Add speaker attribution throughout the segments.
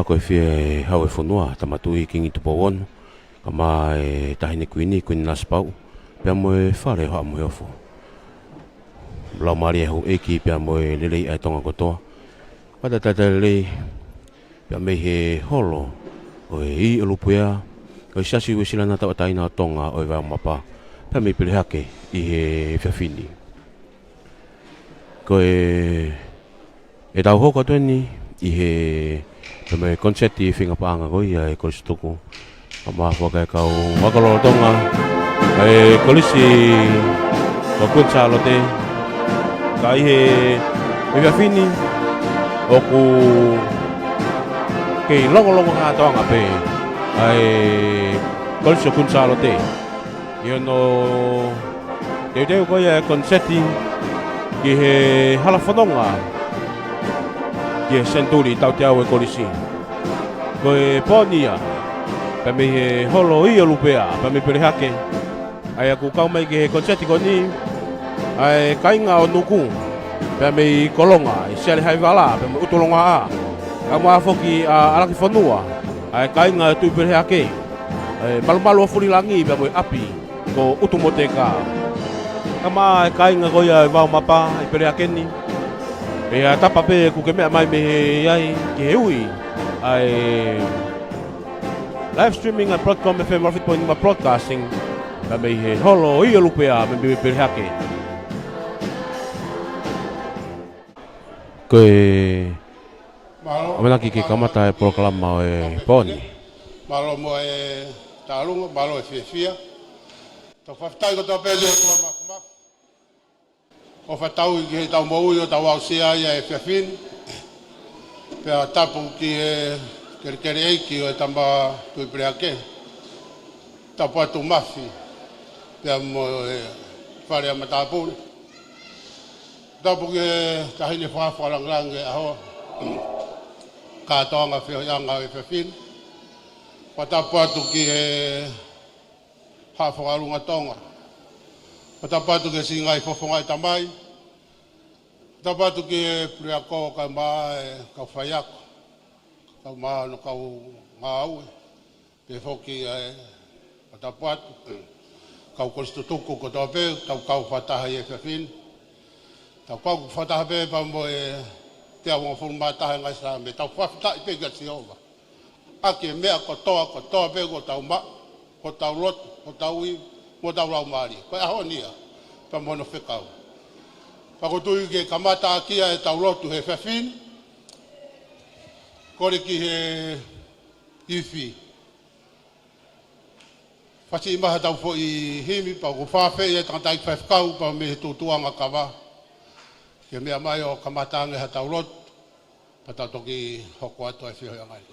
Speaker 1: koe fie hau e whanua, tamatui kingi tupo wonu, ka maa e tahine kuini naspau, pia moe whare hoa moe ofo. Lau maari e hau eki pia moe lelei ai tonga kotoa, pada tata lelei, pia mei he holo, o e i alupuea, o e sasi ue sila na tau ataina tonga o e wau mapa, pia mei pili hake i he whiawhini. Ko e tau hoka tueni i he me konseti whinga paanga koi e kolisi tuku. Ka maa whaka e kau wakalolo tonga, e kolisi o kunsalo te, ka i he whiawhini o ku kei longo ngā tonga pe, e kolisi o kunsalo te. I ono teu koi e konseti ki he halawhanonga, ki he senturi tau te au e kolisi. Ko e pōnia, pa me he holo i alupea, pa me pere hake. Ai aku kau mai ki he konseti ko ni, ai kainga o nuku, pa me i kolonga, i sele hai wala, pa me utolonga a. Ka mua foki a alaki whanua, ai kainga tui pere hake. Malu o furilangi, pa me api, ko utumote ka. Ka maa e kainga koia e wau mapa, i pere hake ni. E a tapa pe ku ke mea mai me he iai ki he ui. Ai live streaming a Broadcom FM Profit.5 broadcasting. Ka me he holo i alupea me me pere hake. Ko e amenaki ke kamata e proklama o e poni.
Speaker 2: Malo mo e talunga, malo e fia. Tau whaftai ko tau pēdeo kua makumaf. O whatau i ki he tau maui o tau au sea ia e whiawhin. Pea tapu ki e kere eiki o e tamba tui preake. Tapu atu mafi. Pea mo e whare ama tāpuni. Tapu ki e tahine whawharangrang e ahoa. Kātoanga whioianga e whiawhin. Pa tapu atu ki e hawhakarunga tonga. Patapatu ke singai fofongai tamai. Patapatu ke priako ka ma ka fayako. Ka ma no ka ngau. Pe foki patapatu. Ka konstitutuku ko tope, ka fataha ye fafin. Ta ka fataha be pa mo te awa formata ngai sa me ta fata pe gatsioba. Ake mea ko toa pe ko tau ma, ko tau lot, ko tau i mo tau rau mari. Ko aho nia, pa mono whekau. Pakotui ke kamata akia e tau lotu he whiawhin. Kore ki he iwi. Whasi i maha tau fo i himi, pa ko whawhe e tangatai whawhkau, pa me he tutuanga kawa. Ke mea mai o kamata ange ha tau lotu, pa tau toki hoko atu e whihoi angai.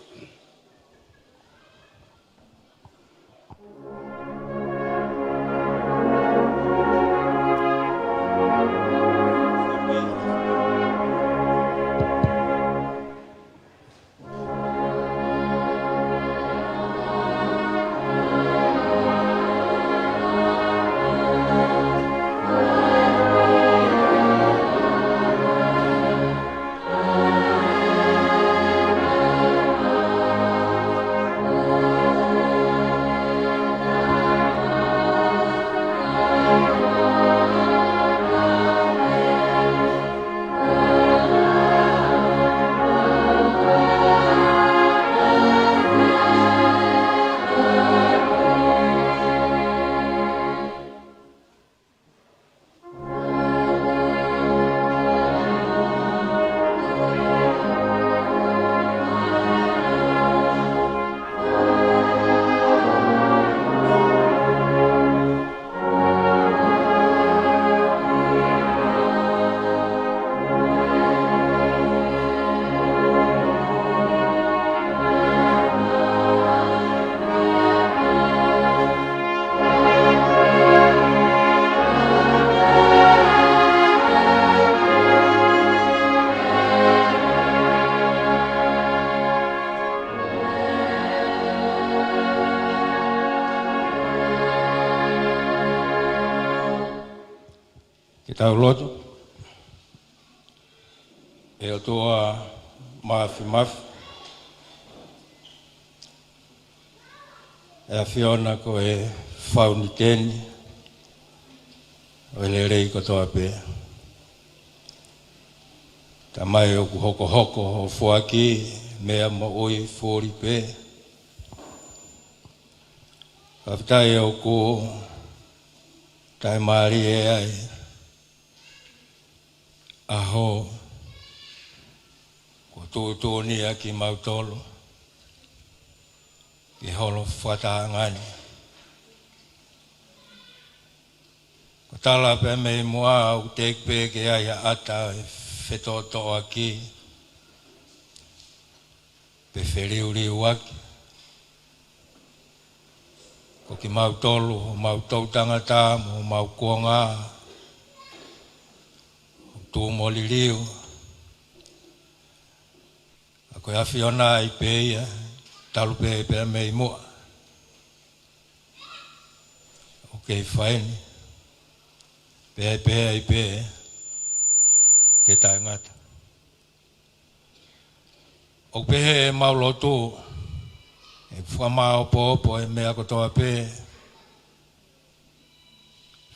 Speaker 3: Tau lotu, e o toa mafi, e Fiona ko e Fauniteni o le rei kotoa pe. Tamai o ku hoko hoko o fuaki mea mo oi fori pe. Kaftai o ku tai mari e ai aho ko tūtū ni a ki mautolo ki holo whatangani. Ko tala pe me mua u teikpe ke ai ata e whetoto aki pe whiriuriu aki. Ko ki mautolo, mautou tangata, mo mau kuonga, tū moliriu. Ko ia Fiona i peia, talu pe me i mua. Ok, faini. Pe i pe, ke tai ngata. O pe he maulotu, e whamao po e mea kotoa pe.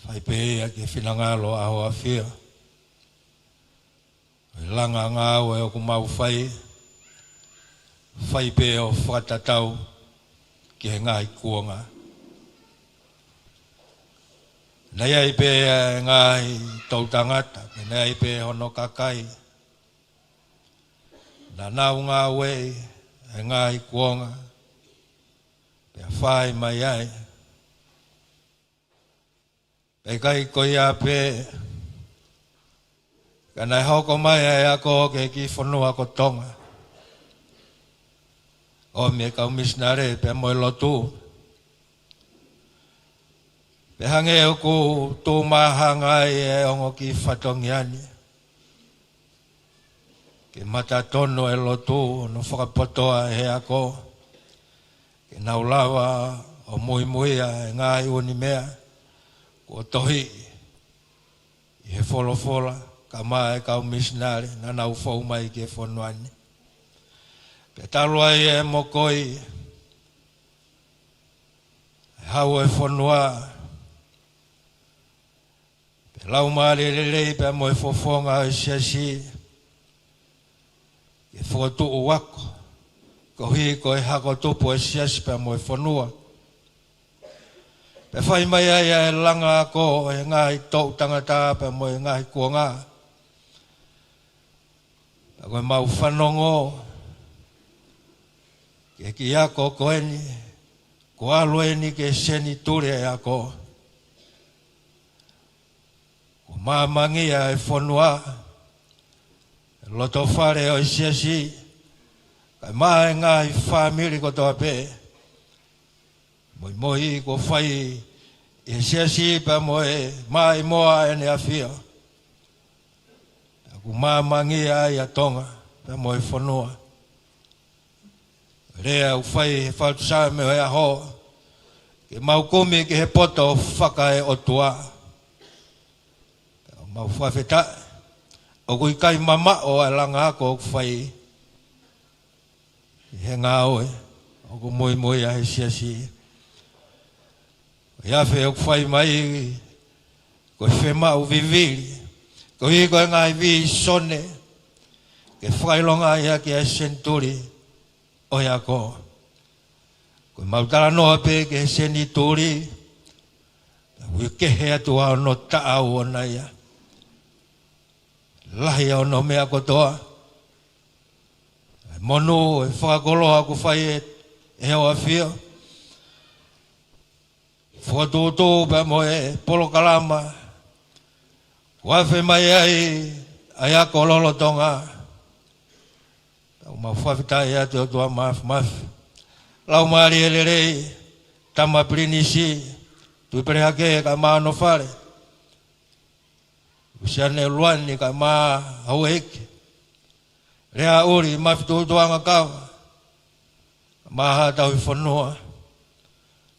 Speaker 3: Whai pe a ke whinangalo aho a whia. Langa ngāo e o ku mau whai. Whai pe o whakatatau ki he ngai kuonga. Nei ai pe ngai tautangata, nei ai pe hono kakai. Na nau ngā wei e ngai kuonga. Pe whai mai ai. Pe kai koia pe. Kanai hoko mai ai ako ke ki whanua ko tonga. O me kau misnare pe moe lotu. Pe hange o ku tū mahangai e ongo ki whatongiani. Ke mata tono e lotu no whakapotoa he ako. Ke naulawa o mui muia e ngai uni mea. Ko tohi i he wholofola ka mai kau misnare na nau whau mai ke whanuani. Pe talua i e mokoi, hau e whanua, pe lau maari lelei pe mo e fofonga e siasi, ke whakatu o wako, ko hi ko e hako tupu e siasi pe mo e whanua. Pe whai mai ai e langa ko e ngai tau tangata pe mo e ngai kuonga. Pe koe mau whanongo, ke ki ako koeni, ko aloeni ke seni ture e ako. Ko māmangia e whanua, loto whare o siasi, kai maa e ngai whamiri ko toa pe. Moi moi ko whai e siasi pa moe mai moa e ne awhia. Ko māmangia e atonga pa moe whanua. Rea u whai he whautusa me hoi aho. Ke mau kumi ke he poto whaka e otua. Mau whawheta. O kui kai mama o e langa ako o whai. He ngā oe. O ku mui mui a he siasi. Ia whi o whai mai. Ko he mau viviri. Ko hi koe ngai vi sone. Ke whailonga ia ki a senturi. O ia ko. Koe mautara noa pe ke seni turi. Ui ke hea tua no taa o na ia. Lahi au no mea kotoa. Monu e whakakoloha ku whai e heo a whio. Whakatūtū pe mo e polo kalama. Wawhi mai ai a kololo tonga. Ma whawhitai atu o tua maf. Lau maari ele rei, tama prinisi, tui perehake ka maa no whare. Usiane luani ka maa haueke. Rea uri mafitu tuanga kawa. Maa hatau i whanua.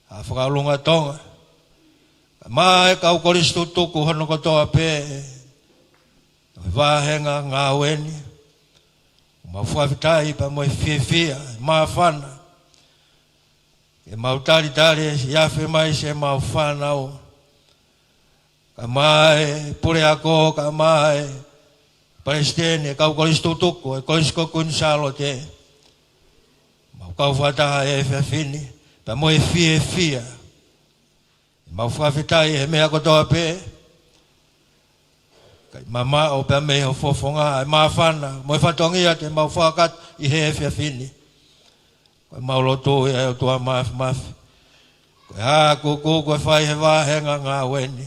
Speaker 3: A whakalunga tonga. Maa e kau koristu tuku hono kotoa pe. Wahenga ngā weni. Ma whawhitai pa mo e whiawhia, ma whana. ke mau tari ia fe mai se mau whanau ka mai pure ako ka mai Palestine kau koristu tuku e korisko kunsalo te mau kau whataha e whiawhini pa mo e fia mau whawhitai he mea kotoa pe kai mama o pe me ho fofonga e mawhana mo e whatongia te mau whakat i he whiawhini kai mau loto e o tua maf kai kuku koe whai he wahenga ngā weni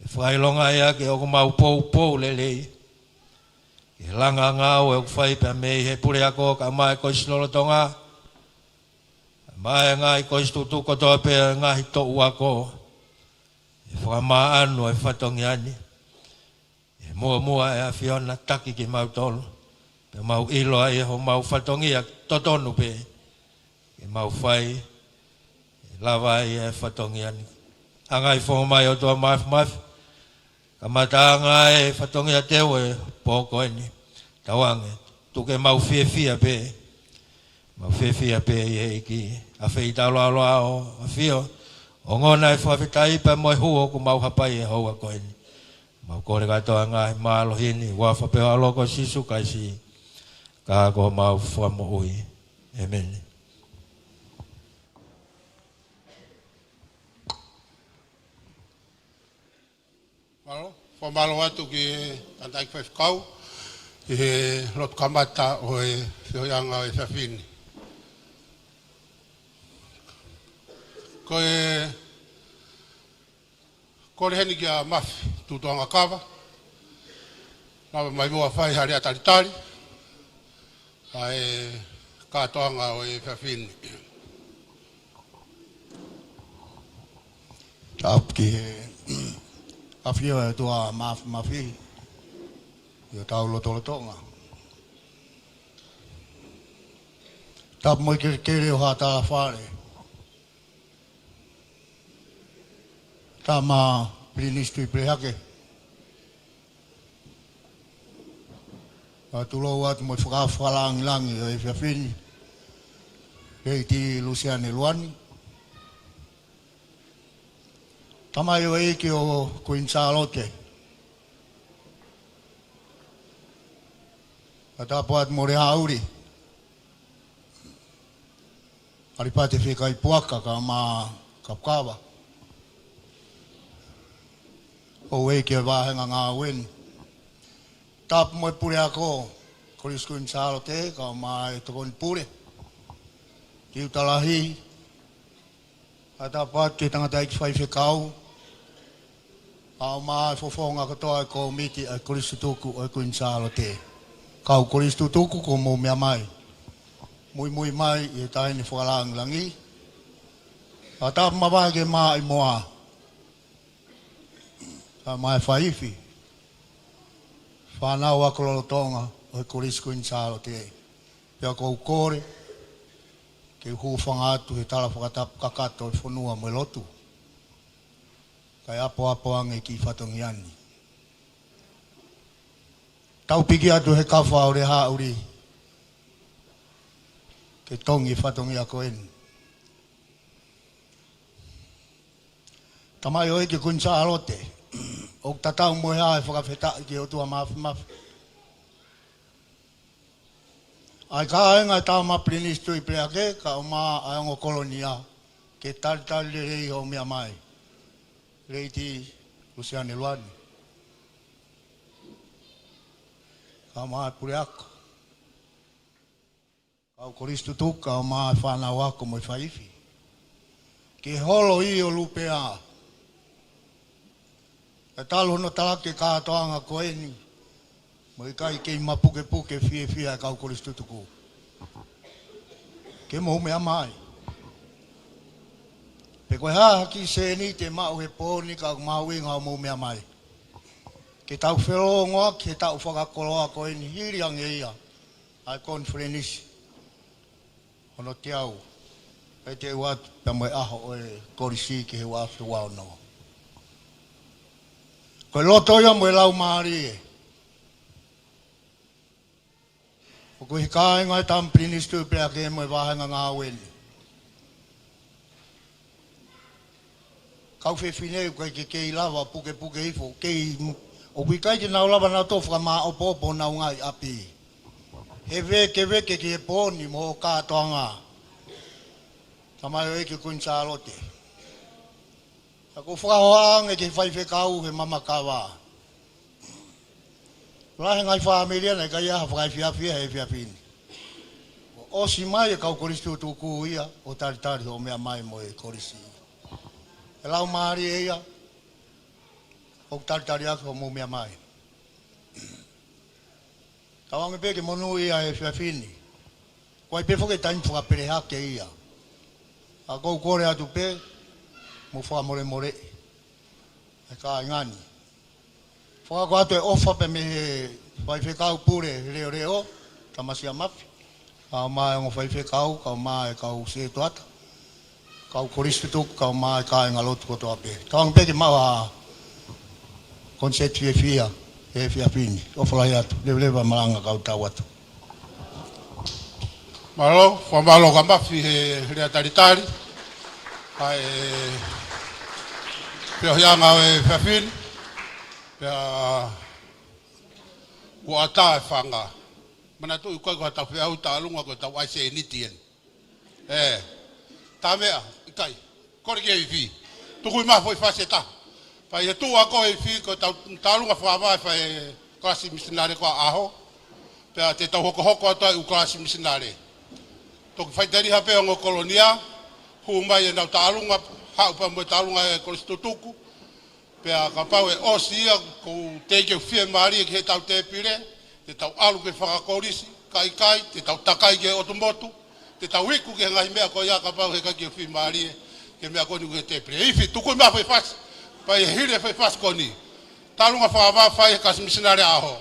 Speaker 3: e whai longa ia ke o mau pou lelei e langa ngā o e whai pe me he pure ako ka mai koe sinolotonga mai ngā i koe stutu kotoa pe ngā hito uako e whakama anu e whatongiani e mua e a whiona taki ki mau tolu pe mau ilo ai ho mau whatongia totonu pe e mau whai e lawa ai e whatongiani angai whonga mai o tua maf ka mataanga e whatongia teo e pōko eni tawange tuke mau fia pe mau fia pe e iki a whei talo aloa o a whio o ngona e whawhitai pa moe huo ku mau hapai e hoa ko eni mau kore katoa ngā maalo hini wa whapeo aloko sisu kaisi ka ko mau whamo ui amen
Speaker 2: Malo, whamalo atu ki tantai whewhkau i he lot kamata o e whioianga o e whiawhini. Ko e kore heni ki a mafi tutoanga kawa nawa mai mua whai harea taritari a e katoanga o e whiawhini.
Speaker 4: Tap ki he awhio e tua mafi i o tau lotonga. Tap moi kere o hata whare. Tama prinistui prehake. Tulo at mo whakalang langi o e whiawhini. Rei ti Luciane Luani. Tamai o eiki o Queen Charlotte. Atapo at mo rea auri. Aripate whika i puaka ka ma kapkawa. O eiki e wahenga ngā weni. Tapu mo e pure ako, Koris Queen Charlotte, ka ma e tokoni pure. Ki utalahi. Atapo at ki tangata iki whai whikau. Au mai fofonga katoa ko miti a Koris tuku o Queen Charlotte. Kau Koris tuku ko mo mea mai. Mui mai i taini whakalang langi. Atapo mawage mai moa. Ka mai whaifi. Whanau a kololotonga o Koris Queen Charlotte. Pea kou kore. Ke huwhanga atu he tala whakatapu kakato e whanua mo lotu. Kai apo ange ki whatongiani. Tau piki atu he kawha o re hauri. Ke tongi whatongia ko eni. Tamai o eke Queen Charlotte. O tatau mo hea e whakawheta ki o tua mafi. Ai ka aenga tau ma prinistu i preake ka o ma aengo kolonia. Ke tari rei ho mea mai. Rei ti Luciane Luani. Ka maa pure ako. Ka o koristu tuka o maa whanau ako mo i whaifi. Ke holo i o lupea. E talo no talake kātoanga ko eni. Mo i kai kei mapuke fie ka o koristu tuku. Ke mo mea mai. Pe koe haki se ni te mau he pōni ka mauinga o mou mea mai. Ke tau wherongoa, ke tau whakakoloa ko eni hiri ange ia. Ai konferenisi. Hono te au. E te watu pe moe aho o e korisi ki he wafu wao no. Koe loto ia moe lau maari e. O koe hikaenga e tam prinistu prea ke moe wahenga ngā weni. kau whewhine koe ke lava puke ifo, ke o wikai ke nau lava nau tofu ka maa opo nau ngai api. He weke ke pōni mo kātoa ngā. Tamai o eke kuinsa alote. Ako whakahoang e ke whaiwhekau he mama kawa. Rahe ngai whaamiria nei kai aha whakaiwhiawhia he whiawhini. O si mai e kau korisi tuku ia, o taritari o mea mai mo e korisi. E lau maari e ia, o taritari aku o mo mea mai. Tawange peke monu ia e whiawhini. Koe pe whoke taimi whakapere hake ia. A kou kore atu pe, mo whakamore. E ka ingani. Whakako atu e ofa pe me he whaiwhekau pure reo, tamasia mapi. Kau mai ngo whaiwhekau, kau mai kau se tuata. Kau koristu tuku, kau mai ka inga lotu kotoa pe. Tawange peke mawa konsetu e fia, e fia pini. Ofalai atu, lewa malanga kau tau atu.
Speaker 2: Malo, whamalo ka mafi he rea taritari. Hai pia hianga e whiawhini. Pia kua ata e whanga. Mana tu koe koe tau whiau ta alunga koe tau aise e nitien. Tā mea, ikai, kore ke iwi. Tuku i maha fwoi whase ta. Pai he tua koe iwi koe tau alunga whaamai whai klasi misinare koa aho. Pia te tau hoko atoa u klasi misinare. Toki whaitari hape o ngō kolonia. Hu mai e nau ta alunga, hau pa mo ta alunga e koristo tuku. Pea ka pau e osi ia ko teike whia maari e ke he tau te pire. Te tau alu ke whakakorisi, kai, te tau takai ke otomotu. Te tau iku ke ngai mea ko ia ka pau he kaki e whia maari e. Ke mea koni ke te pire. Iwi, tuku mea whai whas. Pai e hire whai whas koni. Ta alunga whaamā whai e kasi misinare aho.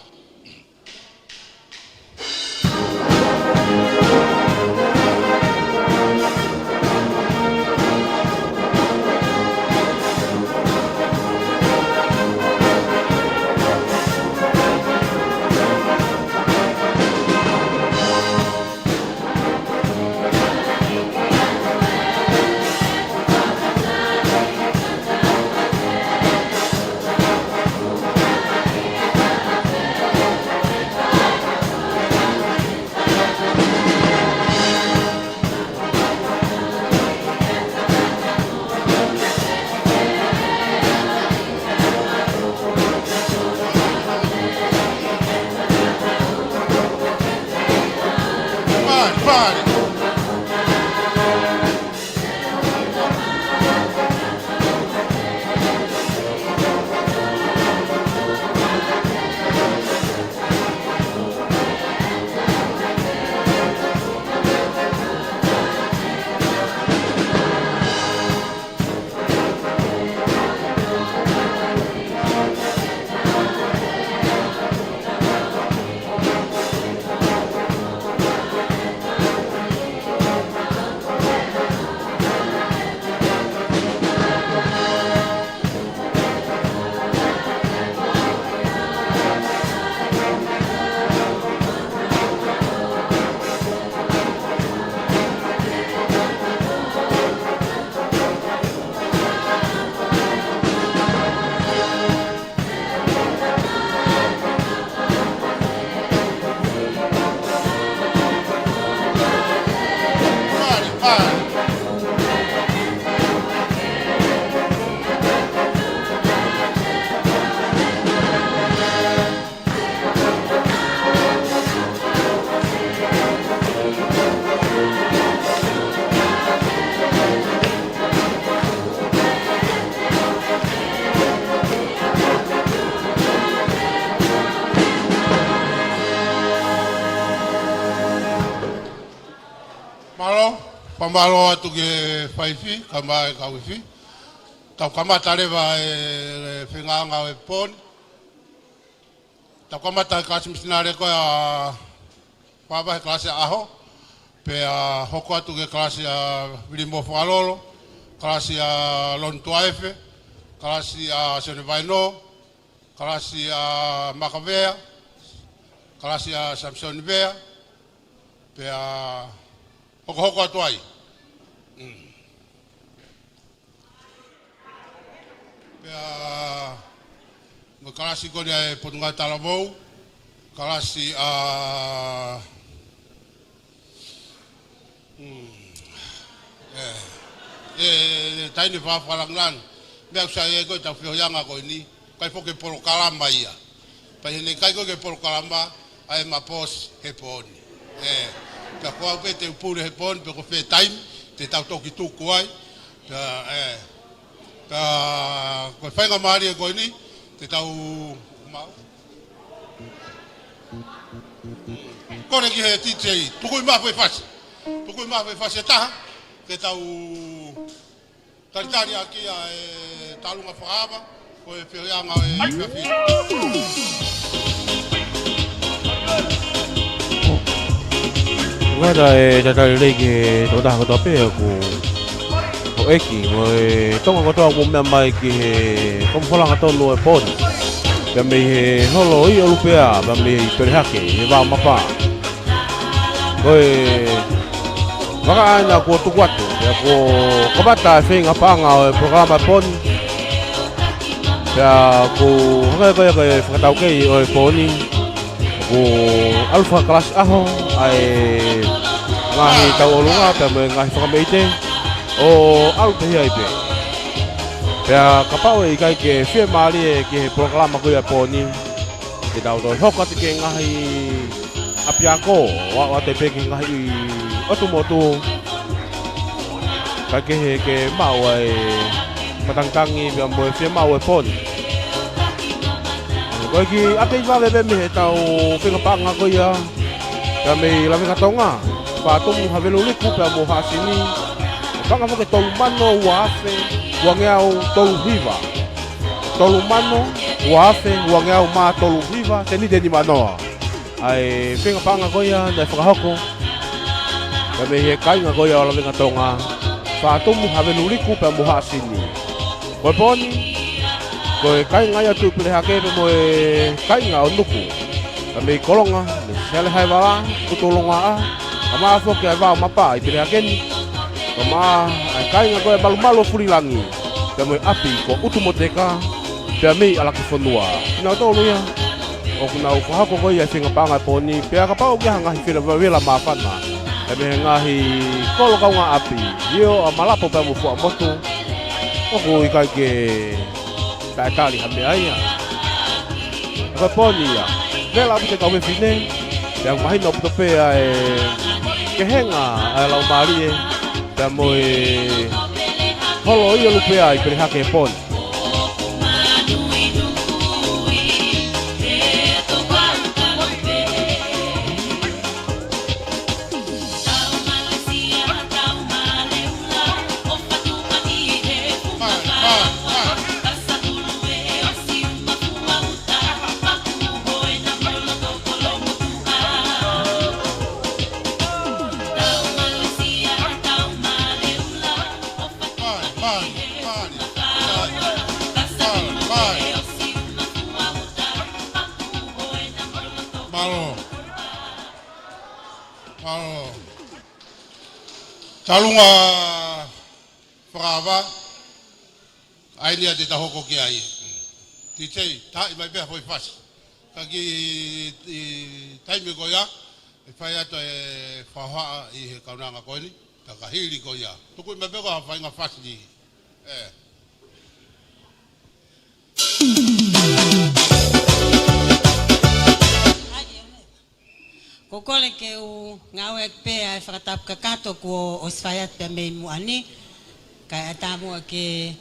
Speaker 2: Pamalo atu ke whaiwhi, ka mai ka wifi. Tau kamata rewa e whenganga e pōni. Tau kamata e kasi misinare koe a whawahe klasi aho. Pe a hoko atu ke klasi a Wirimo Whakalolo, klasi a Lon Tuaefe, klasi a Sone Vaino, klasi a Makavea, klasi a Samson Vea. Pe a hoko atu ai. Pea mo kalasi ko dia ponunga talavou. Kalasi taini fa falanglan. Bea saya ko ta fio yanga ko ni. Kai foke polo kalamba ia. Pa ni kai ko ke polo kalamba ai ma pos he poni. Ka ko pe te pure he poni pe ko fe time te tau toki tu kuai. Ta ko fainga mari ko ni te tau mau. Ko ki he titei. Tukui ma fe fas. Tukui ma fe fas ta te tau Taritari aki talunga whakaapa, ko e whianga whiawhi.
Speaker 1: Ngada tatari leike tō taha kotoa pēa ko eki, mo tonga kotoa mo mea mai ki he komwholanga tonu e pōni. Pea me he holo i olu pēa, pea me he perehake, he wā mapa. Ko waka aina ko tuku atu, pea ko kabata e whenga pānga o e programa e pōni. Pea ko haka e whakatau kei o e pōni. Ko alfa kalasi aho, ai ngahi tau olunga, pea me ngahi whakameite. O alu pehia i pea. Pea kapau e ikai ke whie maari e ki he programa ko e pōni. Ke tau tau hokati ke ngahi apiako, wa te peki ngahi otu motu ka ke mau ai matangtangi pia mo e mau e poni. Ko ki ape va be me tau pinga panga ko ia. Ka me la me katonga. Pa tu mu havelu li ku pa mo hasini. Panga mo ke tolu mano wafe wangeau tolu viva. Tolu mano wafe wangeau ma tolu viva teni deni manoa. Ai pinga panga ko ia na whakahoko. Kami he kainga ko ia o lawenga tonga. Whaatomu hawenuliku pe moha sini. Koe poni, koe kainga ia tu pile hake pe moe kainga o nuku. Kami kolonga, me sele hai wala, kutolonga a. Kama afo ke ai wao mapa i pile hake ni. Kama ai kainga koe malu furilangi. Pe moe api ko utumoteka. Pe mei ala kifonua. Kina tolu ia. O kuna ukahako ko ia whinga panga poni. Pe akapau kia hangahi whina wawela mawhana. Kami ngahi kolo kaunga api. Io a malapo pe mo fua motu. Oku ikai ke taitali hame aia. Koe poni ia. Vela api te kaume whine. Pea mahina puto pea ke henga a lau marie. Pea mo holo ia lupea i perehake poni.
Speaker 2: Talunga whakaawa, ainia te tahoko ki ai. Titei, tai mai beha poi whasi. Ka ki taime ko ia, e whai ato e whahaa i he kaunanga koe ni, ka ka hiri ko ia. Tuku mai beha ha whainga whasi ni.
Speaker 5: Ko kole ke u ngau e pea e whakatap kakato ko o swhaiat pia mei muani. Kai atamu ke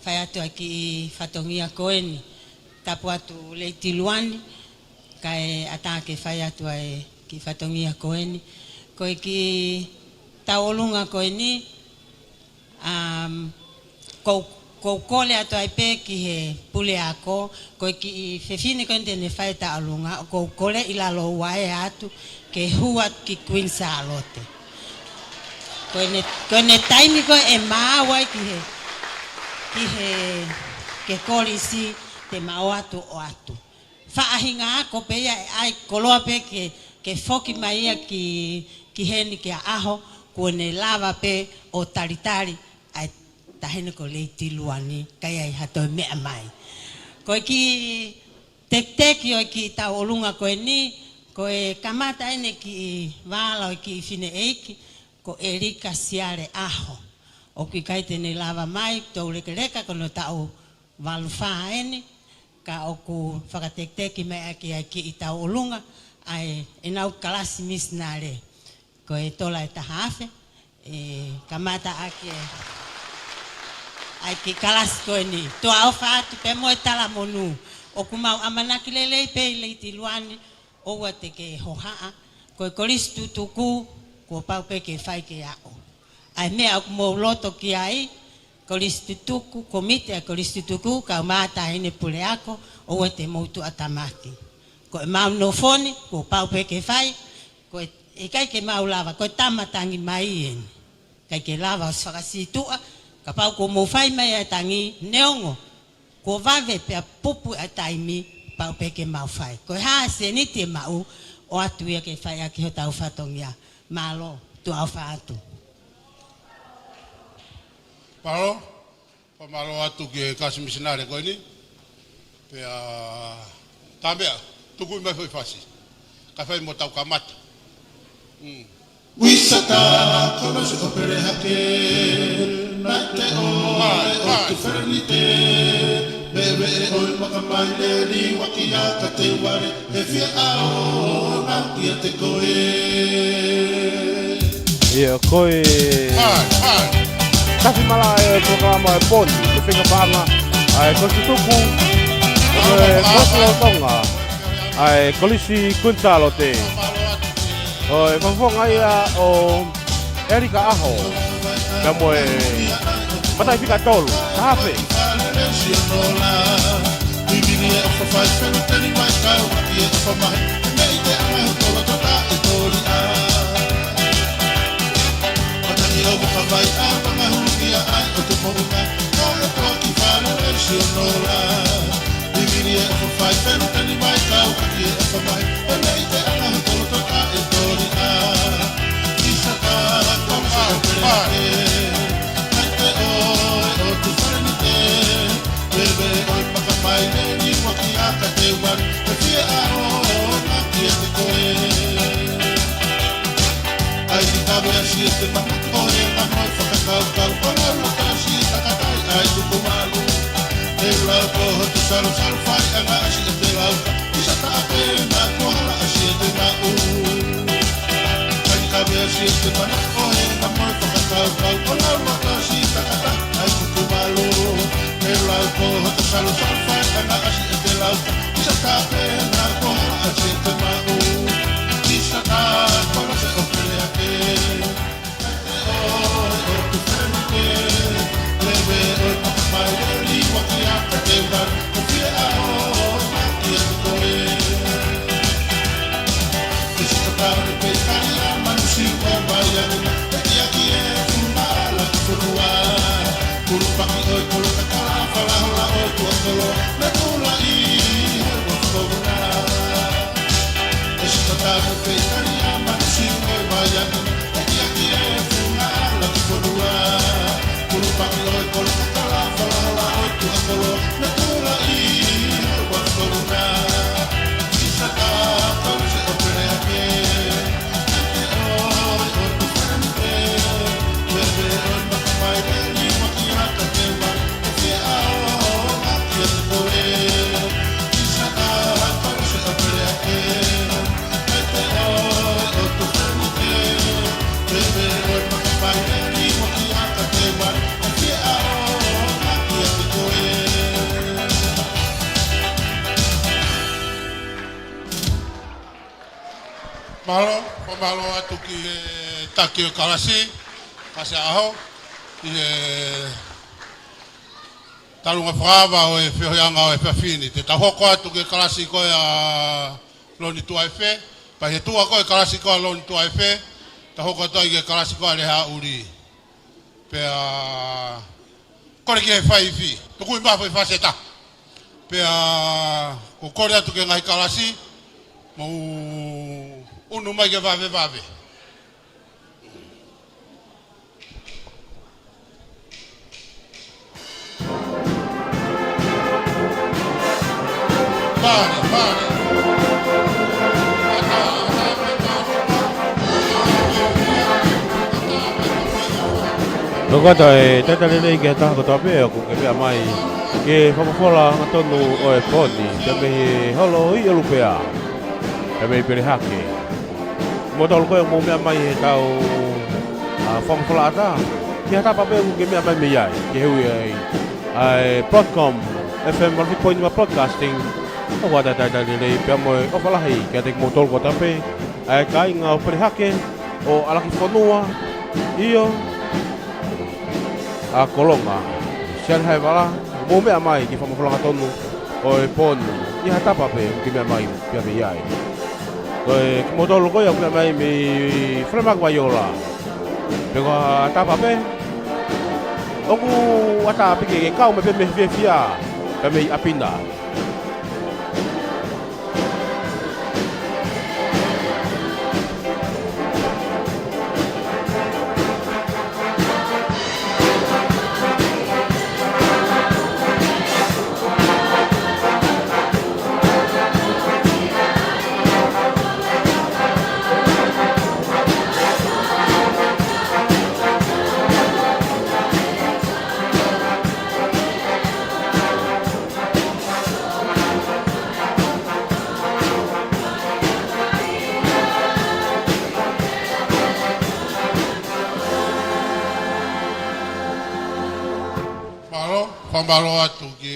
Speaker 5: whaiatu aki i whatongia koeni. Tapu atu leiti luani. Kai atake whaiatu ai ki whatongia koeni. Koe ki taolunga koeni. Ko kole atu ai pe ki he pule ako. Koe ki whewhine koen tene whaita alunga. Ko kole ila lo wae atu. Ke huat ki Queen Charlotte. Koe ne taimi koe e maawai ke kolisi te mao atu o atu. Whaahinga ako pe ia ai koloa pe ke foki mai ia ki heni ke aho. Kone lava pe o taritari ai tahine ko le tiluani kai ai hato mea mai. Ko ki tek yo ki ta olunga ko ni ko e kamata ene ki wala ki fine eiki ko Erika Siare Aho. O ki kai tene lava mai to leka kono tau walufa ene ka oku whakatek me aki i tau olunga ai enau kalasi misnare ko e tola e tahafe kamata aki kalasi ko ni to au fatu pe mo tala monu o kumau amanaki lele pe le tiluani o wate ke hohaa ko kolistu tuku ko pau pe ke fai ke ao ai me aku mo loto ki ai kolistu tuku komite a kolistu tuku ka mata ine pule ako o wate mo tu atamati ko mau no fone ko pau pe ke fai ko e kai ke mau lava ko tamatangi mai en kai ke lava sfakasitua ka pau ko mo fai mai tangi neongo ko vave pe pupu ataimi pau pe ke mau fai ko ha se ni te mau o atu ia ke fai aki ho tau fatongia malo tu au fatu
Speaker 2: Paro pamalo atu ke kasi misinare ko ni pe tambea tuku mai foi fasi ka fai mo tau kamata
Speaker 6: Wisata kono se opere hake mate o tu fernite bebe o makamai le ri wakia ka te ware e fia ao na kia te koe
Speaker 1: Ia koe kasi mala e programa e poni e whinga panga ai kosi tuku e koslo tonga ai kolisi kuntalo te o e whawhonga ia o Erika Aho ka mo e matai whika tolu hape
Speaker 2: Malo atu ki taki o kalasi kasi aho i talunga whakawa o e whiohianga o e whiawhini te tahoko atu ki kalasi koe a loni tua e whe pa he tua koe kalasi koe a loni tua e whe tahoko atu ki kalasi koe a reha uri pe a kore ki he whai whi tuku i maha whai whaseta pe a ko kore atu ki ngai kalasi mau unu mai ke vave.
Speaker 1: Logo tai lei ke ta ko tape ko ke pia mai ke fofola ngatonu o e poni te me holo i lupea te me pere hake modal ko mo me mai he tau fofola ta ke ta pape ko ke me mai me ai ke hui ai Podcom FM 1.1 podcasting o wada ta lei pia mo o fala hai ke te modal ko tape ai kai nga pere hake o ala ki fonua io a kolonga sian hai wala mo me mai ki famo kolonga tonu o e pon i hata pape ki me mai pia me ai o e ki modolo ko ya me mai mi frema guayola pero hata pape oku ata pike ke kau me pe me fia pe me apinda
Speaker 2: Pambalo atu ki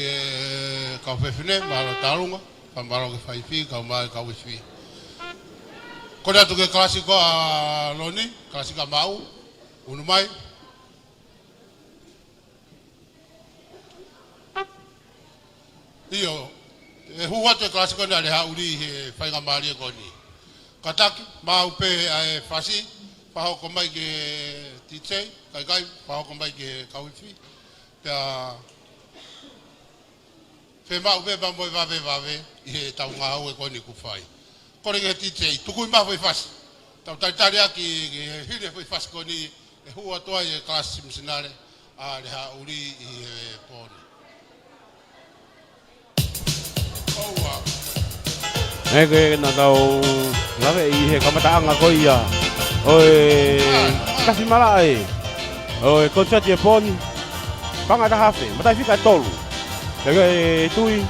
Speaker 2: kau whewhine, mahalo tarunga, pambalo ki whaifi, kau mai, kau wifi. Kone atu ke klasiko a loni, klasika mau, unu mai. Iyo, e hua te klasiko na le hauri he whainga maari e koni. Kataki, mau pe e whasi, whahoko mai ke titsei, kai, whahoko mai ke kau wifi. Pea pe mau pe ba moi vave i tau nga au e koni ku fai kore ke titei tuku ma foi fas tau tai aki hire foi fas koni e hua toa e class simsinare a le ha uri i poni oua
Speaker 1: ke na tau lave i he kamataanga ko ia oi kasi malai oi koncerti e poni panga da hafe matai fika tolu e tui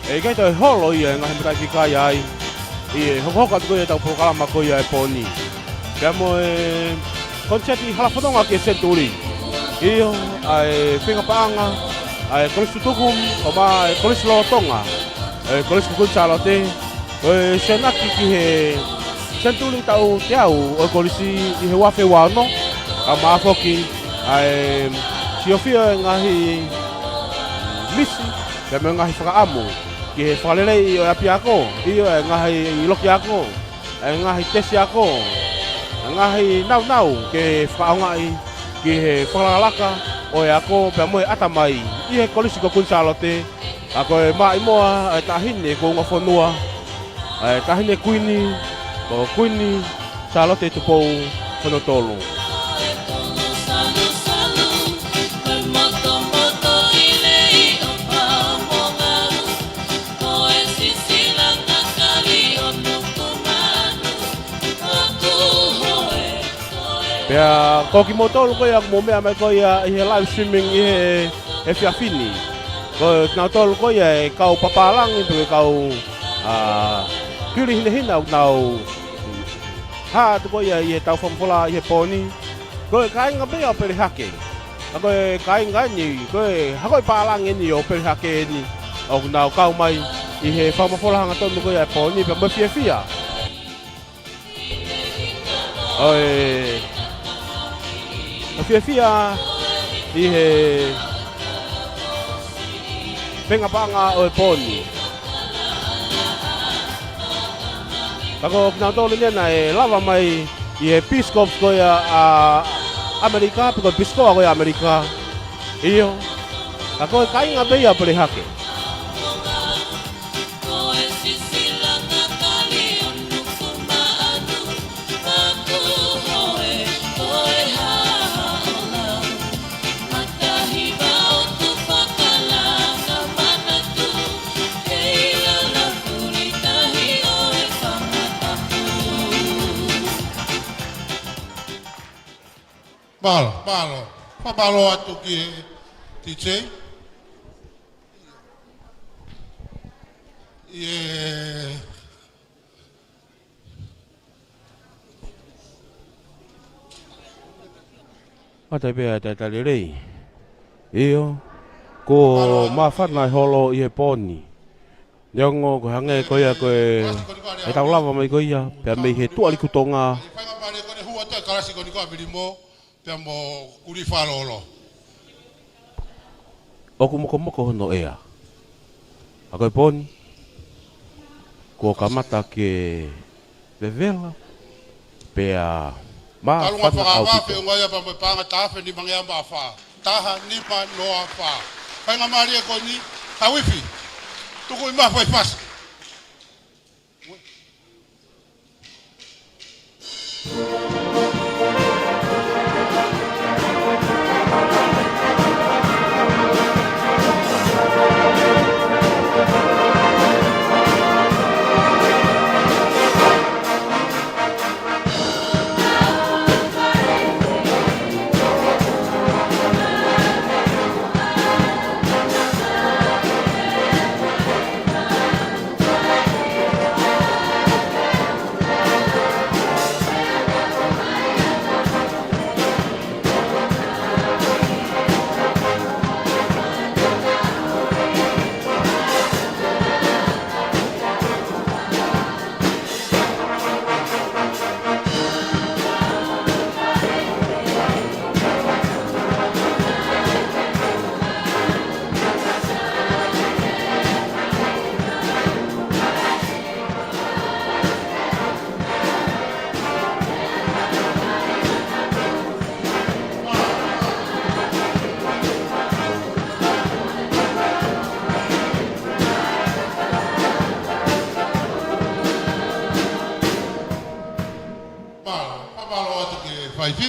Speaker 1: e kai to holo ia nga matai fika ai e hoka ko ia tau programa ko ia e poni kamo e koncerti hala fotonga ke senturi io ai finga panga ai kolesu tukum o ma kolesu lotonga e kolesu kunsalote e senaki ki he senturi tau teau o kolesi i he wafe wano ama foki ai siofia ngahi misi ke ngahi whakaamu ki he whakalelei o api ako iyo ngahi iloki ako ngahi tesi ako ngahi nau ke whakaongai ki he whakalaka o ako pe moe atamai i he kolisi ko kunsalote ako e mai moa tahine ko ngawhanua tahine kuini salote tupou whanotolu Pea koki motolo ko ia mo mea mai ko ia i live streaming i he fiafini. Ko na tolo ko ia kau papalangi pe kau kiri hina nau ha to ko ia i tau famfola i poni. Ko kai nga pe o pere hake. Ko kai nga ni ko ha ko palangi ni o pere hake ni. O nau kau mai i he famfola nga tolo ko ia poni pe mo fiafia. Oi Fia i he penga panga o e poni. Tako na tolu nena e lava mai i he Peace Corps ko ia a Amerika, piko Peace Corps ko ia Amerika. Iyo. Tako kai nga beia pere hake.
Speaker 2: Palo atu ki TJ.
Speaker 1: Ata pea te talirei. Io. Ko mawhanai holo i he poni. Neongo ko hange ko ia ko e tau lava mai ko ia. Pea mei he tuali kutonga.
Speaker 2: Whainga pare ko ne hua te karasi ko ni ko abirimo. Pea mo kuri whalolo.
Speaker 1: Oku moko hono ea. A koe poni. Ko kamata ke levela. Pea ma
Speaker 2: Talunga
Speaker 1: whana au
Speaker 2: whakawa
Speaker 1: pito.
Speaker 2: pe unga ia pa me panga tafe ni mangia mba wha. Taha ni pa noa wha. Whainga maria ko ni hawifi. Tuku ima whai pasi.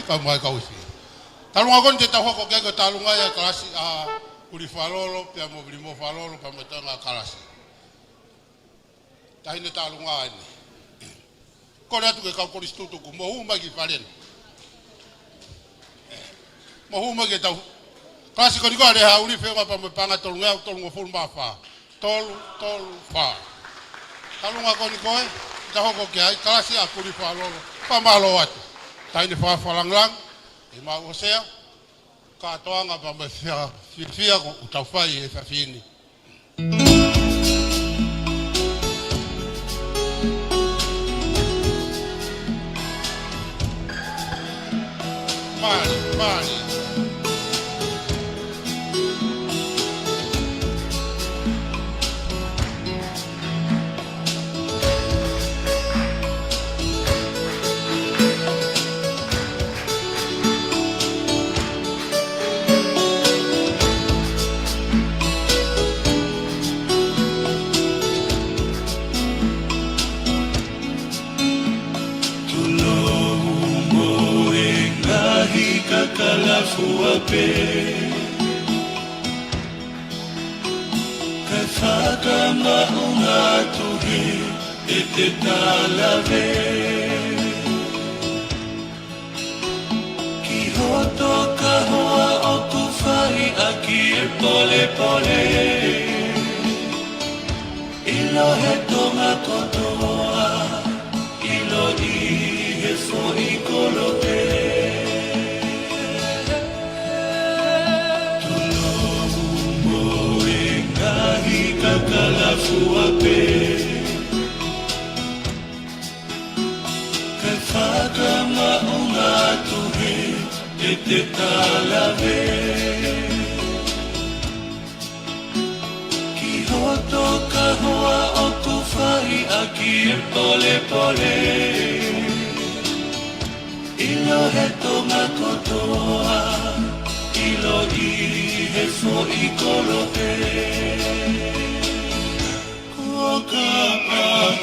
Speaker 2: Ka mai ka usi. Talunga kon te taho ko ke talunga ya kalasi a kuri falolo pe mo brimo falolo pa metanga kalasi. Tahine talunga ni. Ko na tu ke ka kuri stutu ku mo huma ki falen. Mo huma ke tau. Kalasi ko ni ko re ha uri fe pa mo panga talunga talunga ful ma fa. Tol fa. Talunga ko ni ko taho ko ke ai kalasi a kuri falolo pa malo atu. Tahine whawhalanglang, i mau osea, katoanga pa me whia ko utawhai e whawhini. Mani.
Speaker 6: Kalafuape Kafaka maungatuhi Ete talave Kihoto kahoa o kufari Aki e pole pole Ilo he tonga kotoa Ilo I he fo I kolote Kalafuape Kafaka maungatuhi Ete talave Kihoto kahoa o kufari Aki e pole pole Ilo he tonga kotoa Ilo I he fo I kolote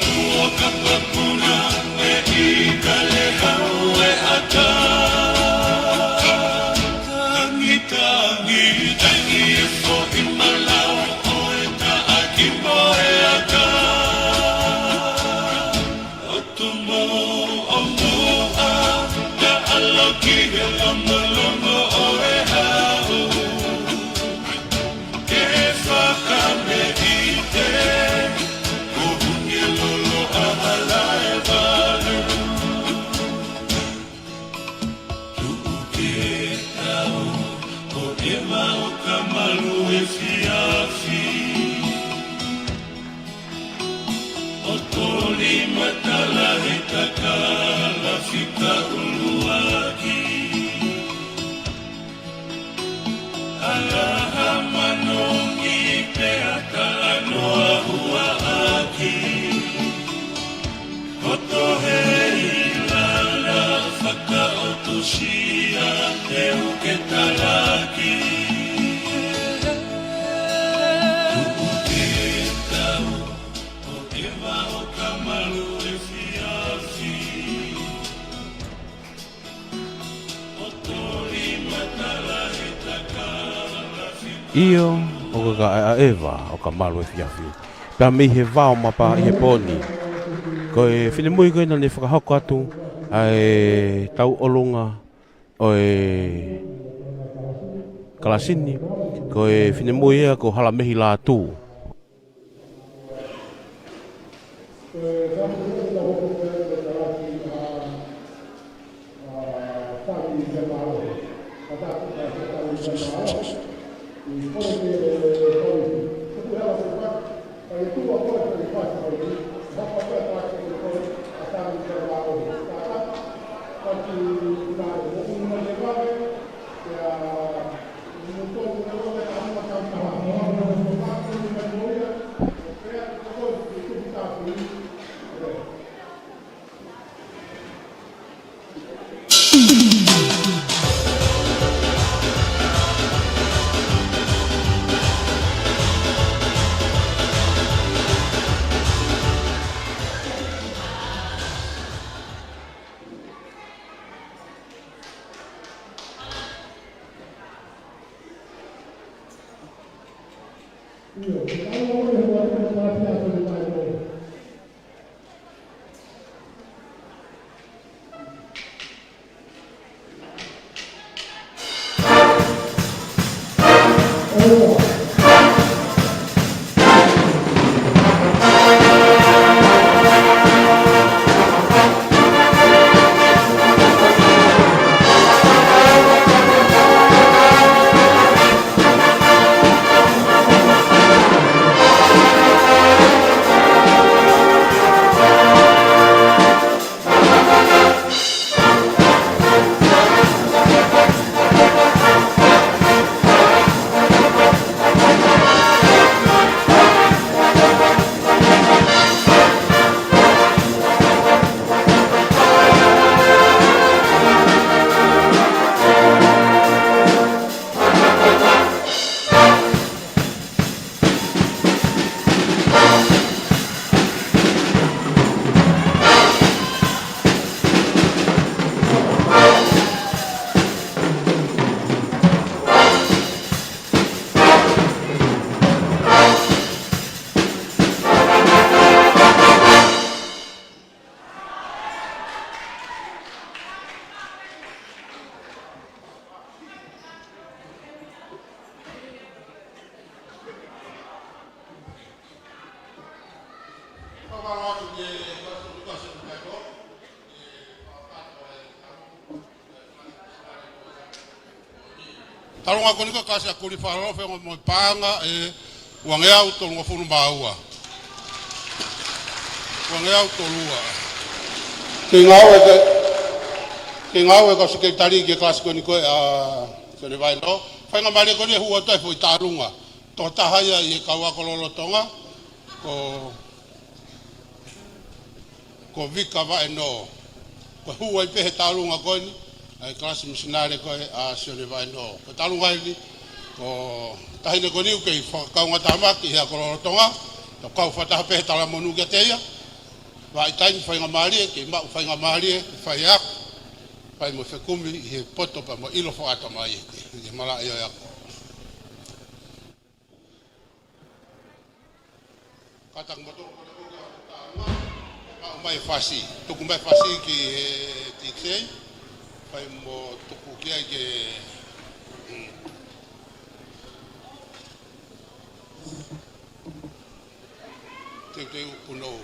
Speaker 6: Kuoka papuna e ikale haue ata Tangi e fo I malau o e ta aki moe ata O tumo o mua, ta aloki he lamalo Eva o kamalu e fiafi O toli matala he takala fika uluaki Alaha manongi pe akala noa hua aki Koto he ilala whaka o tushia te uke talaki Tuku te tau o ewa o kamalu e fiafi O tori matala he takala fika
Speaker 1: Io o ka a Eva o ka malu e fiafi. Pea mi he vao mapa i he poni. Ko e whine mui koe na ne whakahoko atu ai tau olunga o e kalasini. Ko e whine mui ea ko hala mehi la tū.
Speaker 2: Talonga konika kasi a kuri wharofe mo panga e wangea au tolunga funu maua. Wangea au tolua. Ki ngawe ka suke tari ki kasi koniko a kore vai no. Whainga mare koni hua tai fui tarunga. Tō tahaya i kaua kololo tonga. Ko vika vai no. Ko hua i pehe tarunga koni. Ai klasi misinare ko a sione vai no ko talunga ni ko tahine ko niu ke ka nga tamaki ya ko tonga to ka fata pe tala monu ke teia vai tai fa nga mari ke ma fa nga mari fa ya pa mo fe kumi he poto pa mo ilo fa ata mai ke mala yo ya kata mo to mai fasi to kumbai fasi ki tixei pai mo tuku kia ke te upuno.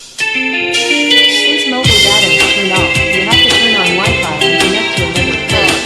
Speaker 7: Since mobile data is turned off, you have to turn on Wi-Fi and connect to another phone.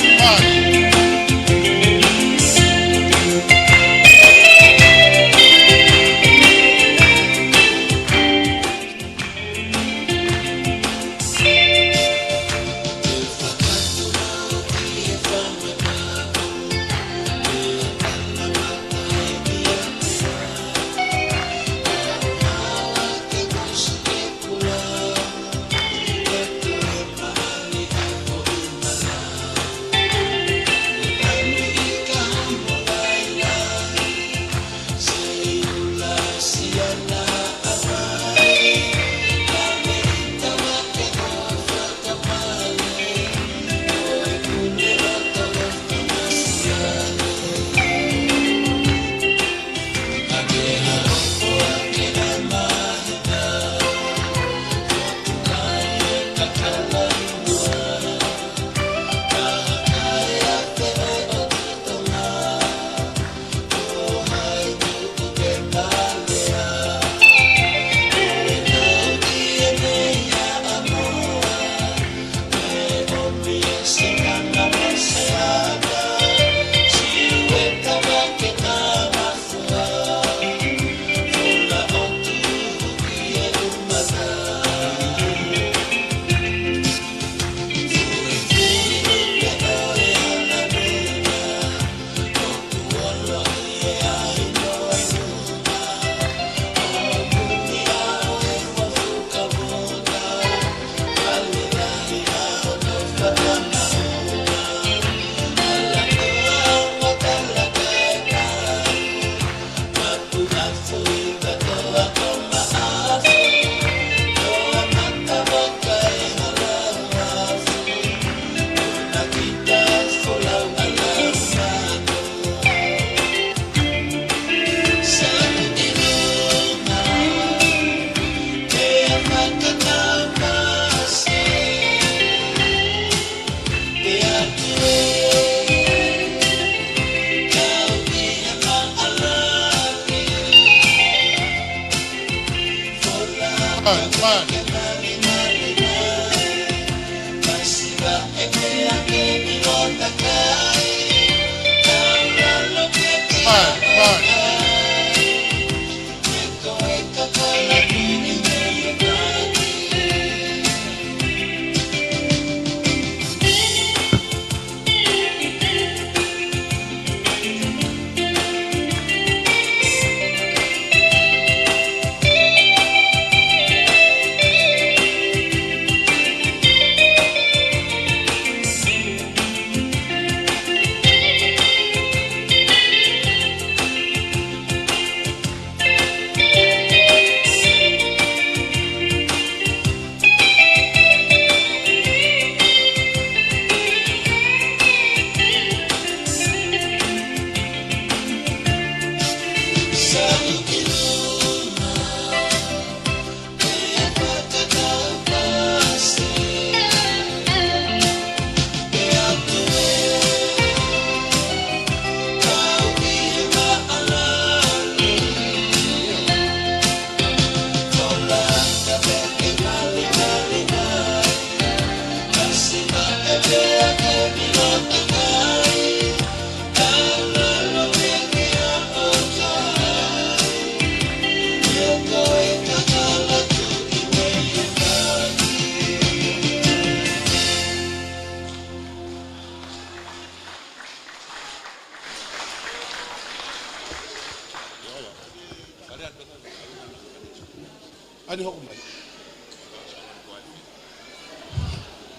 Speaker 2: Ani hoku mai.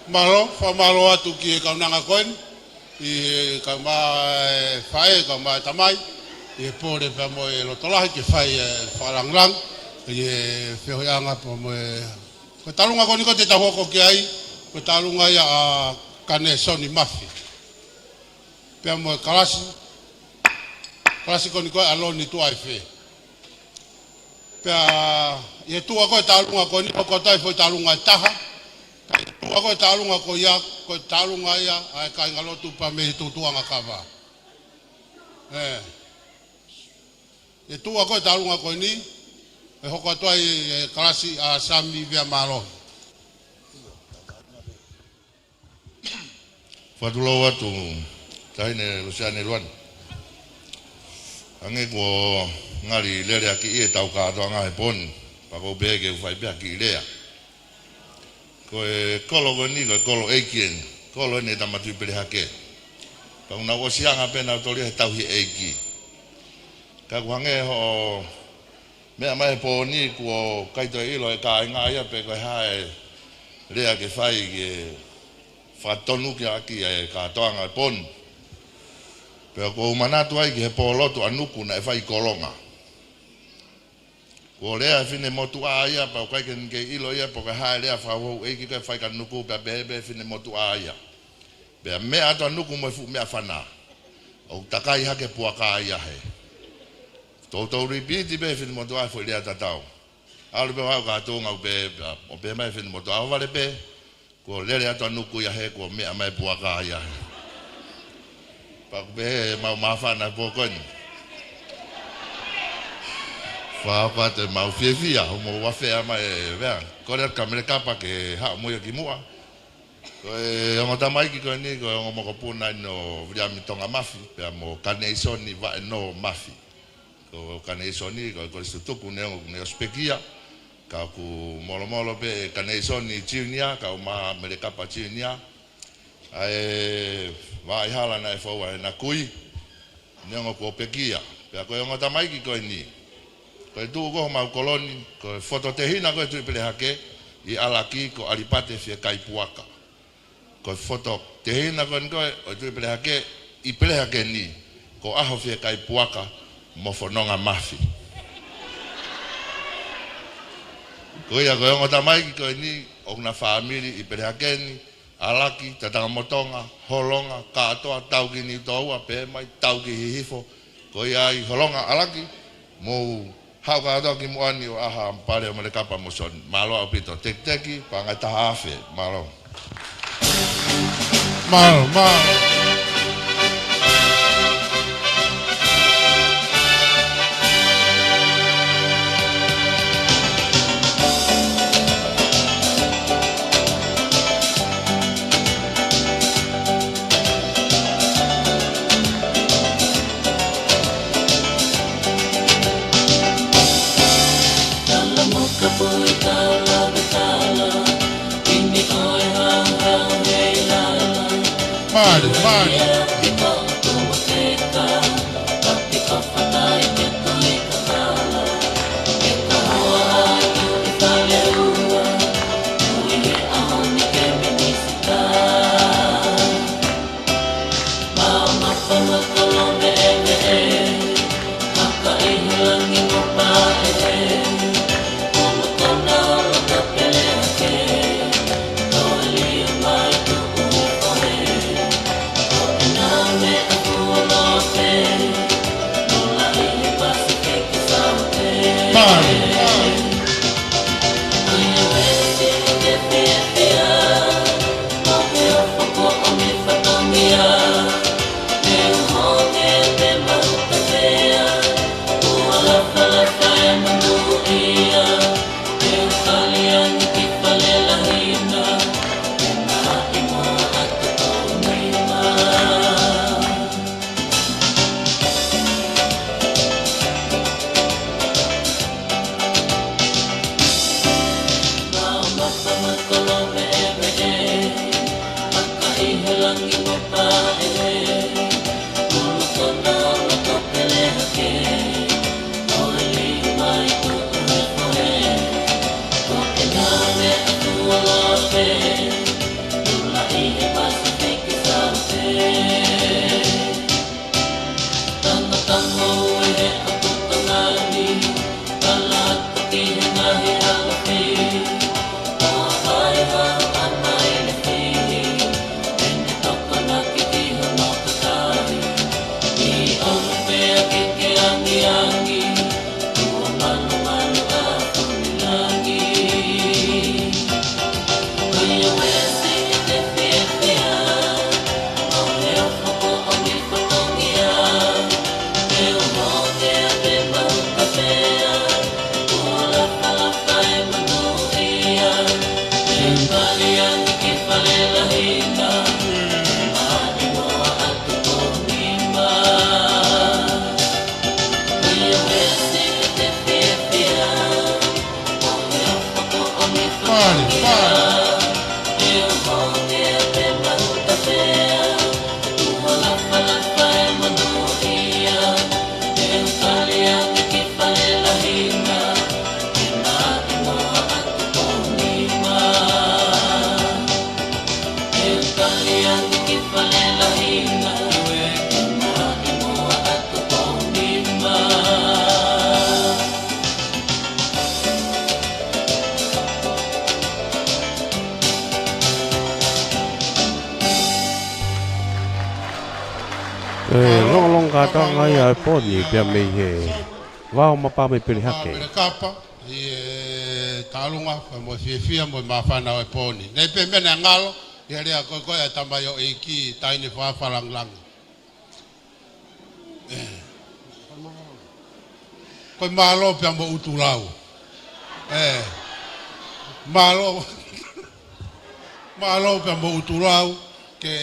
Speaker 2: Malo atu ki kaunanga koen. I ka mai fai ka mai tamai. I pore pa mo e lotolahi ke fai whalanglang. I whiohianga pa mo e... Ko talunga koni ko te tahoko ki ai. Ko talunga ia a kane soni mafi. Pea mo e kalasi. Kalasi koni ko aloni tu ai fe. Pea ye tua ko talunga koni ko tai foi talunga taha. Tua ko talunga ko ia ko talunga ia ai kai ngalotu pa me tu tuanga kava. Ye tua ko talunga koni e hoko toi kalasi a sami via malo.
Speaker 8: Fatulo watu taine Luciane Luan. Ange ko ngari lere aki e tau ka to nga pon pa ko bege u fai be aki lea. Ko e kolo ni ko kolo ekien kolo ne tamatu pele hake. Pa una wo sianga pena to le tau hi eki. Ka ko ange ho me mai po ni ko kai to ilo e ka nga ia pe ko hae lea ke fai ke fatonu ki aki e ka toanga pon. Pero ko manatu ai ki he polotu anuku na e fai kolonga. Ko lea fine motu aia pa kai ke ilo ia po ka hae lea fa ho e ki ka fai ka nuku pa bebe fine motu aia. Be me ato anuku mo fu me afana. O takai hake puaka aia he. Toto ripiti be fine motu aia fo lea tatau. Alu be wa ka tonga be o be mai fine motu aia vale be. Ko lele ato nuku ya he ko me mai puaka ya pa be ma fa na pokon fa te ma fiefia mo wa fe ma ve ko le kamera kapa ke ha mo ki mua ko o ta mai ki ko ni ko mo ko puna no via mi tonga mafi pe mo kaneison ni va no mafi ko kaneison ni ko su tuku ne spekia ka ku molo pe kaneison ni chinia ka ma me kapa chinia ai vai hala na fo wa na kui nengo ko pekia pe ko ngo ta mai ki ko ni ko tu go ma koloni ko foto te hina ko tu pele hake I alaki ko alipate fie kai puaka ko foto te hina ko o tu pele hake I pele hake ni ko aho fie kai puaka mo fononga mafi ko ia ko ngo ta mai ki ko ni o na family I pele hake ni alaki tatanga motonga holonga katoa tauki ni toa pe mai tauki hihifo ko ia I holonga alaki mo hau ka toki mo ani o aha pare mo le kapa mo son malo apito tek teki panga tahafe malo
Speaker 1: long kata ngai ai poni pia me he wa ma pa me pili hake
Speaker 2: Pere kapa i talunga mo fia mo mafana o poni. Nei pe mena ngalo ia rea ko ya tamayo e ki taine fa falang lang. Ko malo pe mo utulau. Malo pe mo utulau ke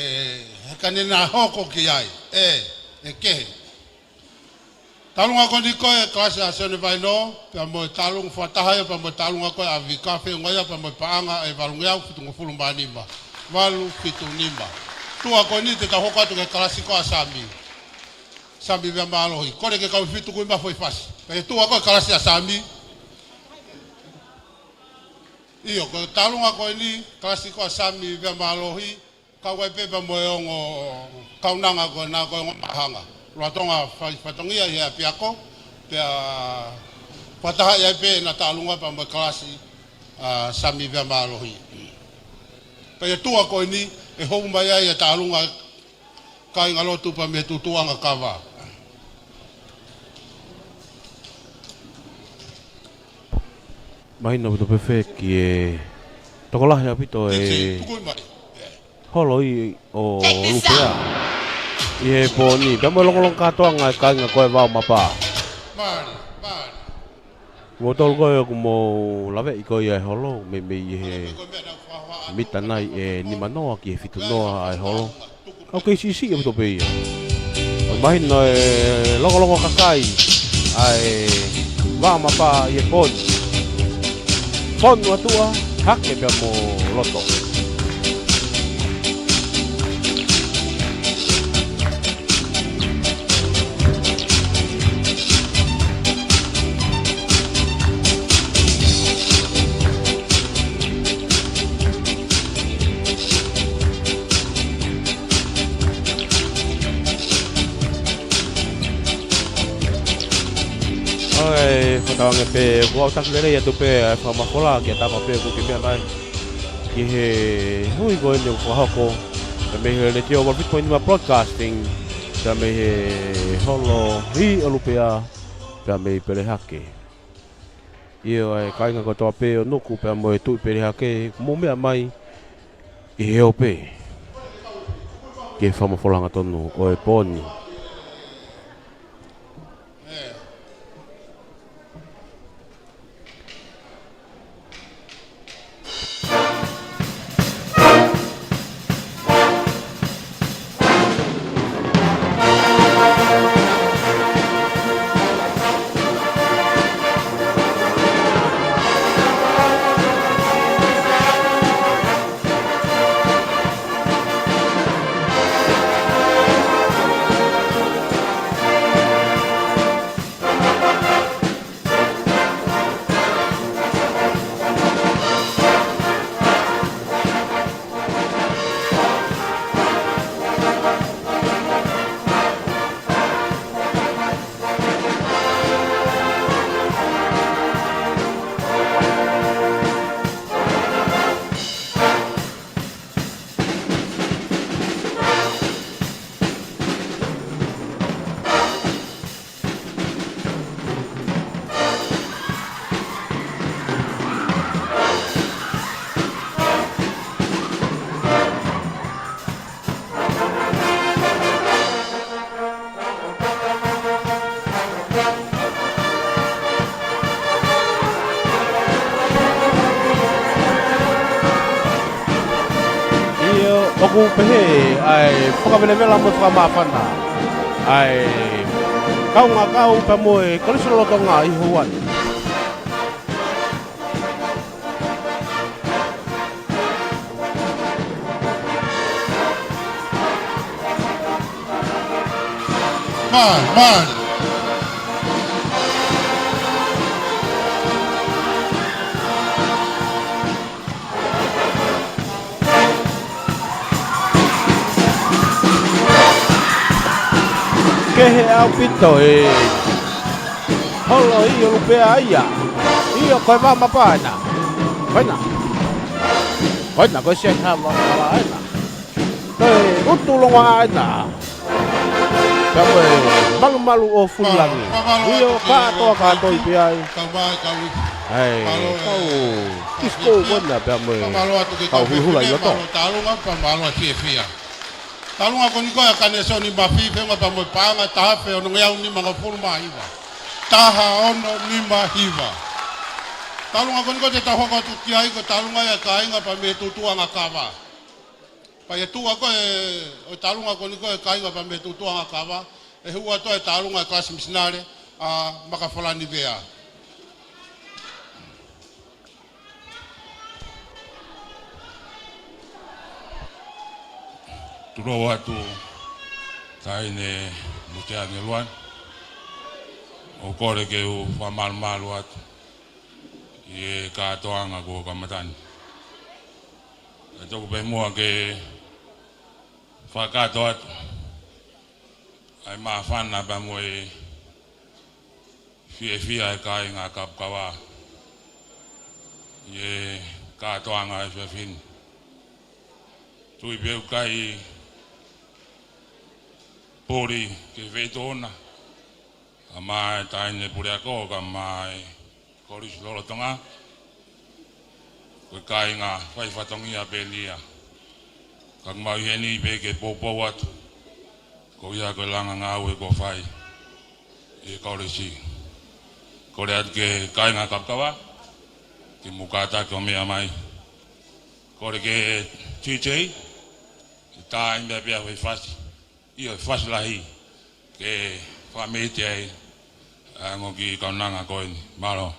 Speaker 2: kanena hoko ki ai. Ke talunga ko ni ko e klase asone vai no pe mo talung fataha pe mo talunga ko avi kafe ngoya pe mo paanga e valunga fitungo fulumba nimba valu fitu nimba tua ko ni te ka hoko atu ke klase ko asami sami ve malo hi ko ke ka fitu ko imba foi fas pe tua ko klase asami iyo ko talunga ko ni klase ko asami ve malo hi ka wa pe mo ngo kaunanga ko na ko ngo mahanga Ratonga fatongia ya piako pia pataha ya pe na talunga pa klasi sami via malohi pe tua ko ni e ho maya ya talunga kai ngalo tu pa me tu tuanga kava
Speaker 1: mai no to perfect ki e tokola ya pito e holo i o lupea Ie poni, damo long katoa ngai kanga koe wao mapa. Ngotol koe kumo lawe i koe ai holo me he mita nai e ni manoa ki he fitu noa ai holo. Au kei sisi e buto pei. Mai no e longo kakai ai wao mapa ie poni. Poni watua hake pe mo loto. Fatawang pe ko tak lere ya tu pe fa makola ke ta pe ku ke mai ki he hui go ni ko hako me he le tio wa bitcoin ma broadcasting ta me he holo hi olupea ta me pele hake io ai kai nga ko to pe no ku pe mo tu pele hake mo me mai i he ope ke fa makola nga tonu o e poni Oku pehe ai whakamelewela mo whakamawhana ai kaunga kau pa moe kolisoloto ngā i huan
Speaker 2: Man
Speaker 1: Kehe au pito e holo i o lupea ia i o koe wama paena Koina koe se hama aina koe utulonga aina Kamu malu-malu o fulangi. Iyo kato ipiai. Ai, kau kisko bona kamu. Kau hula yo to.
Speaker 2: Talunga pamalo fia. Talunga ko niko ya kaneso ni bafi penga pamo panga tafe ono ngau ni mga furma hiva. Taha ono ni mahiva. Talunga ko niko te taho ko tu kiai ko talunga ya kainga pame tutua ngakava. Pa ya tua ko o talunga ko niko kainga pame tutua ngakava. E hua to e talunga class missionary a makafalani bea.
Speaker 9: Turo watu taine mutea ni luan o kore ke u famal watu ye ka toanga ko kamatani to be mo ke fa ka to ai ma fana ba mo e fia ka inga kap kawa ye ka toanga e fin tu be kai pori ke veitona ama taine puria ko mai koris lolo tonga ko kainga fai fatongia belia kag mai heni be ke popo wat ko ya ko langa ngawe ko fai e korisi ko le ke kainga kapkawa ki mukata ko me mai ko ke TJ ta inda bia we fast io fast lahi ke famete ngoki kaunanga ko malo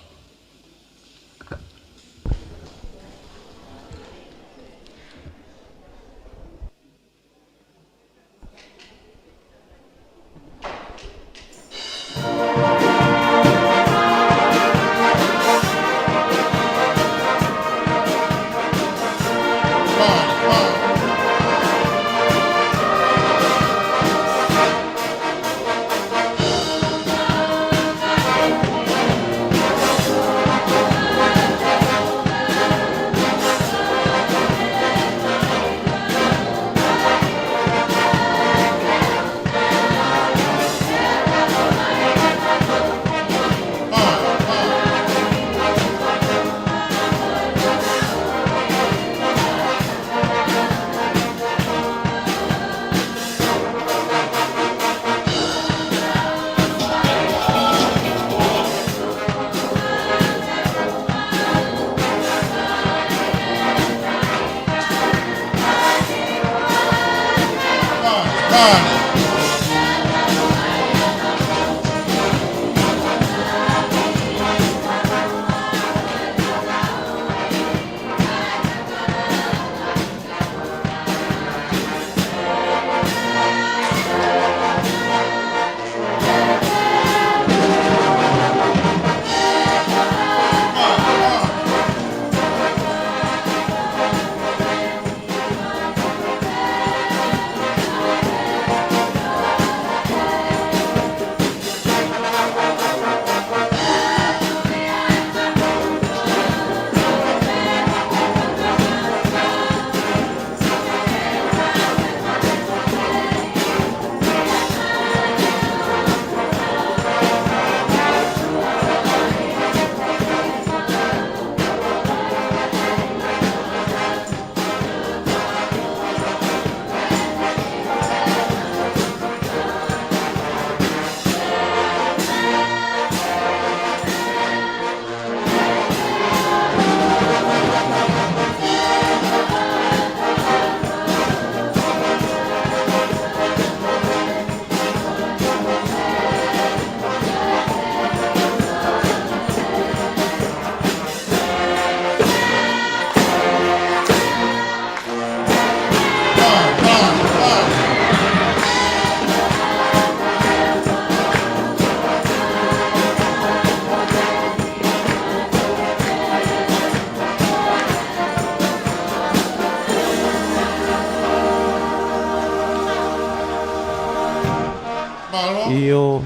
Speaker 1: Iyo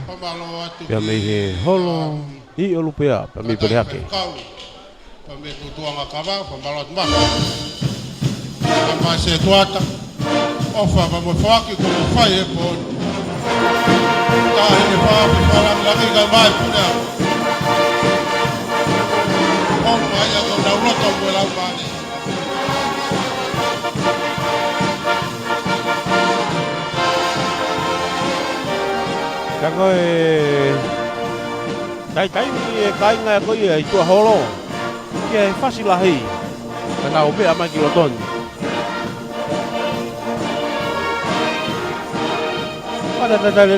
Speaker 1: pia me holo iyo lupea pia me perhake
Speaker 2: pame tutua ngakava pambalot ma pama se tuata ofa pamo faki ko fai e pon lagi ka mai puna. On mai ya ko na roto mo la mani.
Speaker 1: Các ơi, cái ngay có gì chùa hồ lô, cái phát sinh là gì, cái nào biết mà kêu tuần.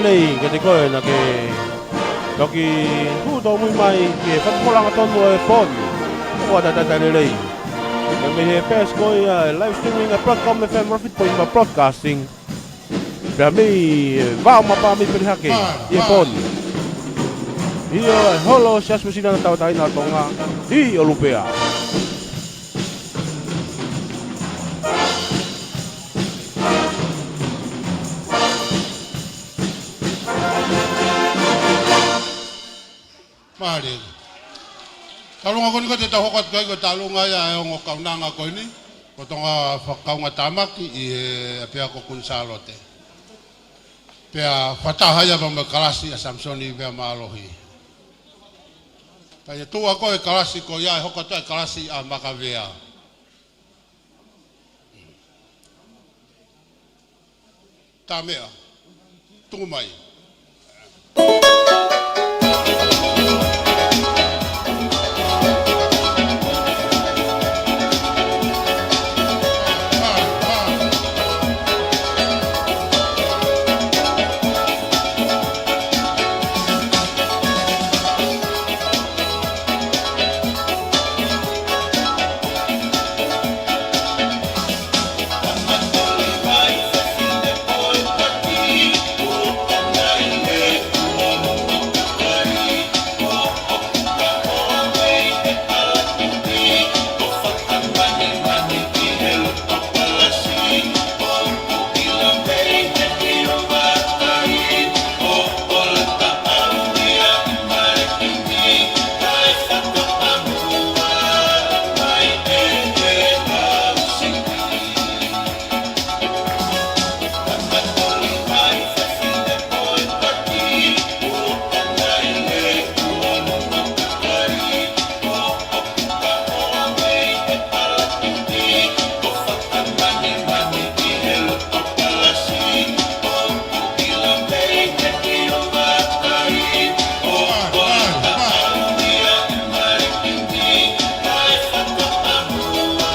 Speaker 1: Đây cái coi là cái thu đồ mới mai cái phát phô lang tuần mua phone, đây. Kami pes coi live streaming platform FM Profit Point và broadcasting. Kami vào mà pa mi perhake iPhone. Iyo holo siya sila na tao tayo na tonga di Olupea.
Speaker 2: Mari. Talong ako ni ko te hokot ko talong ya ang kaunang ako ni. Ko tonga kaunga tamak I apia ko kunsalote. Pea fatahaya ba kalasi Samsoni pea maalohi. Kaya tu ako kalasi ko ya hokot kalasi a makavea. Tamea. Tumai.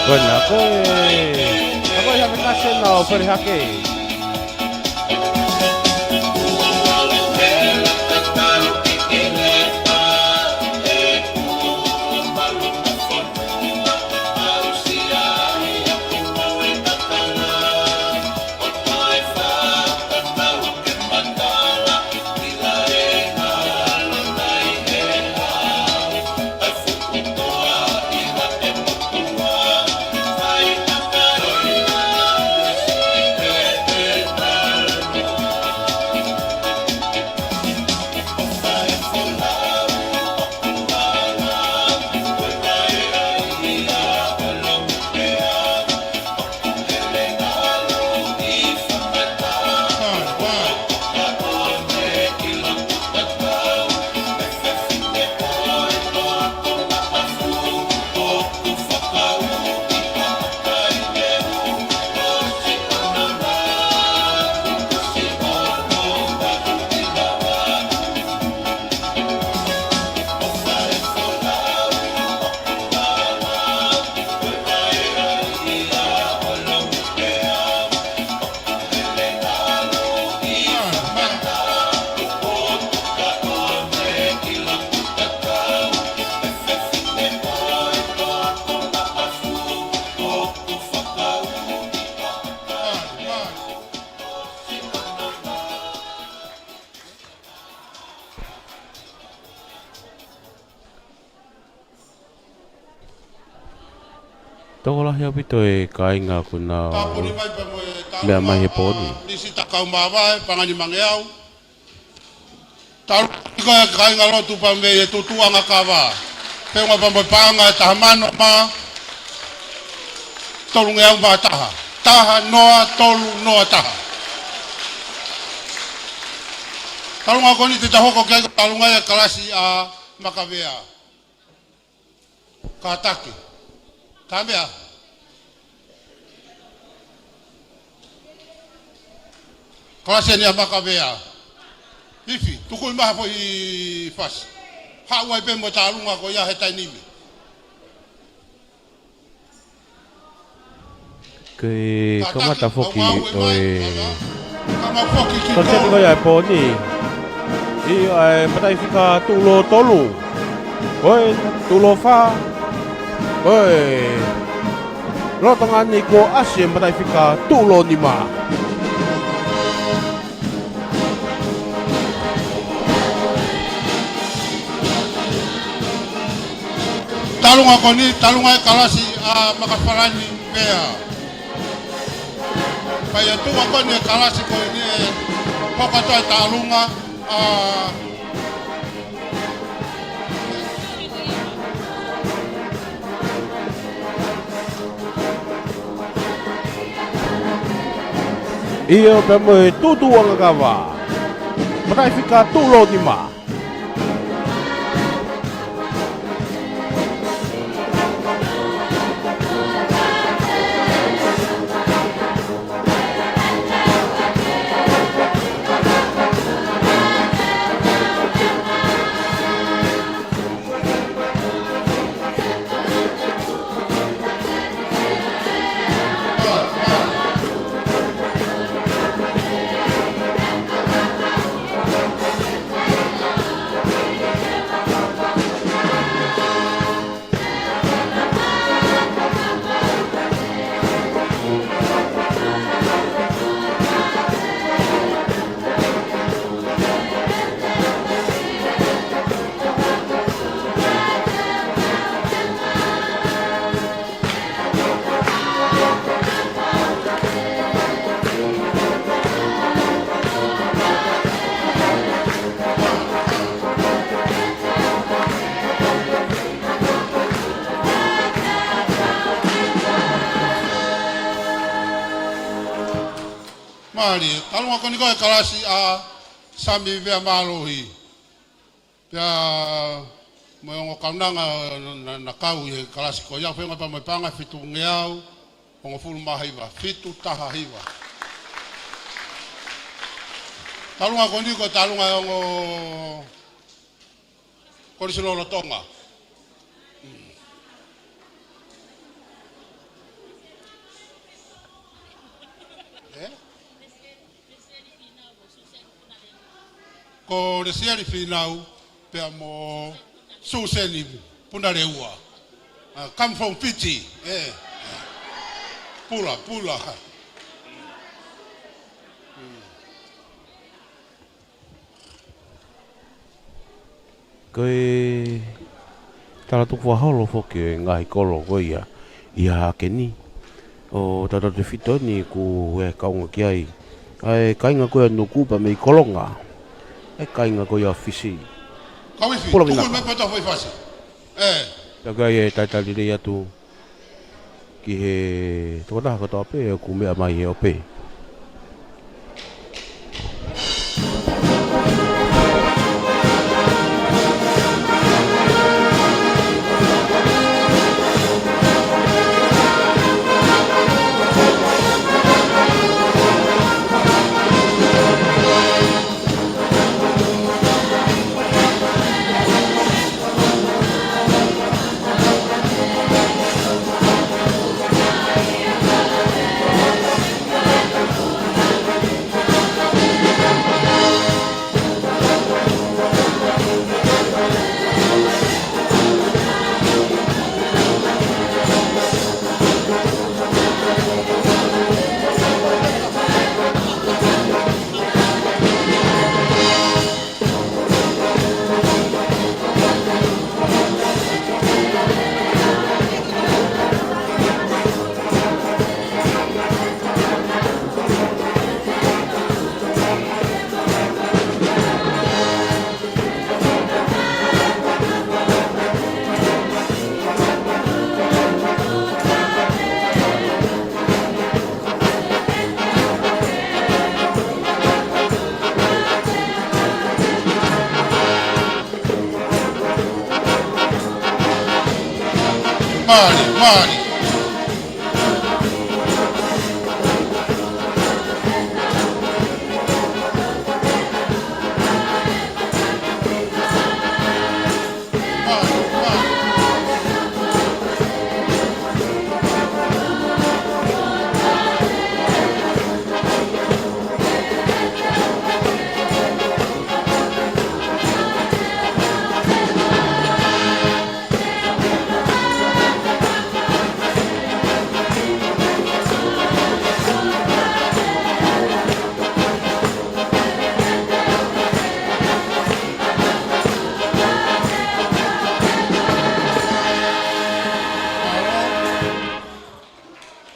Speaker 1: Bueno, ako yung kasi na perhake. Tokolah ya pitoy kain nga kuna mea mahi poni.
Speaker 2: Nisi takau mawa pangani mangeau. Taru kain nga lotu pambe tutua nga kawa. Penga pambe panga tahamano ma. Tolu ngeau ma taha. Taha noa tolu noa taha. Talunga ko ni te tahoko kia ko talunga ya kalasi a makavea. Kataki. Tambea. Kalasi ni a makavea. Hifi, tuku maha po I fas. Hawai pe mo talunga ko ya hetai nimi.
Speaker 1: Ke kamata foki oi.
Speaker 2: Kama foki ki
Speaker 1: Konsep ko ya po ni. I patai fika tulo tolu. Oi, tulo fa. Oi. Lo tonga ni ko asim patai fika tulo lima.
Speaker 2: Talunga ko ni talunga kalasi a makafalani pea. Kaya tu ako ni kalasi ko ni poko to talunga
Speaker 1: Iyo pe mo tutu ang kava. Patai fika tulo lima.
Speaker 2: Mari, talunga ko ni ko kalasi a sambi vea malohi. Pea mo ngo kaunanga na kau ye kalasi ko ya fenga pa mo panga fitu ngeau ngo fulu mahiva fitu taha hiva. Talunga ko ni ko talunga ngo ko si lolo tonga. Ko resiari finau pe mo suseni puna reua. Come from Fiji. Pula.
Speaker 1: Koe tala tuku holo foki ngai kolo ko ia keni o tata te fitoni ku e kaunga ki ai ai kainga ko no kupa me kolonga e kainga ko ia fisi
Speaker 2: Kawifi,
Speaker 1: Pula
Speaker 2: tukul
Speaker 1: vinaka.
Speaker 2: me pata foi fasi.
Speaker 1: taga e tata dire atu ki he tona ka to pe ku me mai e ope
Speaker 2: Mali.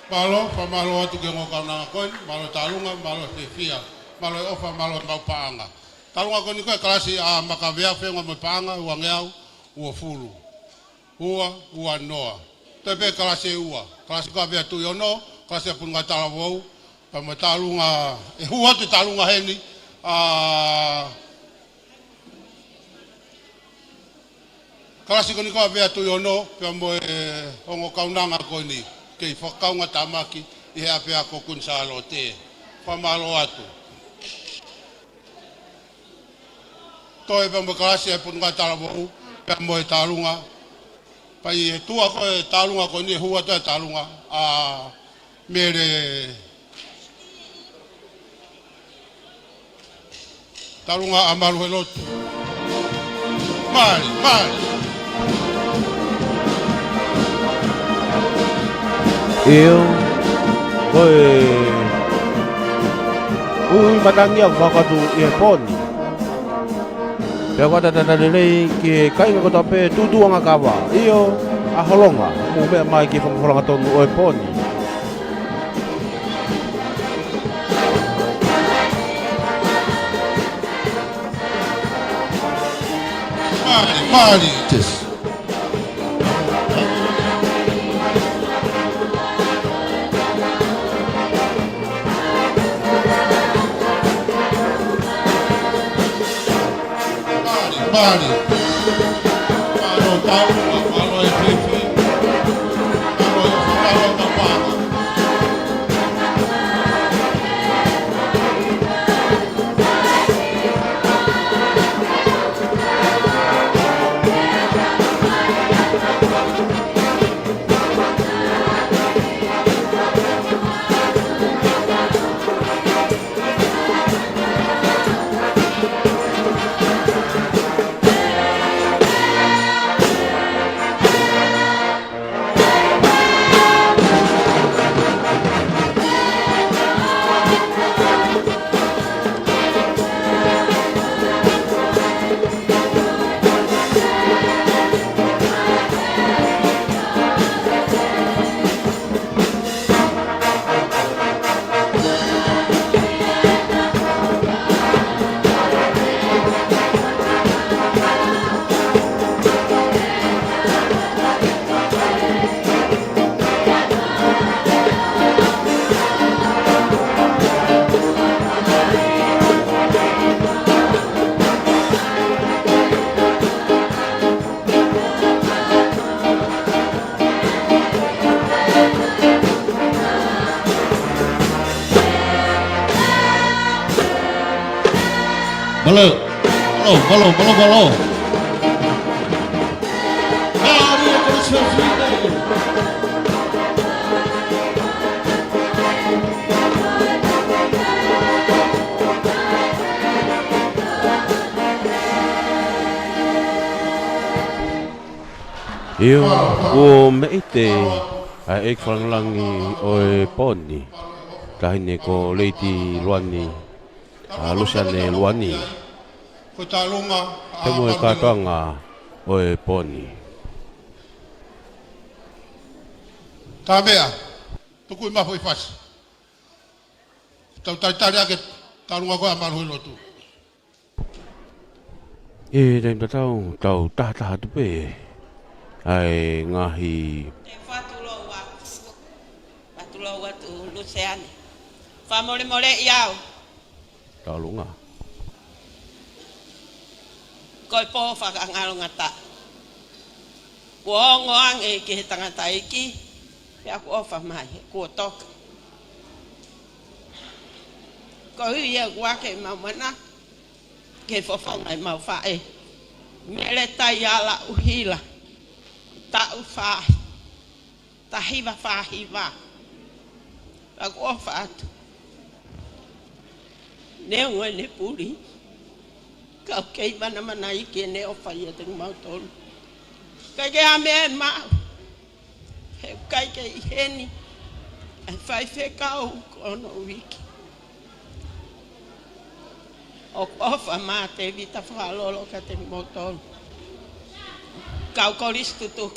Speaker 2: Malo, pamalo atu ke ngokau na koin, malo talunga, malo fefia, malo ofa, malo maupaanga. Talunga koni koe kalasi a makavea whenga mo paanga, ua ngeau, ua fulu. Ua noa. Tepe kalasi ua. Kalasi ka vea tui ono, kalasi apunga talavou, pa mo talunga, hua te talunga heni, kalasi koni koe vea tui ono, pa mo hongo kaunanga koni. Kei whakaunga tamaki I hea pia ko kunsalo te. Whamalo atu. Toi pa makalasi e punga talawu, pa mo e talunga. Pa I tua ko e talunga ko ni hua to e talunga. Mere talunga amalu he lotu. Mali.
Speaker 1: Eu koe ui matangi au whakatu I he poni. Pea kata tatarelei ki kainga kota pe tutuanga kawa. Iyo a holonga. Mu mea mai ki whakaholanga tonu o he poni.
Speaker 2: Mali.
Speaker 8: Yes.
Speaker 2: Mali. Malo tau, malo e fifi. Malo e whakaro ka pāka.
Speaker 6: Balo. Mari terus berjuang.
Speaker 1: Iyo o meite a ek whangalangi o e poni. Kahine ko leiti luani, lusane luani.
Speaker 2: Ko talunga.
Speaker 1: Te mo e katoanga o e poni.
Speaker 2: Tā mea, tuku I maho I whasi. Tau taitari ake talunga koe amaru I lotu.
Speaker 1: E reim tatau, tau tahataha tupe. Ai ngahi.
Speaker 5: Te whatulo watu Luciane. Whamore iau.
Speaker 1: Talunga.
Speaker 5: Koi po whakangaro ngata.
Speaker 10: Kua ngoang e ke tangata iki pe aku ofa mai ko tok. Ko ia gua ke mamana ke fofonga mau fa e. Mele tai ala uhila. Ta ufa. Ta hiva fa hiva. Aku ofa atu. Neo ne puri. Kau kei mana iki ne ofa ia teng mau tolu. Kai ke ame ma. He kai ke heni. Ai fai fe kau kono wiki. O ofa ma te vita fa lolo ka teng mau tolu. Kau koris tutuk.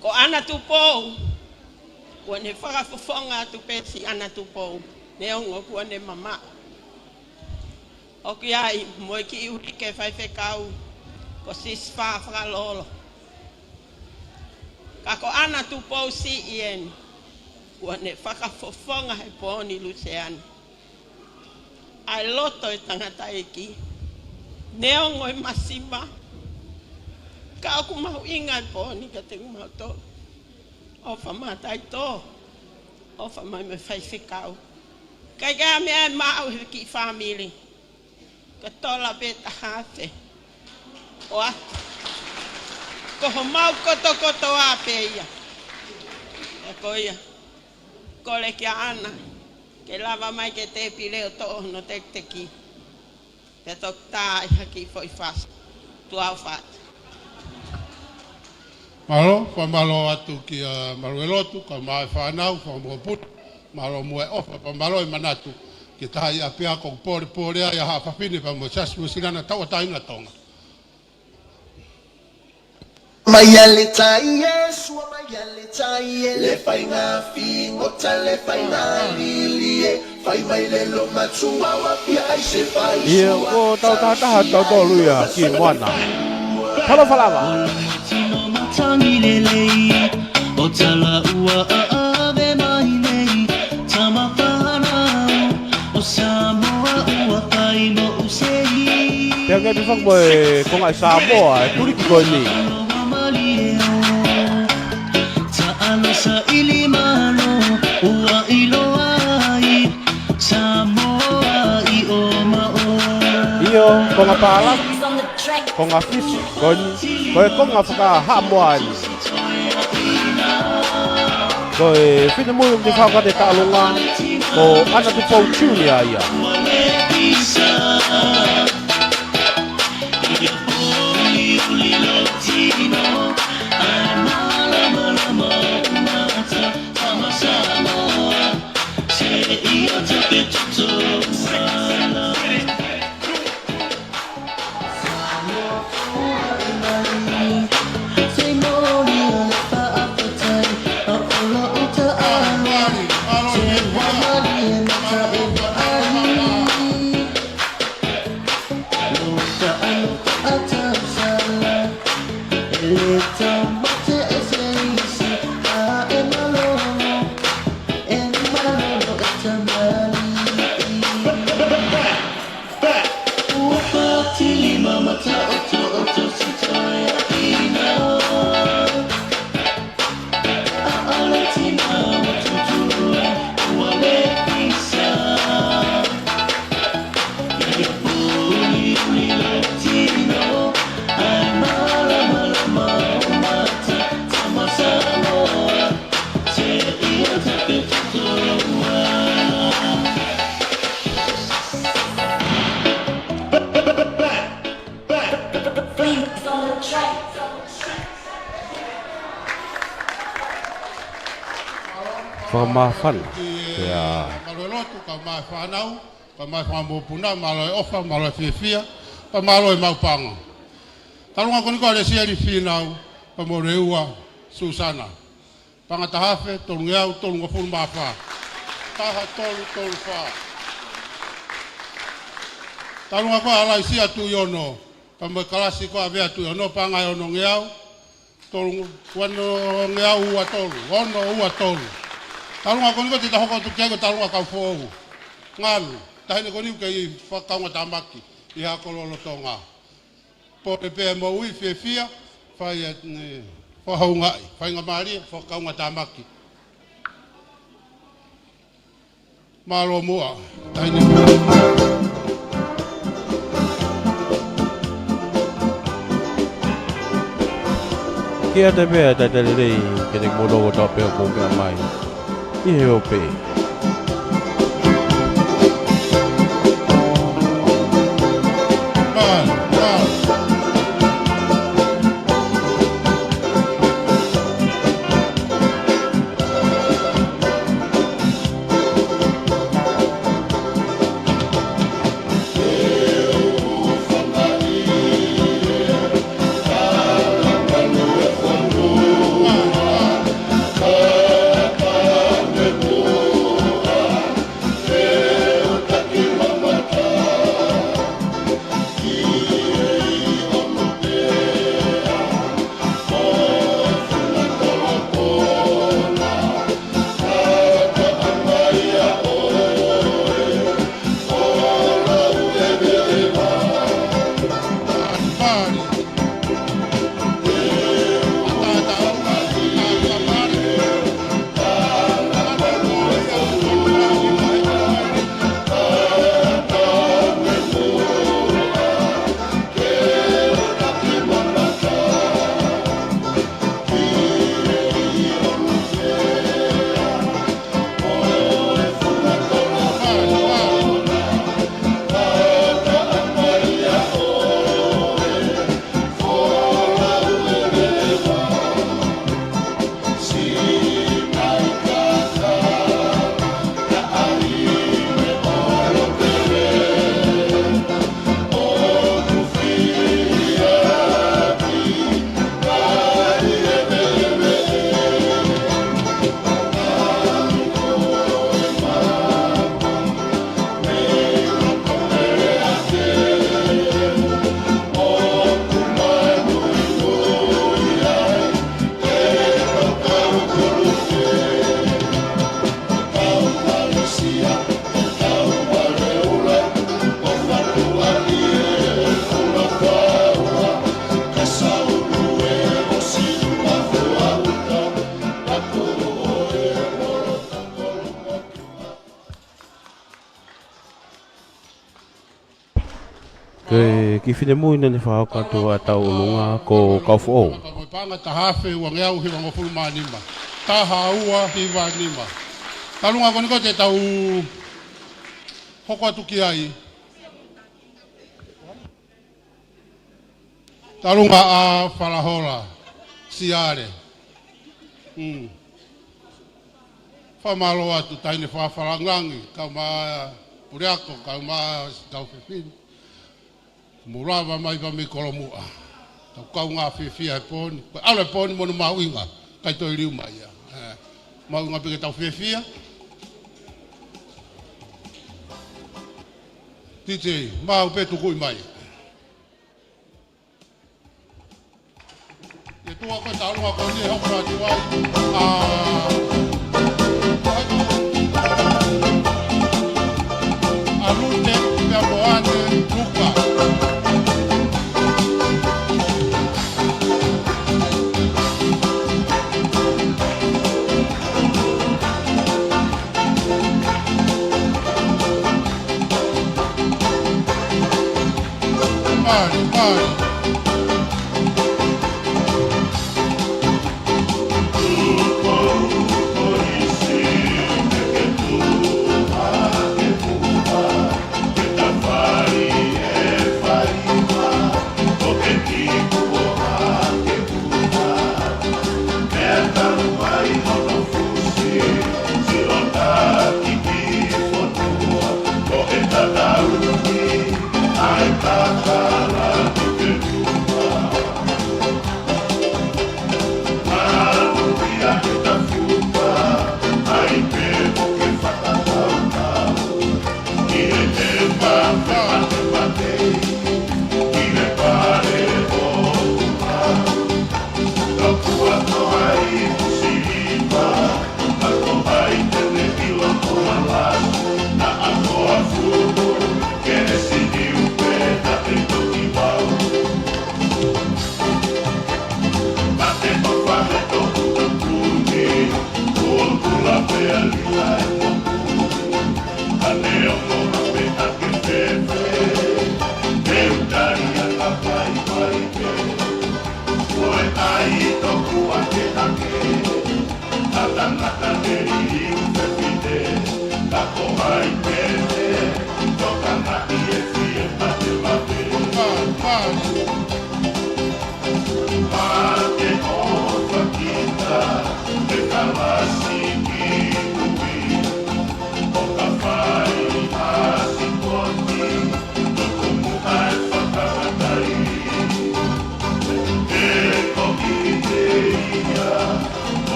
Speaker 10: Ko ana tu pou. Ko ne fa fofonga tu pesi ana tu pou. Ne ongo ko ne mama. O ki ai mo ki uri ke fai fe kau. Ko sis fa lolo. Ka ko ana tu pou si ien. Ko ne fa fofonga he poni Luciano. Ai loto e tangata eki. Ne ongo e masima. Ka aku mau ingat poni ka te mau to. Ofa matai to. Ofa mai me fai fe kau. Kai ga me mau ki family. Ka tola beta hafe. O atu. Ko mau koto ape ia. E ko ia. Ko le kia ana. Ke lava mai ke te pileo to no te ki. Te tok ta ia ki foi fast. Tu au fat.
Speaker 2: Malo, pa malo atu ki malo elotu, ka mai whanau, mo put, malo moe ofa, pa malo e manatu, ki tahi a pia kong pore ai a hapapini, pa mo sas musilana tau tainga tonga.
Speaker 6: Mayale tai Yesu, mayale tai le fai nga fingo le fai nga lilie, fai mai le lo matua wa pia ai se fai.
Speaker 1: Ia ko tau luia ki moana. Halo falava.
Speaker 11: Tangilelei, o tala ua ave mai nei, tama whanau, o Samoa ua kai mo usei.
Speaker 1: Te angai te whakmoe ko ngai Samoa e turi ki koe ni.
Speaker 11: Ta ano sa ilimano, ua ilo ai, Samoa i o mao.
Speaker 1: Iyo, ko ngā pāla, ko ngā fish, ko ngā whaka hamoa ni. Ko e whina mui te whaka te tālunga, ko ana te pou tūnia ia. Whamawhana.
Speaker 2: Malo elotu, ka mai whanau, ka mai whamopuna, malo e ofa, malo e whiawhia, ka malo e maupanga. Talunga koni koe le siari whinau, pa mo reua Susana. Pangata hafe, tolu ngeau, tolu ngafuru mawha. Taha tolu wha. Talunga koe alai si atu iono, pa mo kalasi koe ave atu iono, panga iono ngeau, tolu wano ngeau ua tolu, ono ua tolu. Talunga koni koe te tahoko tu kiago talunga kau fōu. Ngalu, tahine koni kei whakaunga tamaki, i hako lolo tonga. po te pe mo ui fia fai fo haungai fai nga mari fo kaunga tamaki malo mua taini
Speaker 1: Kia te mea tai te rei ke te mono o tau peo kōpea mai. I he o pe. Ki whine mui nani whahau katoa tau ulunga ko kauwho.
Speaker 2: Panga tahafe ua ngeau hiwa ngofulu manima. Taha ua hiwa nima. Talunga koniko te tau hoko atuki ai. Talunga a whalahola siare. Whamalo atu taine whawhalangangi. Kau maa Puriako, kau maa Taufifini. Murawa mai pa me kolomua. Tau kau ngā whiwhia e pōni. Aule pōni mono mauinga. Kai toi riu mai ia. Mauinga peke tau whiwhia. Tite, mau pe tukui mai. E tua koe taurunga koe ni hokura ti wai. Alute, pia moane, luka.
Speaker 6: I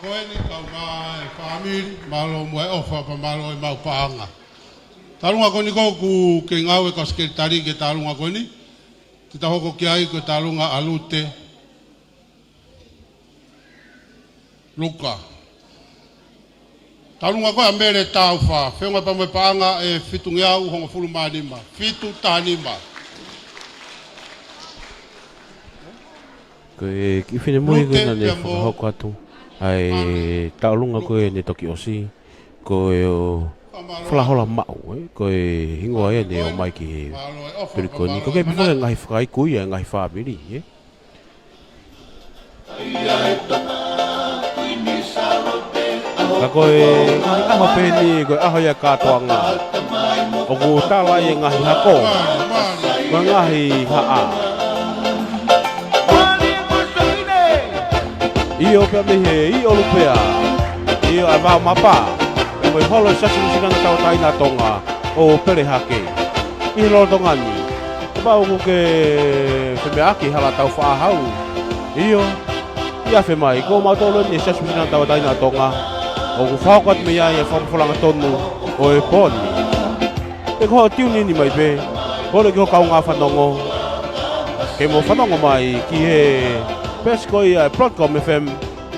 Speaker 2: koeni kau mai family malo mo ofa pa malo mau paanga. Talunga koni ko ku ke ngawe ka sekretari ke talunga koni. Kita hoko ki ai ko talunga alute. Luka. Talunga ko ambere taufa, fenga pa mo paanga e fitungiau hongo fulu manima. Fitu tanima.
Speaker 1: Koe ki whine mui koe na ne whakahoko atu. Ai taulunga koe ne toki osi. Koe o whalahola mau. Koe hingoa e ne o mai ki he perikoni. Ko kei pwhanga ngahi whakai kui e ngahi whaamiri. Ka koe ngahi aho pēni koe aho ia kātoanga. O ku tālai e ngahi hako. Koe ngahi haa. Io pe me he I o lupea. Io a vau mapa. E mo holo sasu sinanga tau taina tonga o pere hake. I lo tongani. Ba o ke fe me aki hala tau fa hau. Io ia fe mai ko ma tolo ni sasu sinanga tau taina tonga. O ku fa ko me ia fa fulanga tonu o e poni. E ko tiuni ni mai be. Ko le ko ka nga fa nongo. Ke mo fa nongo mai ki he Pesco e Broadcom FM,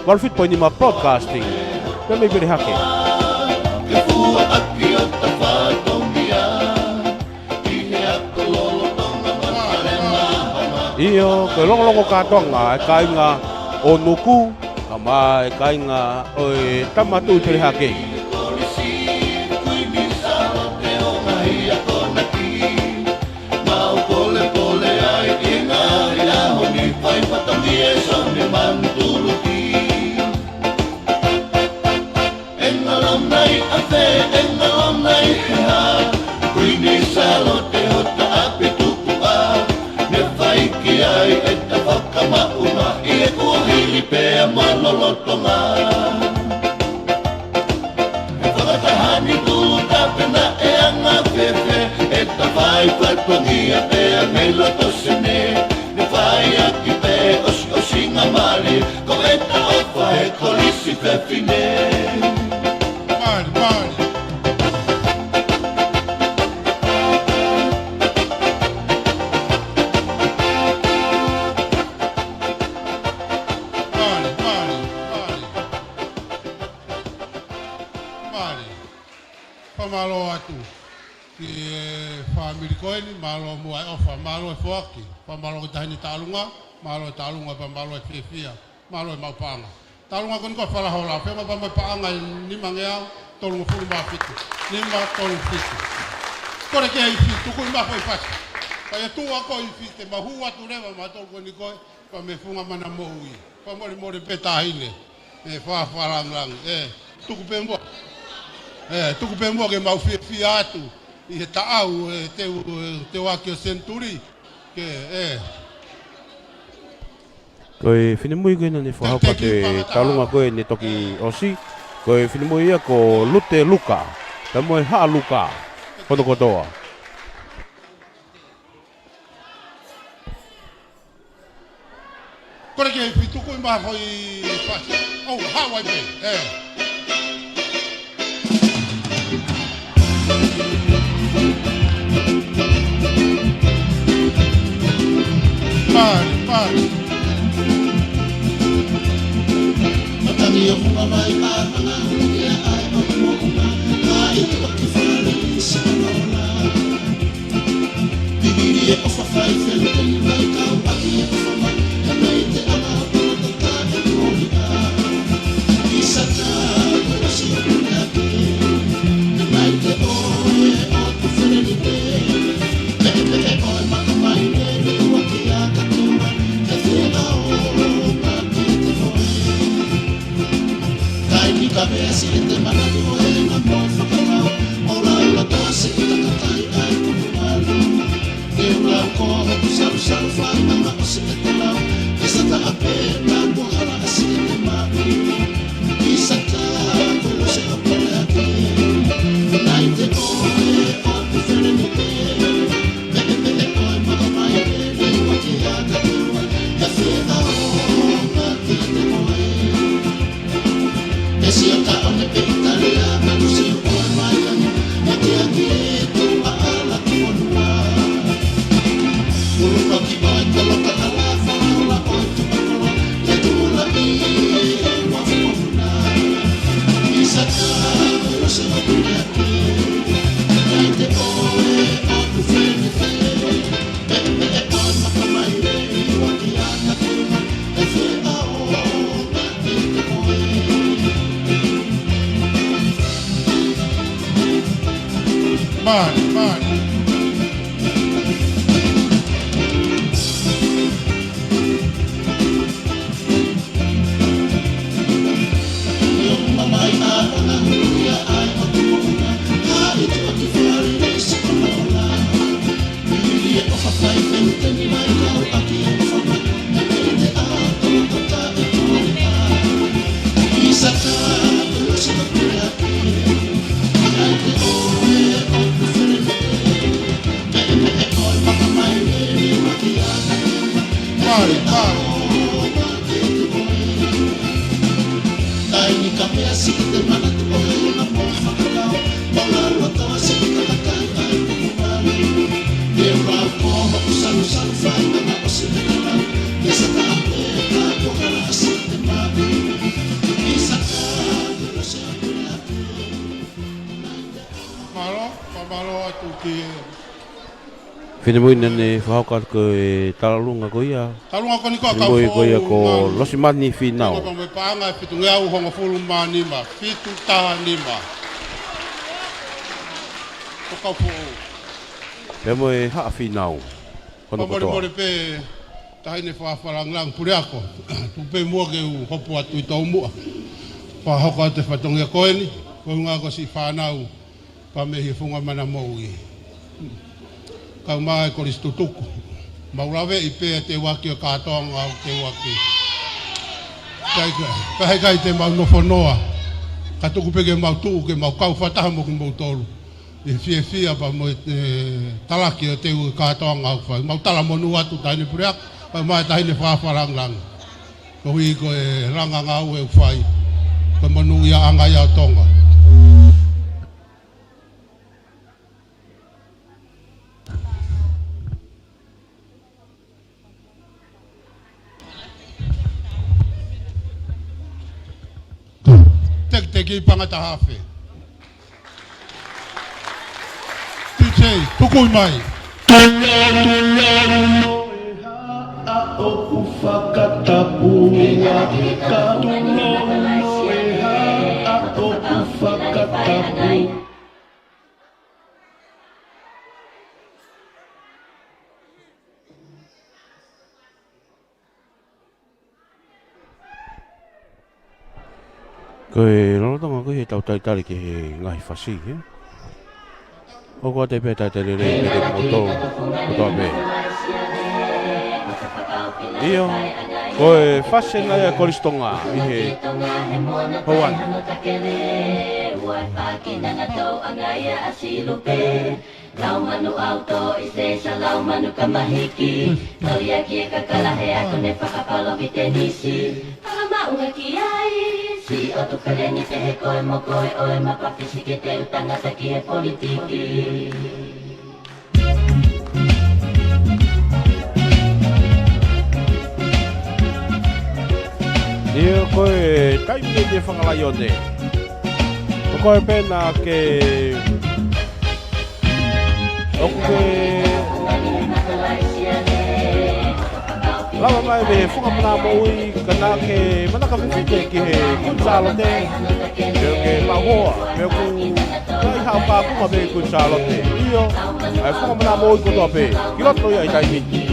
Speaker 1: Golfit po ma broadcasting. Kaya may birihake. Iyo, kaya longo katong nga, kaya nga o nuku, kama kaya nga o tamatu birihake.
Speaker 2: Malo atu ki family koeni malo mo ai ofa malo foki pa malo tahini talunga pa malo fifia malo mapanga talunga kon ko fala hola pe ma pa paanga ni mangea tolunga fulu ma fitu ni ma tolu fitu kore ke ai fitu ko ma foi fat pa ya tu ko i fite ma huwa tu reva ma tolu ko ni ko pa me funga mana mo ui pa mo re petahine e fa fala lang tu ku pembo tuku pembo ke mau fia atu I he taau te waki o Centuri ke
Speaker 1: Koe whinemui koe nane whahauka te taulunga koe ne toki osi. Koe whinemui ia ko lute luka. Ta moe haa luka. Koto kotoa.
Speaker 2: Kore ke fitu koe maha hoi whasi. Oh, haa wai pe. Pari.
Speaker 6: Matami o funga mai mana ia ai o mona ai o que fale se nola. Bibiri e o fai fel mai ka ai o fama e mai te ama o te ka e molia. Isata o si na ke mai te o te fele ni te. Te o mai mai ne o que a ka tu te fela o ka ki te foi. Ni cabeza y te manda tu en amor facao ora la tose y ta tai ai tu malo e un blanco tu sal
Speaker 1: Fine mo ne whahauka ko e talalunga ko ia.
Speaker 2: Talunga ko ni ko
Speaker 1: Fine mo ko ia ko losi mani finau.
Speaker 2: Ko me paanga e fitu ngau honga fulu manima, fitu tahanima. Ko kau fu.
Speaker 1: Pe mo e haa finau. Kono ko toa.
Speaker 2: Mo pe tahine whaafaranglang pure ako. Tupe mua ke u hopu atu i tau mua. Whahauka te whatongia koeni. Ko ngā ko si whanau. Pa me hi funga mana moui. Kau mai ko ristu tuku. Maurawe i pe te waki o kātonga au te waki. Kai te mau no whanoa. Ka tuku peke mau tuu ke mau kau whataha mo ki mau tolu. I fia pa mo talaki o te u kātonga au whai. Mau tala monu atu taini pureak. Pa mai tahine whaafaranglang. Ko hui ko e ranga ngau e whai. Ko monu ia anga ia tonga. Te ki pangata hafe. Tijay, tukui mai.
Speaker 11: Tulolo e ha a o ufakatapunga. Tulolo e ha a o ufakatapunga.
Speaker 1: Ko e ronga ko he tau tari ki he ngai whasi, he? O ko te pētai te re me te moto, kotoa me. Iyo, ko e whase ngai a koristonga i he hauan.
Speaker 12: Lau manu auto i se sa lau manu kamahiki. Tau ia kia kakalahe ako ne whakapalo ki te nisi. Whakamaunga ki ai. Si o tu kaleni te he koe mo koe oe mapapisi ke te utangata ki he politiki.
Speaker 1: Iyo ko e taimi e te whangalai o te. Ko e pēna ke... Oku ke... Lawa mai me whunga mana moui kana ke manaka whiwhite ki he kunsalote. Peo ke mahoa, peo ku kai hao kāpunga me kunsalote. Iyo, ai whunga mana moui kotoa pe. Ki roto ia i taimiti.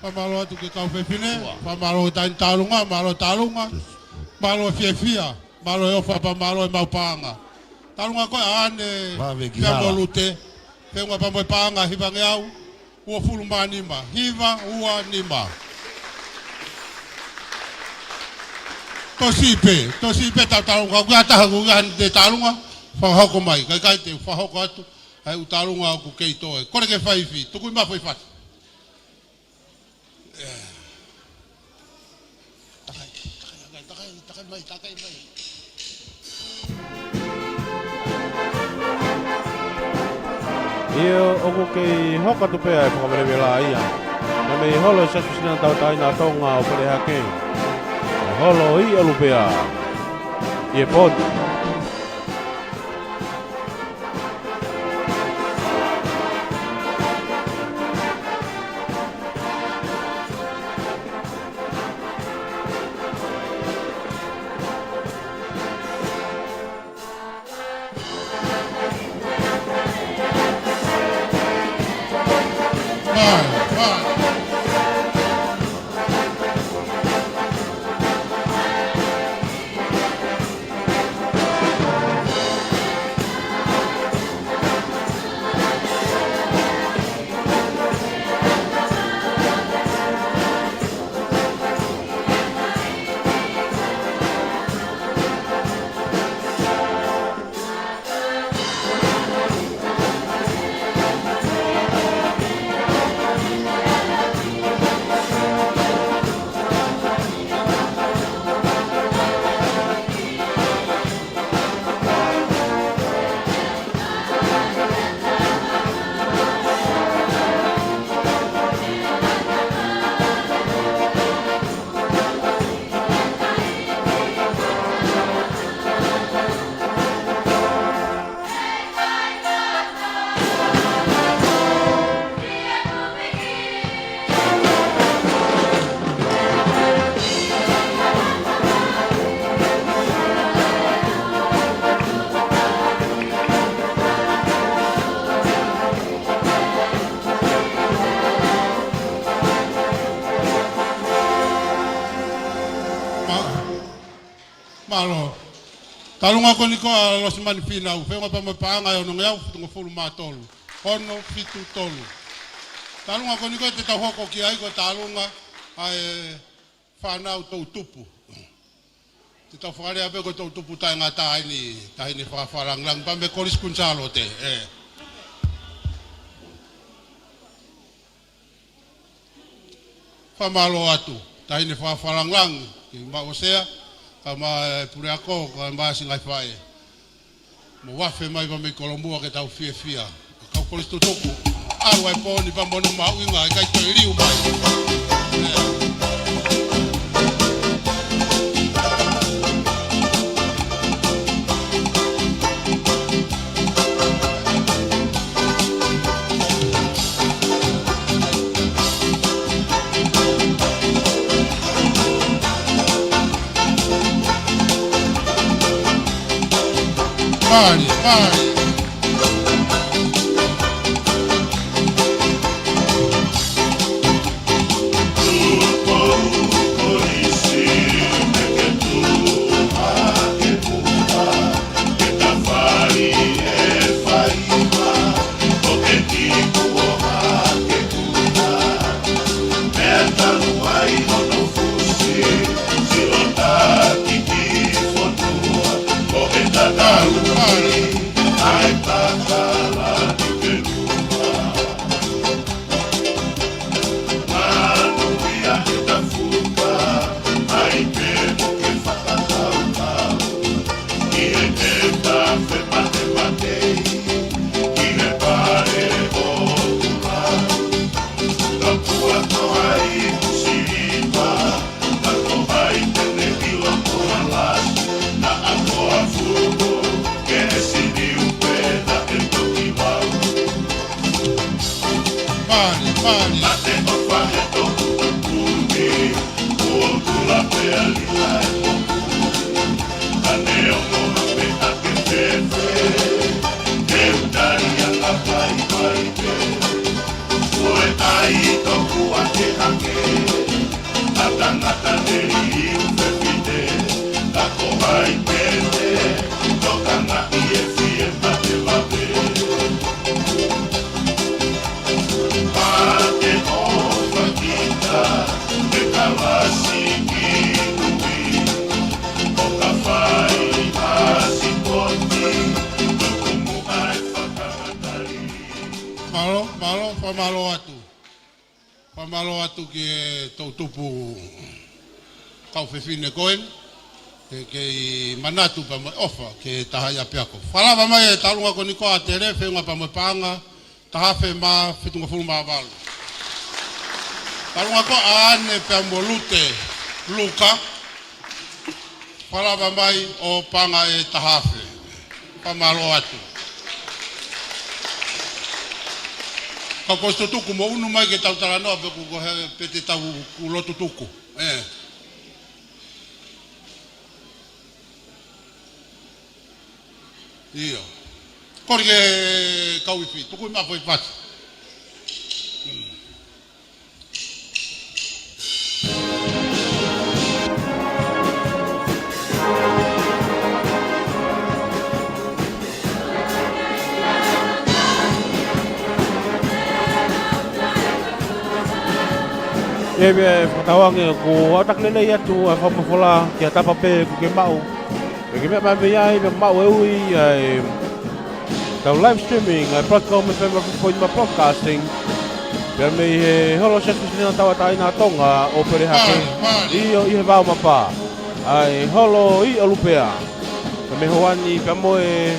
Speaker 2: Pamalo atu ke kau pepine, pamalo tain talunga, malo fia, malo ofa pamalo e maupanga. Talunga ko ane.
Speaker 8: Vave
Speaker 2: Pia
Speaker 8: gihala.
Speaker 2: molute. Pia pa mo panga hiva ngeau. Ua fuluma nima. Hiva ua nima. Tosipe talunga. Kua taha kugan te talunga. Whahoko mai. Kai te whahoko atu. Hai utalunga ku keito e. Kore ke whaifi. Tukui mawhai whati. Takai mai.
Speaker 1: Ia oku kei hoka tupe ai whakamere la ia. Na mei holo sa tusina tau taina tonga o pere hake. Holo i alupea. Ie poni.
Speaker 2: Malo. Talunga ko niko los manipina u fenga pa mapanga yo nongau tungo fulu matolu. Ono fitu tolu. Talunga ko niko te tahoko ki ai ko talunga ai fana to tupu. Te tafare abe ko to tupu ta ngata ini ta ini fa farang lang pa me kolis kunsalo te. Fa malo atu. Ta ini fa farang lang ki ma osea kama puriako kama singai fai mo wafe mai ba me Kolombua ke tau fia ka kolis to toku aru ai poni pa mono mau inga kai to riu mai Party. Pamalo atu ki tau tupu kau whewhine koen. Ke manatu pa mai ofa ke tahaya peako. Whalava mai e tarunga ko nikoa te re, whenga pa mai panga, tahawhe ma whitunga fulu maa walu. Tarunga ko aane pe molute luka, whalava mai o panga e tahawhe. Pamalo atu. Ka kosto tuku mo unu mai ke tau taranoa pe te tau ulotu tuku. Iyo. Kori ke kauipi, tuku ima foi pati.
Speaker 1: Ebe whatawange ko atak lele atu a whamafola ki a tapape ko ke mau. Ke mea mai ai me mau e ui tau live streaming ai platform me whema point ma podcasting. Pea me he holo setu sinina tawa taina tonga o pere hake. Iyo i he vau mapa. Ai holo i olupea. Pea me hoani pea moe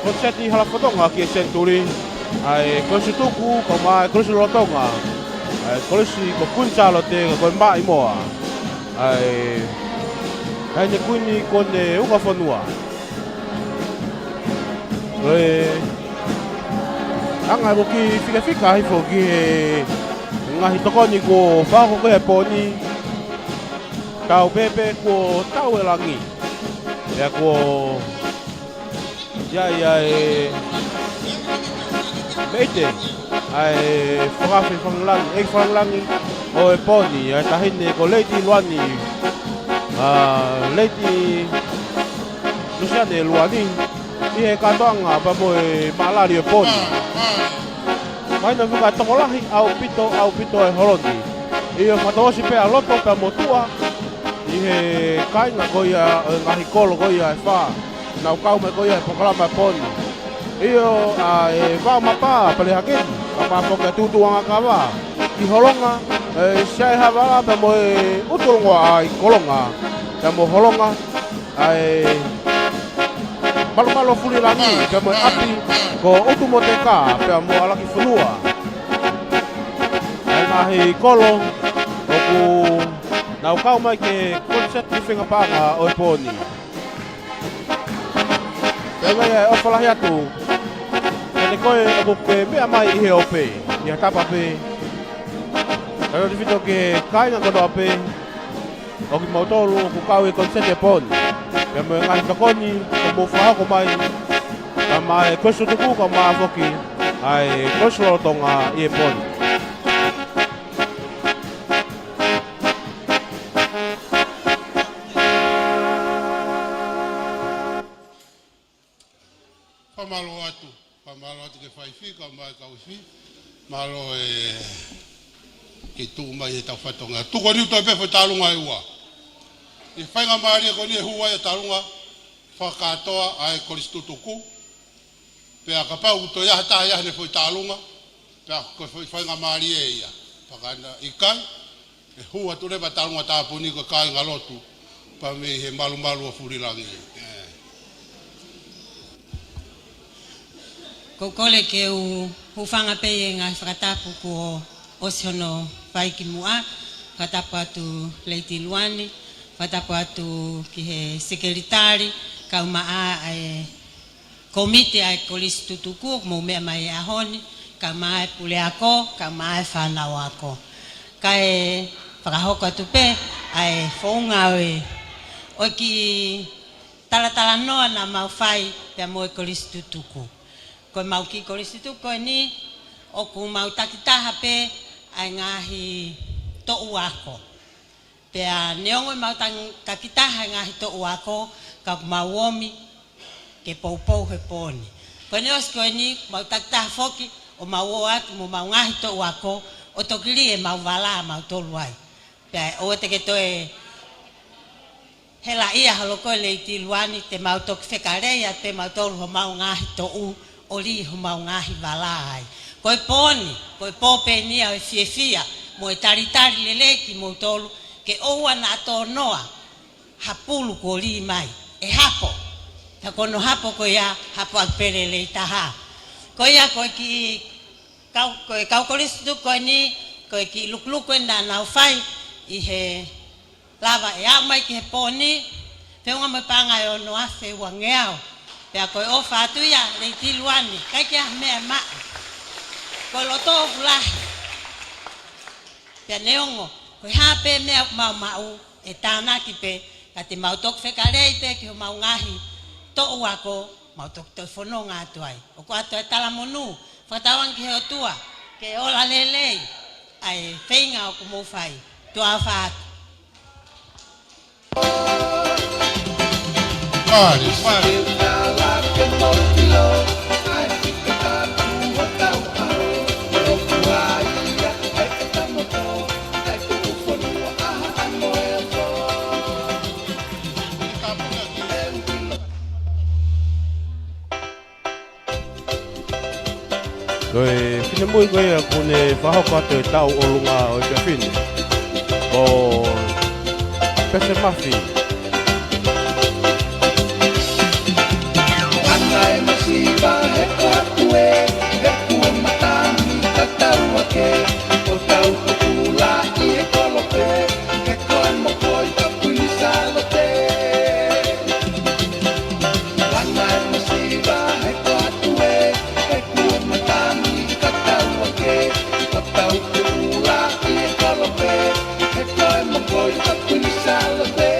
Speaker 1: konseti hala whatonga ki e senturi. Ai konsi tuku ka mai konsi lotonga. Kolisi ko kunsalo te ko mai moa ai ne kuni ko ne uka fonua anga ko ki fika hi fo ki ngahi tokoni ko fa ko e poni tau bebe ko tau elangi ya ko ya meite ai whakafi whanglangi o e poni ai tahine ko leiti luani leiti Luciane luani i he katoanga pa mo e malari e poni mai na whika tokolahi au pito e horoni i o whataosi pea loto pea motua i he kainga koia ngahi kolo koia e wha nau kaume koia e pokalama e poni iyo e wau mapa pale hakeni apa poka tutuanga kawa i holonga sai havala pe mo utulunga ai kolonga pe mo holonga ai malo fuli langi pe mo api ko utumoteka pe mo alaki funua ai nahi kolo oku nau kau mai ke konsep i whenga panga o poni pe mai o falahi atu ne koe o ke mea mai i he ope i a tapa pe Kaya di fito ke kainga kono ape o ki mautolu ku kau e konsete poni pe mo ngahi kakoni o mo whahako mai ka mai kosu tuku ka maa foki ai kosu lotonga i e poni
Speaker 2: Pamalo atu ke whaifi, ka mai kaufi. Malo ke tu mai e tau whatonga. Tuko niu toi pefo talunga e ua. I whainga maari e koni e hua e talunga. Whakatoa ai koristutuku. Pea ka pau to ia hata ia ne foi talunga. Pea ko whainga maari e ia. Pakana i kai. E hua tu reba talunga tāpuni ko kai ngalotu. Pa me he malu a furilangi.
Speaker 5: Ko kole ke u hufanga pe e ngai whakatapu ko osiono waiki mua, whakatapu atu Leiti Luani, whakatapu atu ki he sekeritari, kau maa ai komite ai kolisi tutuku, mo mea mai ahoni, kau maa e pule ako, kau maa e whanau ako. Kai whakahoko atu pe, ai whaunga oe, o ki talatala noa na mau whai, pia mo e kolisi tutuku. Ko mau ki kolisi tuku ni o ku mau takitaha pe ai ngahi to uako. Pea neongo mau takitaha ngahi to uako ka mau omi ke poupou he poni. Ko neos ko ni mau takitaha foki o mau oat mo mau ngahi to uako o tokili e mau wala mau toluai. Pea o te ke to e hela ia haloko Leiti Luani te mau tok whekareia te mau tolu ho mau ngahi to u Oli ho mau ngahi walai. Koe poni, koe pōpenia o fiefia, mo e taritari leleki mo tolu, ke oua na ato noa, hapulu ko li mai, e hapo. Ta kono hapo ko ia, hapo apere le taha. Ko ia koe ki, koe kaukoristu koe ni, koe ki lukluku e na naufai, i he lava e au mai ki he poni, peunga me panga e ono ase ua ngeao. Pea koe ofa atu ia, le tiluani, kai kia mea maa. Koe loto fulahi. Pea neongo, koe hape mea mau e tānaki pe, ka te mau toku whekarei pe ki ho mau ngahi, to uako, mau toku te whono ngā tuai. O ko atu e tala monu, whakatawang ki he o tua, ke ola lelei, ai whainga o ku mowhai, tua whaatu.
Speaker 1: Koe whina mui koe a kone whahoko atu e tau o lunga o te whine. Ko pese mawhi.
Speaker 6: Ana e masiva he koatu e, he kua matami ka tau ake, o tau kukula I e kolope, he koe mokoi ka puni salote. Ana e masiva he koatu e, he kua matami ka tau ake, o tau kukula I e kolope, he koe mokoi ka puni salote.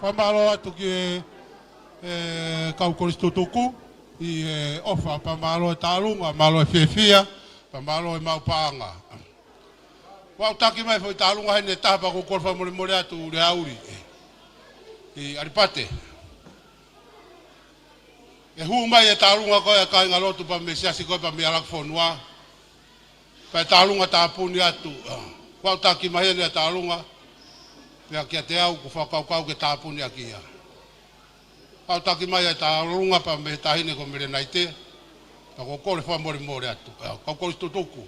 Speaker 2: Pamalo atu ki kaukoristu tuku I ofa pamalo e talunga, malo e fiefia, pamalo e maupanga. Wau taki mai foi talunga hene tapa ko korfa mole atu le auri. I aripate. E hu mai e talunga ko e kai ngalotu pa mesiasi ko pa mialak fonua. Pa talunga tapuni atu. Wau taki mai hene talunga. Pea kia te au ku whakaukau ke tāpuni a kia. Au taki mai ta runga pa me tahine ko mere nai te. Ta ko kore fa more more atu. Ka ko tutuku.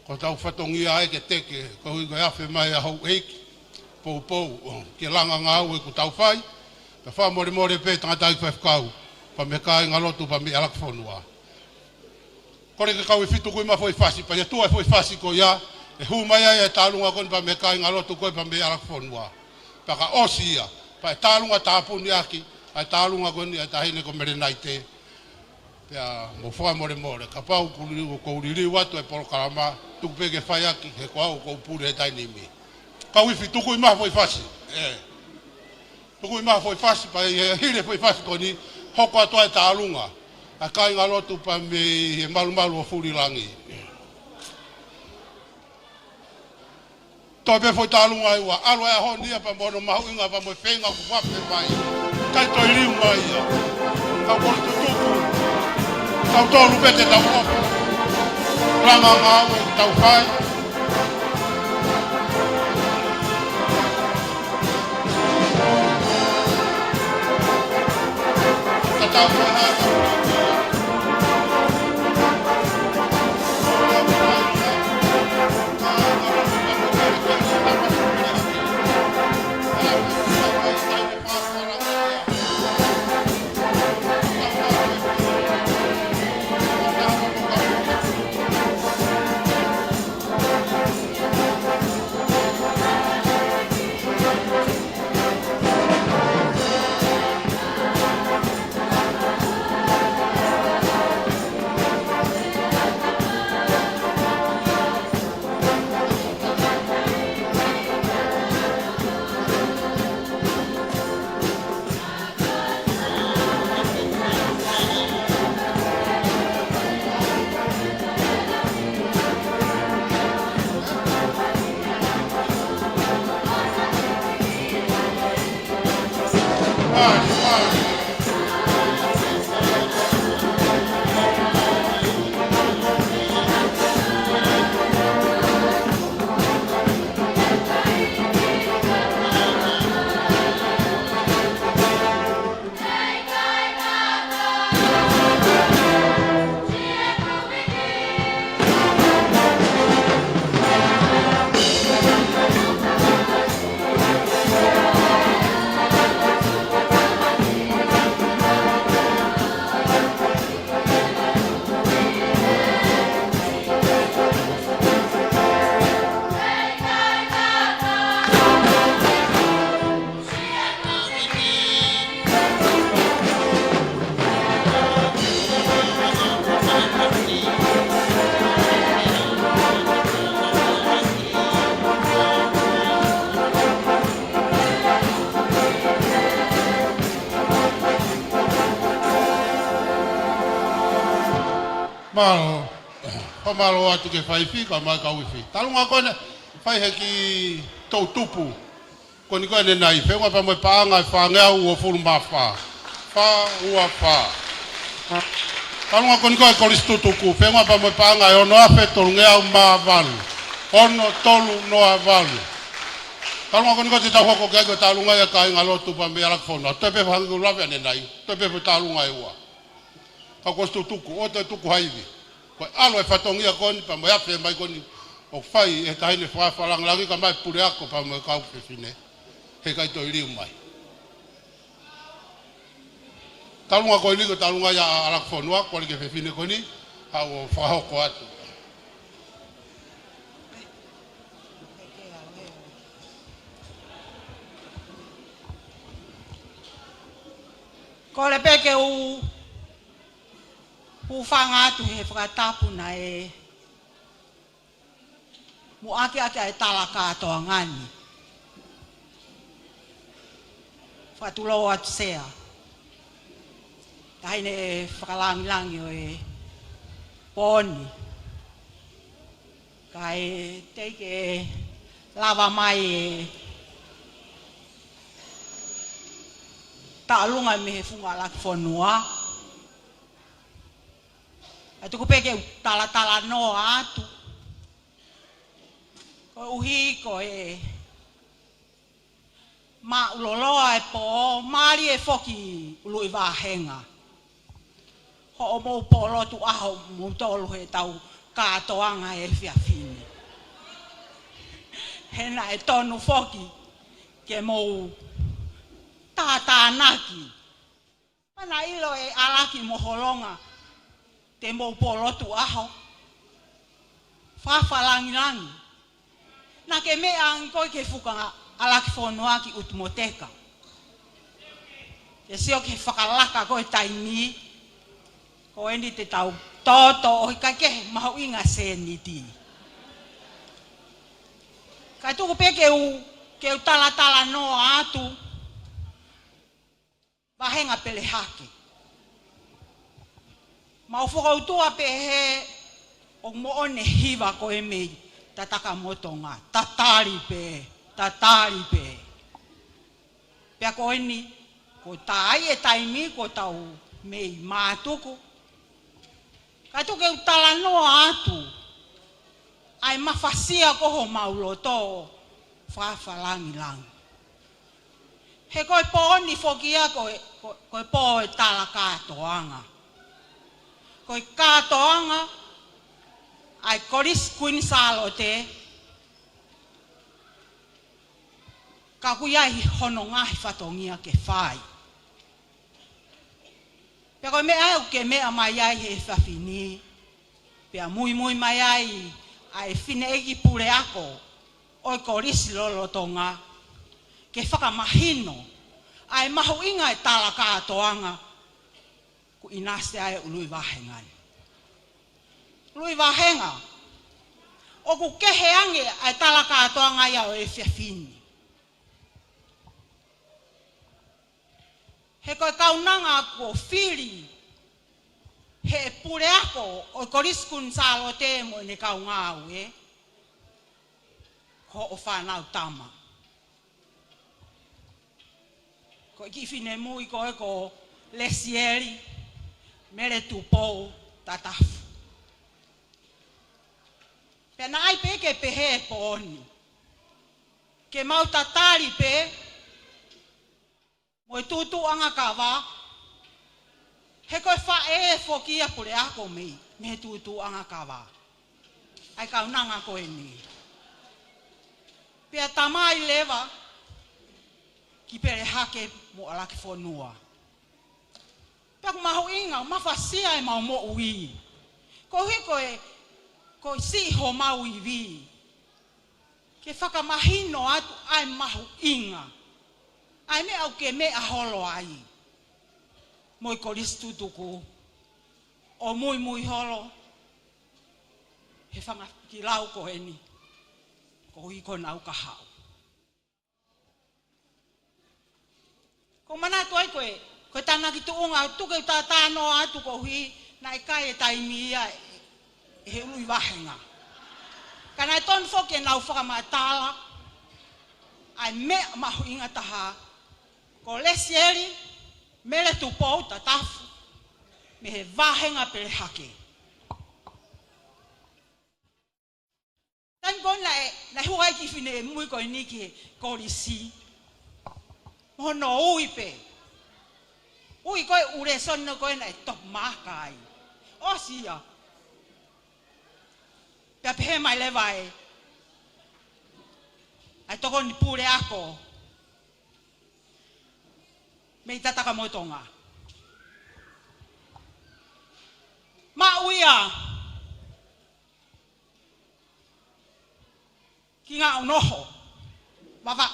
Speaker 2: Ko tau whatongia ai ke teke, ko hui ko awhi mai a hau eiki, pou, ke langa ngā ue ku tau whai, ka wha more pe tangata i whewhkau, pa me kai ngalotu pa me alak whanua. Kore ke kau i whitu kui ma fwoi whasi, pa ia tua fwoi whasi ko ia, e hu mai ai e tālunga koni pa me kai ngalotu koe pa me alak whanua. Pa ka osi ia, pa e tālunga tāpuni aki, ai tālunga koni ai tahine ko mere nai te, pea mo wha more, ka pau kouriri watu e poro karama, tuku peke whai aki, he ko au kou pure he taini mi. Ka wifi, tuku i maha fwoi whasi. Tuku i maha fwoi whasi, pa i hire fwoi whasi koni, hoko atua e tālunga. A kai ngā lotu pa me he malu o furi langi. Toi pe fwoi tālunga iwa, alo e honia pa mono mahu inga pa mo whenga ku wape mai. Kai toi riu mai ia. Ka kore tutuku. Tau tolu pete tau opo. Ranga ngā ue tau whai. Ta tau whai. Malo, pamalo atu ke whai whika mai ka wifi. Talunga kone, whai heki tau tupu. Koni koe nai, whenua pa moe paanga e whangea ua furu ma wha. Wha ua wha. Talunga koni koe koristu tuku, whenua pa moe paanga e ono awhe tolungea ma valu. Ono tolu noa valu. Talunga koni koe te tau hoko kego talunga e kai ngalotu pa me alak whona. Tepe whangu lawe ane nai, tepe talunga e ua. Ka kostu tuku, o te tuku haivi. Koe alo e whatongia koni, pa mo awhe mai koni, o whai e tahine whalangi ka mai pure ako pa mo e kau whiwhine. He kai toi riu mai. Talunga koe liko talunga ia alak whonua, kore ke whiwhine koni, hau o whahoko atu.
Speaker 5: Kore peke u whanga atu he whakatapu na e mu ake e tala katoa ngani. Whatulau atu sea. Tahine e whakalangi o e poni. Ka e teike e lava mai e ta'alunga me he funga laki whanua. E tuku peke tala noa atu. Ko uhi ko e
Speaker 13: ma uloloa e po mari e foki ului wahenga ho o mo polo tu aho mo tolu he tau katoanga e fiafine hena e tonu foki ke mo tatanaki mana ilo e alaki mo holonga te mo polo tu aho fafalangilangi na ke me ang ko ke fuka alaki fonoa ki utmoteka e sio ke fakalaka ko taimi ko endi te tau toto o ka ke mau inga seniti ka tu ko pe ke u tala no atu bahenga pele hake mau foka utua pe he o mo one hiva ko e mei tataka motonga tatari pe pea ko eni ko tai e taimi ko tau mei matuku ka tu ke utala no atu ai mafasia ko ho mauloto fafalangi lang he ko po oni fokia ko po e tala katoanga ko katoanga ai koris kuin salote ka kuia hi hononga hi fatongia ke fai pe ko me ai ke me mai ai he fafini pe mui mai ai fine egi pure ako o koris lolo tonga ke faka mahino ai mahu inga e tala katoanga ku inaste ai ului wahengan lui wahenga o ku keheange ai tala katoanga ia o e fafini he koe kaunanga ko fili he pure ako o koriskun salo te mo ne kaungau ho o whanau tama ko kifine mui ko lesieri mere tupo tatafu pena ai pe ke pehe poni ke mau tatari pe mo tutu anga kawa he ko fa e fokia pure ako me tutu anga kawa ai ka nanga ko eni pe tamai leva ki pere hake mo ala ki fonua pe ma ho inga ma fasia e ma mo ui ko he ko si ho ma ui vi ke faka mahino atu ai ma ho inga ai me au ke me aholo ai moi koristu tuku o mui holo he fanga ki lau ko eni ko i ko nau ka hau ko mana to ai ko tana ki tu unga tu ke ta no atu ko hi nai kai taimi ia he lui wahenga kana ton fo ke nau fa matala ai me mahu inga taha ko lesieri mere tu po tatafu me he wahenga pere hake tan kon la huai ki fine mui ko ni ki ko risi ono uipe ui ko ure son no ko na top makai o sia pe mai le vai ai to kon pure ako me tataka motonga ma uia kinga unoho baba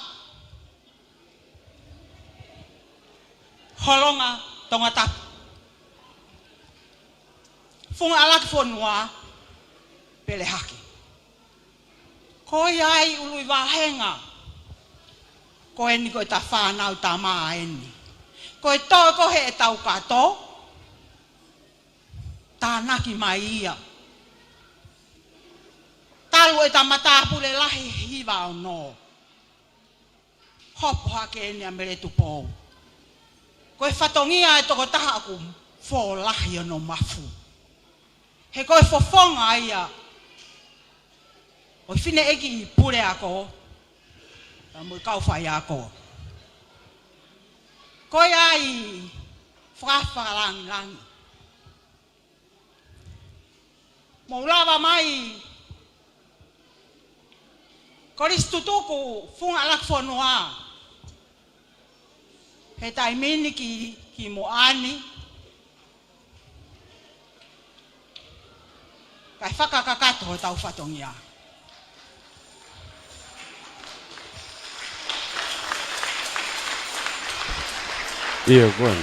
Speaker 13: holonga tonga tap funga alak fonwa pele haki ko ai ului wahenga ko eni ko ta whanau ta maa eni ko e tō ko he tau kato tānaki mai ia talu e ta matapule lahi hiva o no hopo hake eni a mere tupo ko e whatongia e toko taha aku fō lahi o no mafu he ko e fofonga ia o fine eki pure ako ta mui kau whai ako Koe ai whakawhakarangi. Maulawa mai Koristu tuku funga lak fonua. He taimini ki moani. Kai whakakakato ho tau whatongia.
Speaker 1: Ia koe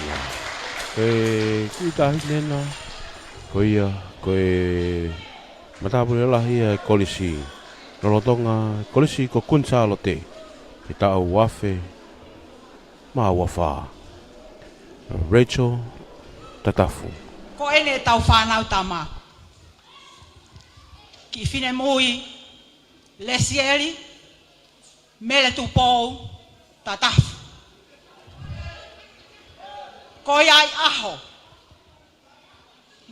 Speaker 1: kui tahi nena, koe matapure lahi e kolisi, lolotonga, kolisi ko kunsa alote, ki tau wafe, maa wafa, Rachel Tatafu.
Speaker 13: Ko ene tau whanau tama. Ki fine mui, lesieri, mele tupou, Tatafu. Ko ai aho.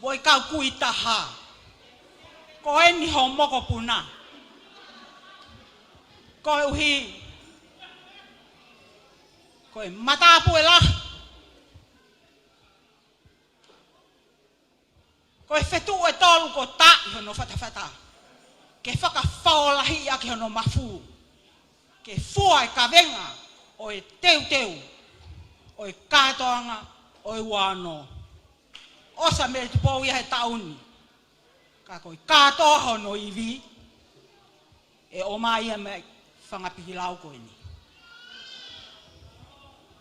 Speaker 13: Boi kau kui taha. Ko eni ho moko puna. Ko uhi. Ko e matapu e la. Ko e fetu e tolu ko ta i hono whatawhata. Ke whakawhaolahi a ki hono mafu. Ke fua e kawenga o e teu. O e katoanga. Oi wano. Osa me tu pau ia he tauni. Ka koi katoa hono iwi. E o mai ia me whangapihi lau koe ni.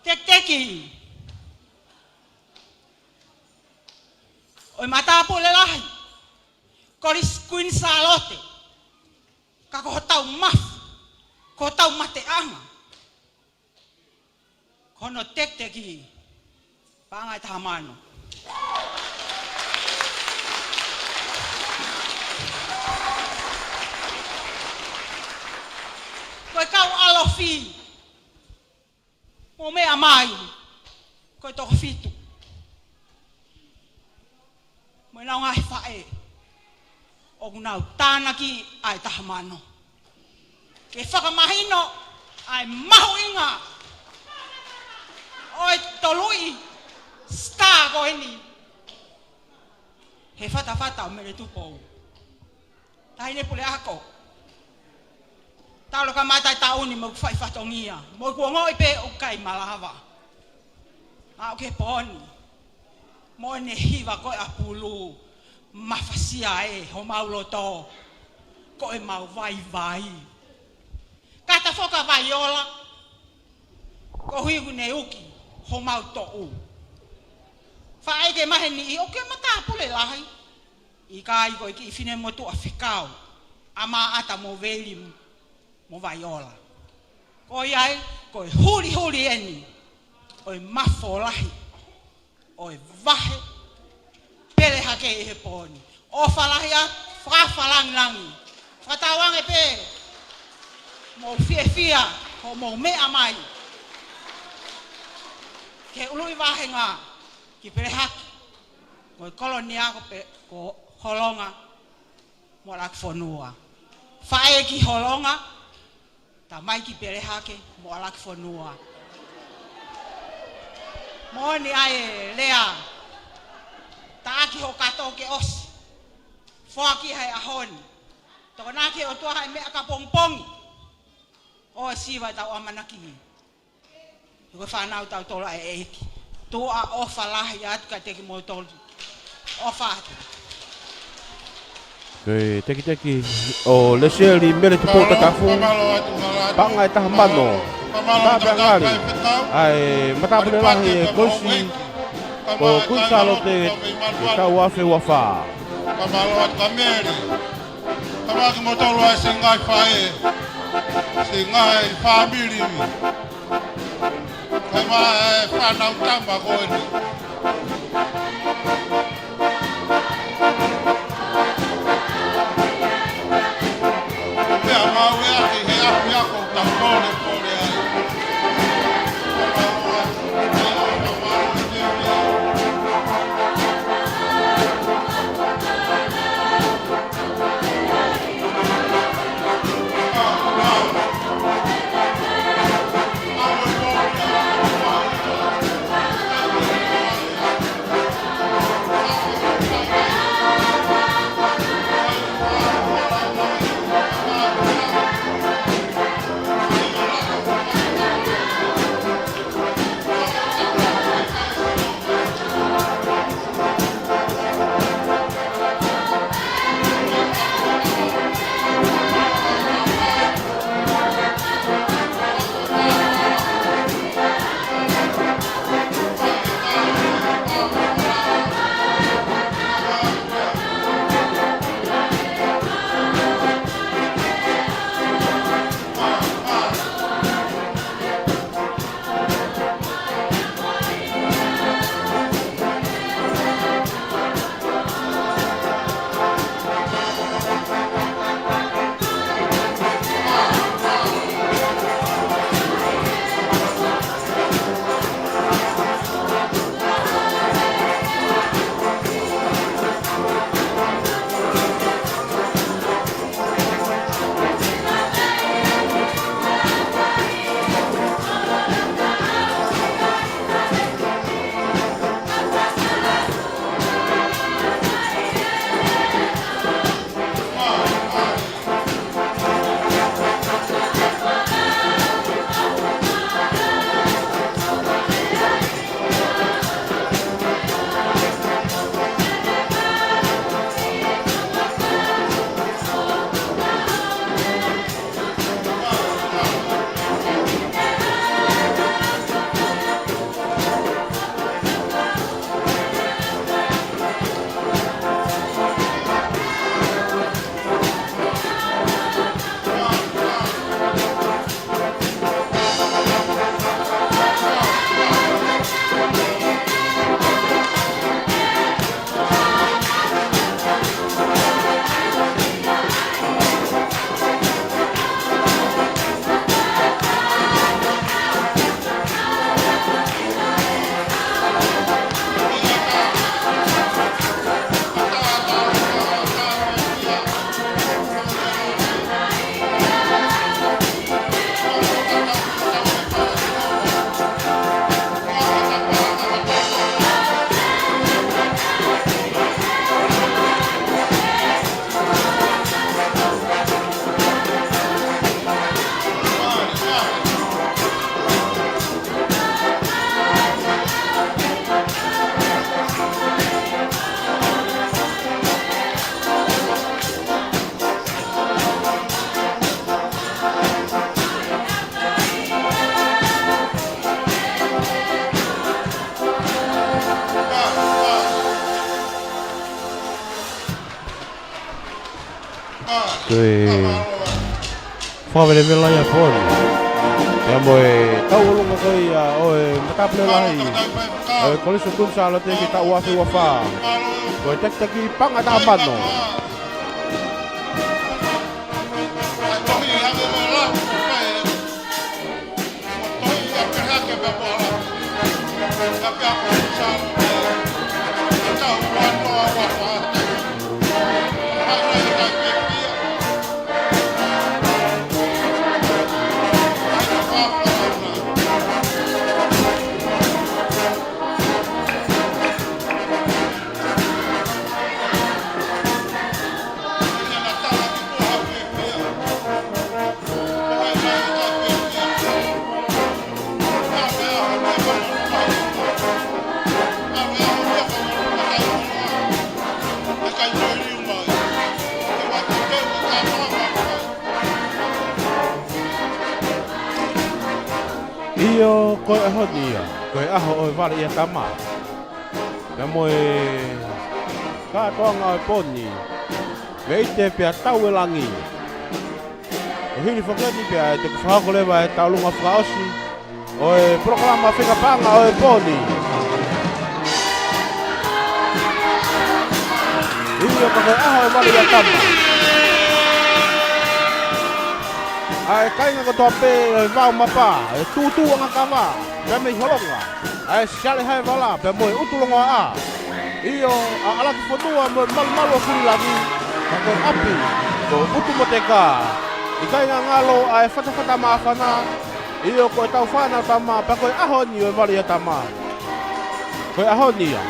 Speaker 13: Teki. Oi matapu le lahi. Koris kuin salote. Ka ko tau maf. Ko tau mate anga. Kono teki. Pangai tahamano. Koe kau alofi. Mo mea mai. Koe toko fitu. Mo nau ngai whae. O nau tānaki ai tahamano. Ke whakamahino ai mahu inga. Oi tolui. Star ko ini. He whata o mere tupou. Tahi ne pule ako. Talo ka matai tauni mo whai whatongia. Mo kua ngoi pe o kai malawa. A o ke poni. Mo ne hiwa koe a pulu. Mawhasia e ho mauloto. Koe mau vai. Kata whoka vai ola. Ko huigu ne uki. Ho mau to'u. Whae ke mahe ni i o ke matapu le lahi. I kai koe ki i fine mo tu a whikau. Ama ata mo veli mo vaiola. Koe ai, koe huri eni. Oe mafo lahi. Oe vahe. Pere hake i he poni. O whalahi a whawhalangi. Whatawange pe. Mo fia. Ho mo mea mai. Ke ului vahe ngā. Ki pere haki. Ko kolonia ko holonga. Mo lak fonua. Whae ki holonga. Ta mai ki pere hake. Mo lak fonua. Mo ni ai lea. Ta aki ho kato ke osi. Whaki hai ahoni. Toko nake o tua hai mea ka pongpongi. O siwa tau amanaki. Ko whanau tau tola e eki. Tua ofa lahi atu ka teki mo tolu. Ofa atu.
Speaker 1: Koe teki. O leseri mere te pōta kafu. Pangai tahamano. Tabe angari. Ai matapune lahi e kosi. O kunsalo te kau afe wafa.
Speaker 2: Kamalo at kameri. Kamaki mo tolu ai singai whae. Singai family. Kama whanau tamba koe ni. Pea mau e aki he api ako tau kore ai.
Speaker 1: whawelewela ia poni. Pea moe tau olunga koi ia oe mataple lahi. Oe koliso kunsalo te ki tau wafi wafā. Koe taki panga tā mano. Iyo koe aho nia, koe aho oe wale ia tama. Pea moe kātoanga oe poni, veite pea tau e langi. O hini whakeni pea te kuwhahako lewa e taulunga whakaosi, oe proklama whekapanga oe poni. Iyo koe aho oe wale ia tama. Ai kainga ko toa pe vau mapa, e tutu anga kawa, pe me holonga. Ai sale hai vala, pe moe utulonga a. Iyo a ala fonua mo mal fuli lagi. Ko api, ko utu moteka. I kainga ngalo ai fata maafana. Iyo ko tau fana tama, pe ko aho ni o vale tama. Ko aho ni ya.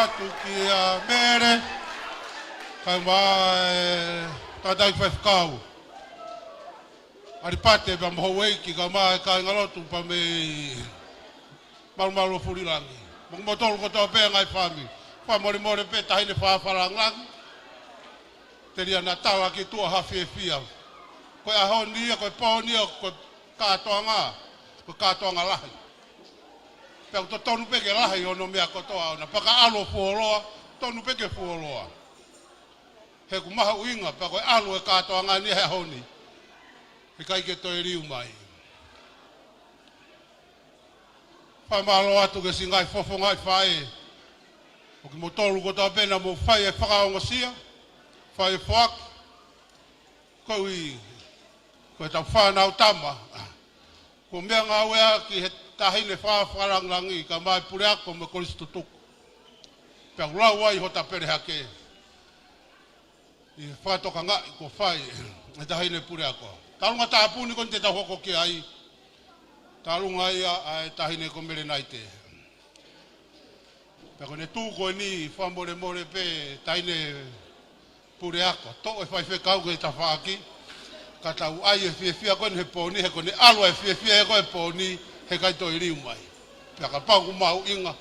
Speaker 2: atu ki a mere, kai mai tadai whewkau. Ari pate pa mhau eiki ka mai kai ngalotu pa me malu furirangi. Mo tolu ko to pe ngai fami. Pa more pe tahine fa farangang. Teria na tawa ki tua hafefia. Ko ahonia ko ponia ko katoanga. Ko katoanga lahi. Pe to tonu pe ke lahi ono mea ko toa na paka alo fuoloa, tonu pe ke fuoloa. He ku maha uinga pa ko alo e katoanga ni he honi. He kai ke toi riu mai. Pa malo atu ke singai fofo ngai fae. O ki mo tolu ko ta pena mo fae e whakaonga sia. Fae fuak. Ko ta whanau tama. Ko mea ngā wea ki he tahine wharangangi ka mai pure ako me koristo tuku. Pea lau wai ho ta pere hake. I whatoka ngai ko whai. E tahine pure ako. Tarunga tāpuni kon te ta hoko ki ai. Tarunga ia ai tahine ko mere naite. Pea ko ne tūko ni whamore more pe tahine pure ako. To e whai whekau ke ta whaki. Ka tau ai e whiawhia koe he pōni, he koe alo e whiawhia he koe pōni, he kai toi riu mai. Pea ka pāku mau inga,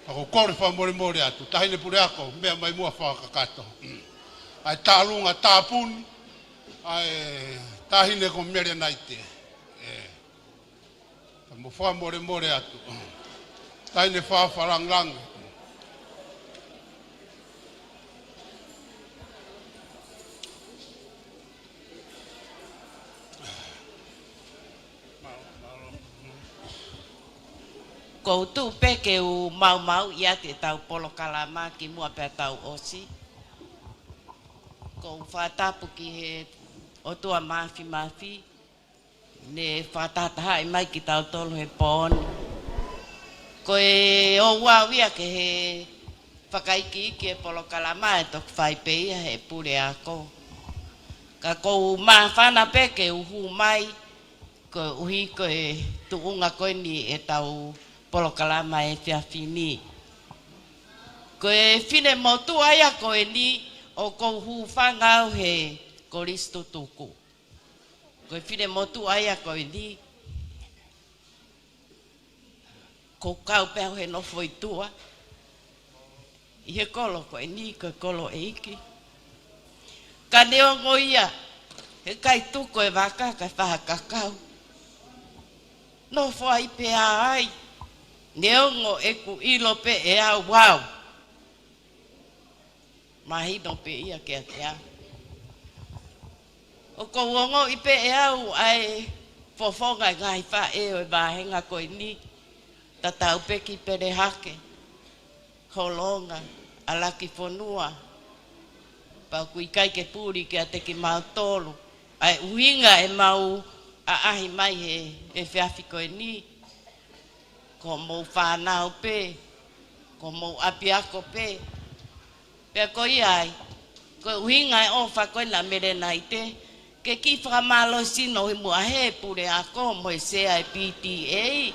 Speaker 2: ako kore whamore atu, tahine pure ako, mea mai mua whakakato. Ai tālunga tāpuni, ai tahine ko mere naite. Mo whamore atu, tahine whawharangangi.
Speaker 10: Ko tu peke u mau ia te tau polo kalama ki mua pe tau osi. Ko whatapu ki he otua mafi. Ne whatataha i mai ki tau tolu he pōni. Ko e o wawia ke he whakaiki ki e polo kalama e toku whaipeia he pure ako. Ka ko u mawhana peke u hu mai. Ko uhi ko e tuunga koe ni e tau polo kalama e whiawhini. Ko e whine motu aia ko e ni o kou hu whangau he koristo tuku. Ko e whine motu aia ko e ni ko kau pēo he nofo i tua. I he kolo ko e ni ko kolo e iki. Ka neongo ia he kai tuko e waka kai whahakakau. Nofo ai pēa ai. Neongo e ku ilo pe e au wau. Mahino pe ia ke te au. O ko wongo i pe e au ai fofonga ngai wha e o e wahenga koe ni. Tatau pe ki pere hake. Holonga, alaki fonua. Pau kui kai ke puri ke a te ki mau tolu. Ai uhinga e mau a ahi mai he e whiawhi koe ni. Ko mou whanau pe, ko mou apiako pe. Pea ko iai, ko uhinga e ofa koe na mere nai te, ke ki whakamalo sino he mua he pure ako mo e sea e PTA.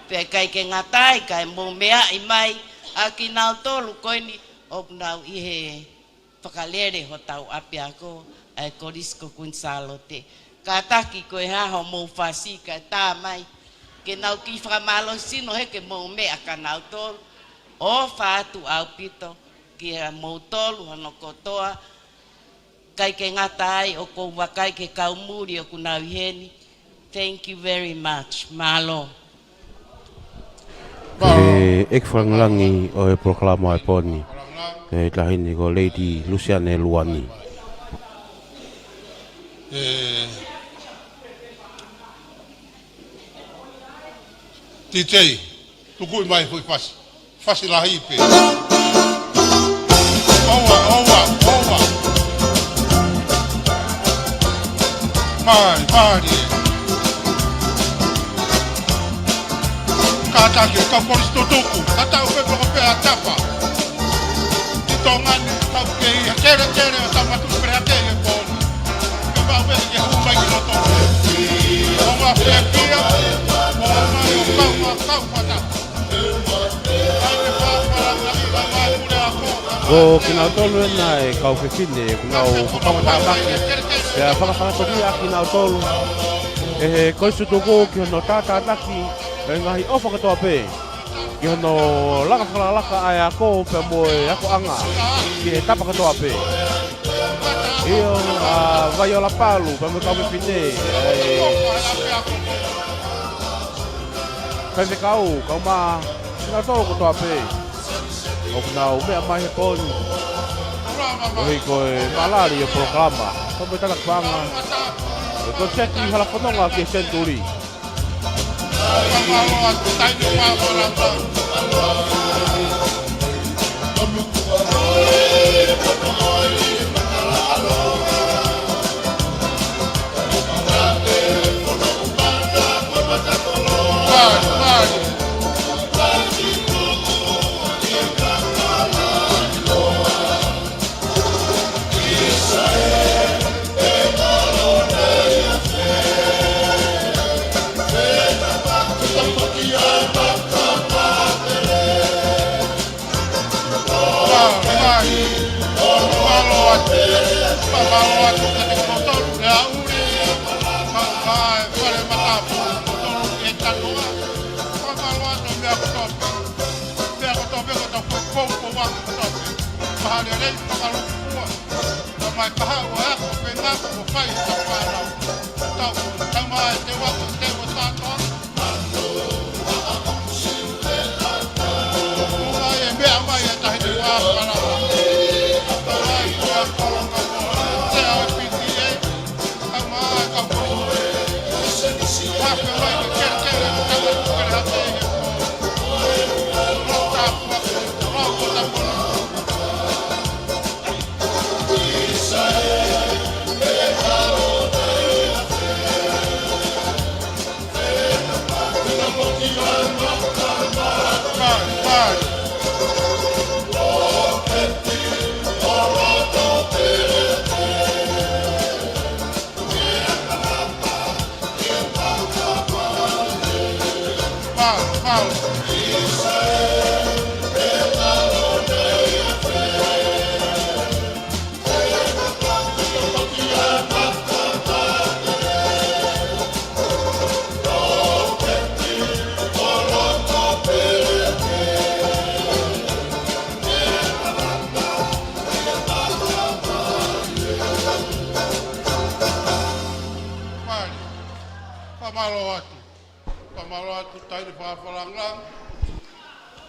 Speaker 10: Pea kai ke ngatai, kai mou mea i mai, a ki nau tolu koe ni, o nau i he whakalere ho tau apiako, ai korisko kunsalo te. Ka taki koe haho mou whasi, kai tā mai, ke nau ki whakamalo sino he ke mou mea ka nau tolu. O whaatu au pito ki a mou tolu hano kotoa. Kai ke ngata ai o kou wakai ke kaumuri o kunau heni. Thank you very much. Malo.
Speaker 1: Ek whangalangi o e proklama e pōni. E tahini ko Lady Luciane Luani.
Speaker 2: Titei, tukui mai hui fasi la hipe. Owa. Mari. Kata ke ka koristo tuku, kata upe poko pe atapa. Titongani, tau ke ia kere, tamatu pere ake e poni. Ke ba upe ke humai ki loto. Onga whiapia,
Speaker 1: Ko kina tolu na e kau fefine kuna o whakamataki e whakawhakakotia kina tolu e he koisu toko ki hono tātātaki e ngahi o whakatoa pē Ki hono laka ai ako pe mo e ako anga. Ki e tapa katoa pe. Io vai ola palu pe mo kau pite. Pe kau ma na to ko to pe. O na o me mai he pon. Oi ko malari o programa. Ko be tala kwanga. Ko seti hala fononga ki Century.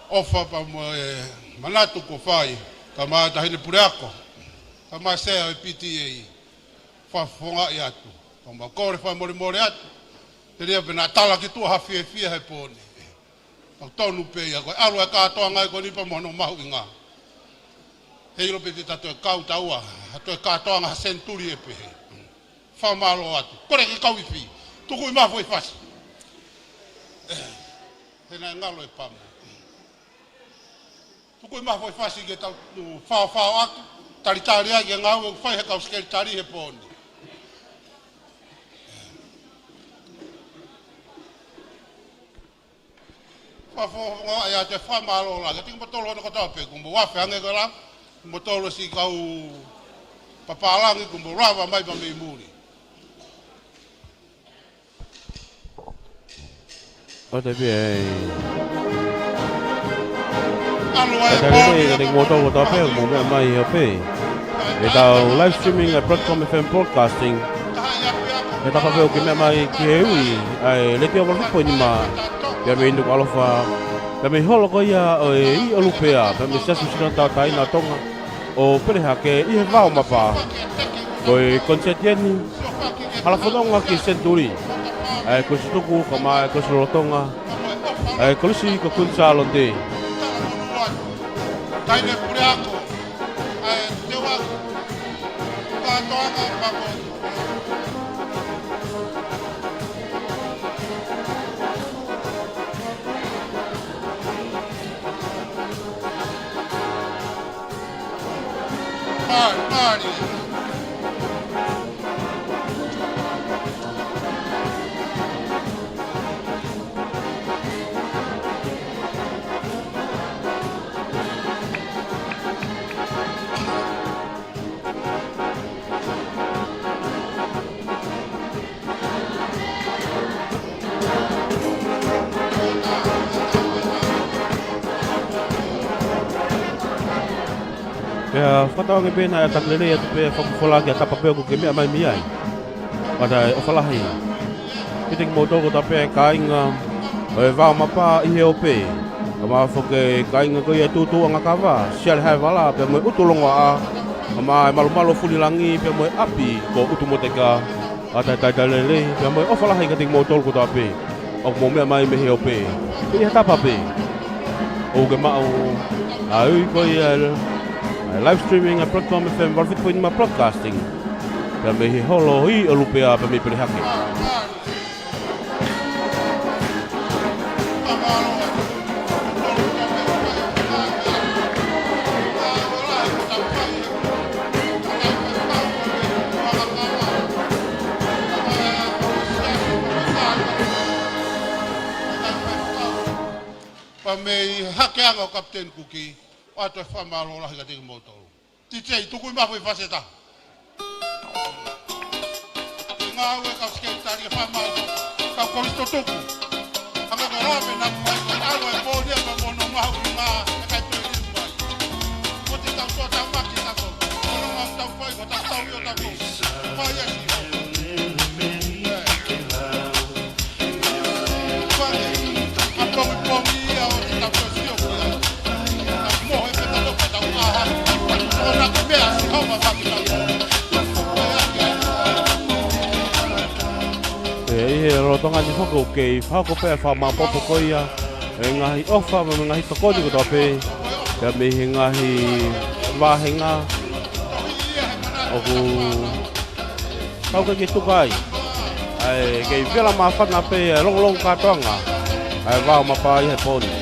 Speaker 2: Ofa pa mo manatu ko fai kama tahile puriako kama se o PTA fa fonga i atu kama kore fa mori atu teria bena tala ki tu hafi fia he pone o tonu pe ya ko alu ka to ngai ko ni pa mono mau inga heiro pe tato kau taua to ka to nga Century pe fa malo atu kore ki kau fi tu ko ma foi fas hena ngalo e pamo Tuku ma foi fasi ke tau fa aku tari ai ngau fai he kau skeli tari he poni. Fa ai ate fa malo la ke motolo no kota pe kumbo wa fa nge gala motolo si kau papalangi kumbo rava mai ba me muri.
Speaker 1: O te Cái ngô tô của tao phải một cái mai hợp ấy, để tao live streaming ở Broadcom FM Broadcasting, để tao phải cái mai kia ấy, lấy tiêu vào lúc nhưng mà để mình được alpha, để mình holo coi ở Olupea, để mình sẽ sử dụng tao tay nào tonga, ở bên hạ cái ý vào mà pa, rồi concert ini, alpha tonga ki Century, cái số tu của mai cái số tonga, cái số cái kun salon de.
Speaker 2: Taine puriako te wa ka toanga pa ko Mari
Speaker 1: whakatau nge pēna e taklere atu pē whakawhala ki a tapapeo ko ke mea mai miai. Wata e whalahi. Kite ki mōtoko ta pē kāinga o e wāo mapa i he o pē. Ka maa whoke kāinga koe e tūtū anga kawa. Siale hai wala pē moe utulonga a. Ka maa e malumalo fulilangi pē moe api ko utumoteka. Ata tai talele pē moe o whalahi kite ki mōtoko ta pē. O mo mea mai me he o pē. Kei he tapa pē. O ke mao a ui koe live streaming a Proctom FM walfit po inima broadcasting. Pea me he holo hi o lupea pa me pere hake.
Speaker 2: Pa me hake anga o Captain Cookie, o ato e whamaro lahi ka teki mōtoro. Titei, tuku i mahu i whaseta. Ngā ue ka sketari e whamaro, ka koristo tuku. Anga ka rame na kumai, ka awa e pōni a ka mono mahu i ngā, e kai tui i mwai. Ko te tau toa tau maki tako, ono ngā tau whai, ko tau tau i o tako. Whai esi.
Speaker 1: E rotonga ni hoko kei whako pēr whama popo koia. E ngahi ofa ma ngahi tokoni ko tope. Pea me he ngahi wāhenga. Oku tauka ki tukai. Ai kei vela ma whana pe long katoanga. Ai wāo mapa i he pōni.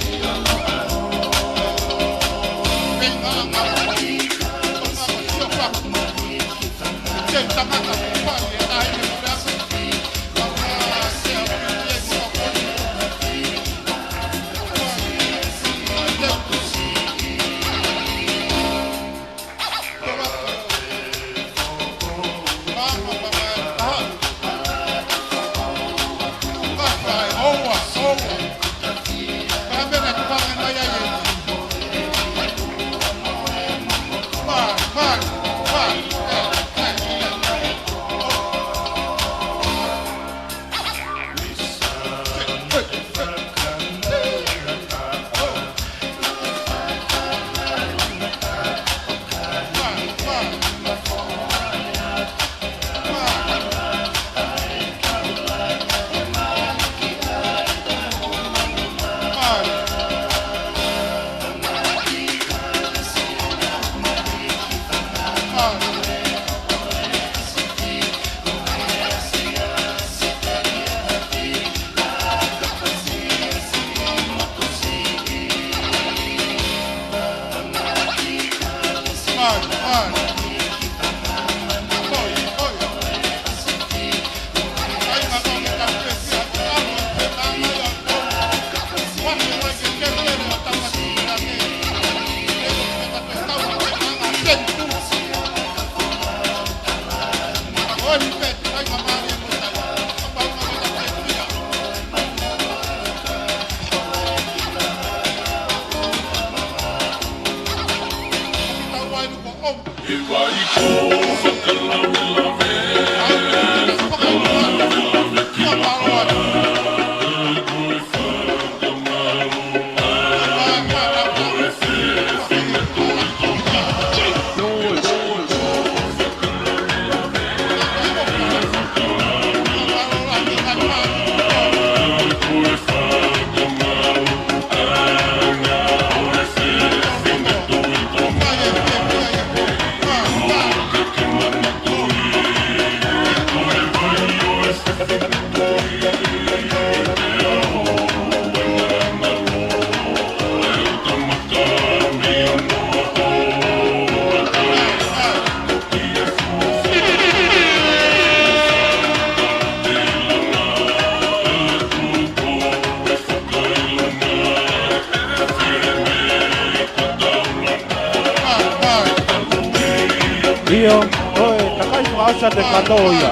Speaker 1: Io, oe, takai whaasa te katoia.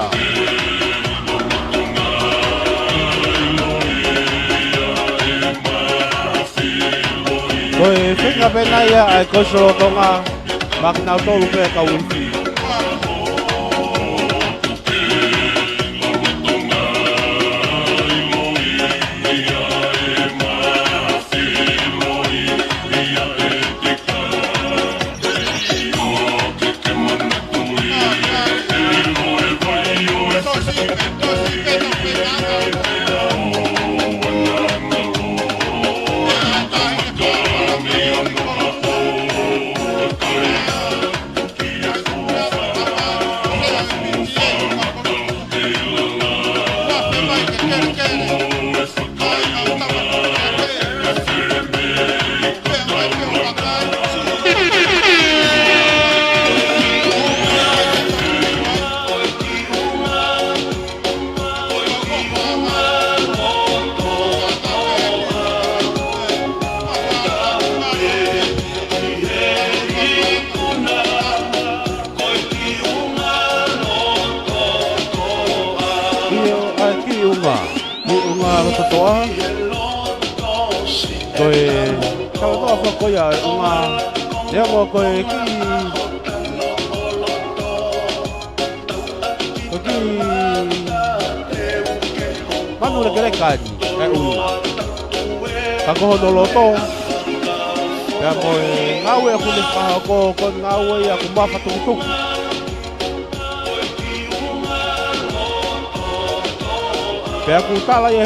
Speaker 1: Oe, whenga pena ia ai kosoro tonga, Makina tolu pe ka unti. Ako honoloto. Ya mo ngawe ako ni pa ako kon ngawe ako ba patutok. Kaya ko tala ye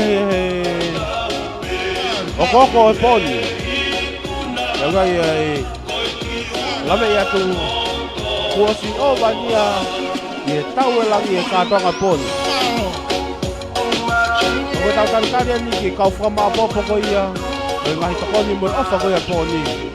Speaker 1: okoko poni. Ya ga ye lame ya tu kuosi obania ye tawe lagi ye ka tonga poni. Ko tau tari ni ki kau frama po ko ia. Ngai takoni mo ofa ko ia poni.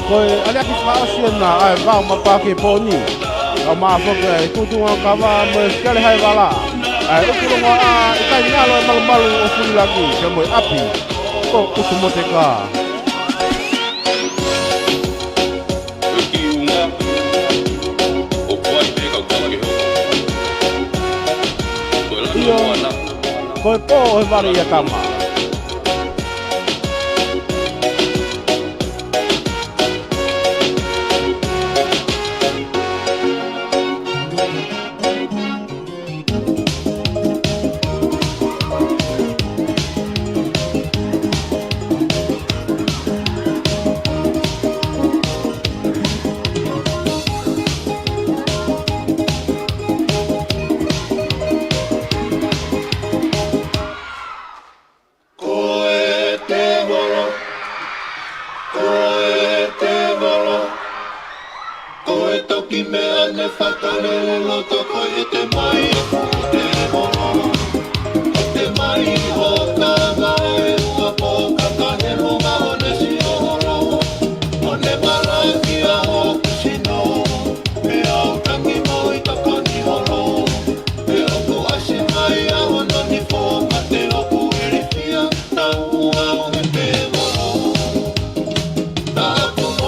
Speaker 1: Koi ali aki fausian na ai va ma pa ke poni a ma fo ke tu tu ka va me skale hai vala ai o ku ngo a ka ina lo mal mal o fu lagi ke mo api ko ku tu mo te ka koi po e vari ya tama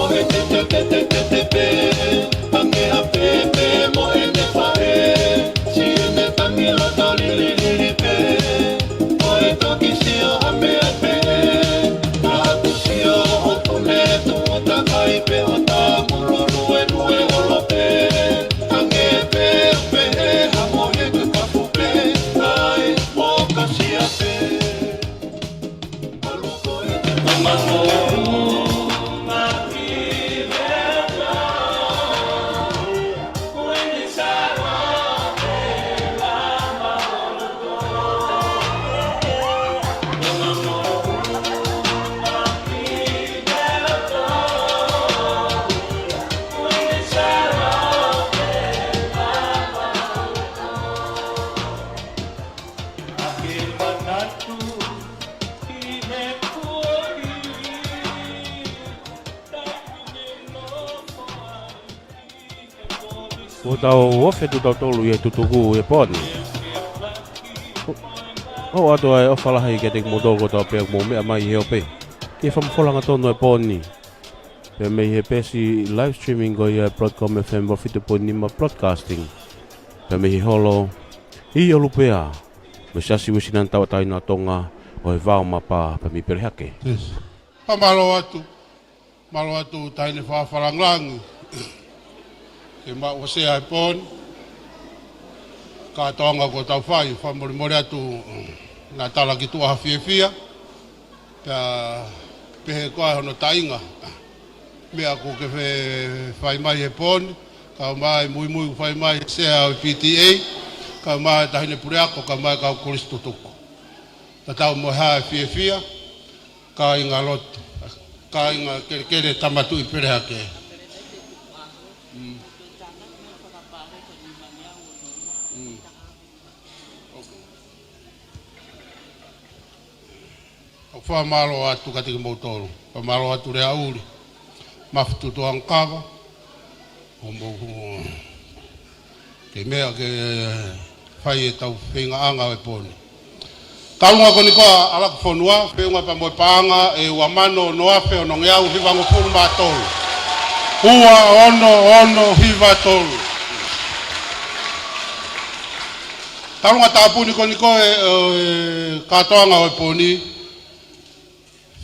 Speaker 6: Te, te, te, te, te, te, te, te, te, te, te, te, te, te, te, te, te, te, te, te,
Speaker 1: tau ofe tu tau tolu e tutuku e poni. O ato ai o falahi ke te modogo tau pe mo me mai he ope. Ke famfolanga tono e poni. Pe me he pesi live streaming go ia Broadcom FM wa fitu poni ma broadcasting. Pe me he holo i o lupea. Me sasi wisinan tau tai na tonga o e vau mapa pe mi perehake.
Speaker 2: Yes. Pa malo atu taine whawharanglangi. Ke ma ose ai pon. Ka tonga ko tau whai, whamori atu nga tala ki tua hawhiawhia. Pea pehe koe hono tainga. Mea ko ke whai mai he pon. Ka mai mui whai mai sea o PTA. Ka mai tahine pureako, ka mai ka Kristo tuku. Ta tau mo hae whiawhia. Ka inga loto. Ka inga kere tamatu I perehake. Whamaro atu ka tiki mautoro. Whamaro atu rea uri. Mafitu toa ngkawa. Ke mea ke whai e tau whenga anga e poni. Kaunga koni koa alaku whanua. Whenga pa moe paanga e wamano noafe ono ngeau hivango puru mātoro. Hua ono hiva tolu. Kaunga tāpuni koni koe katoanga o e poni.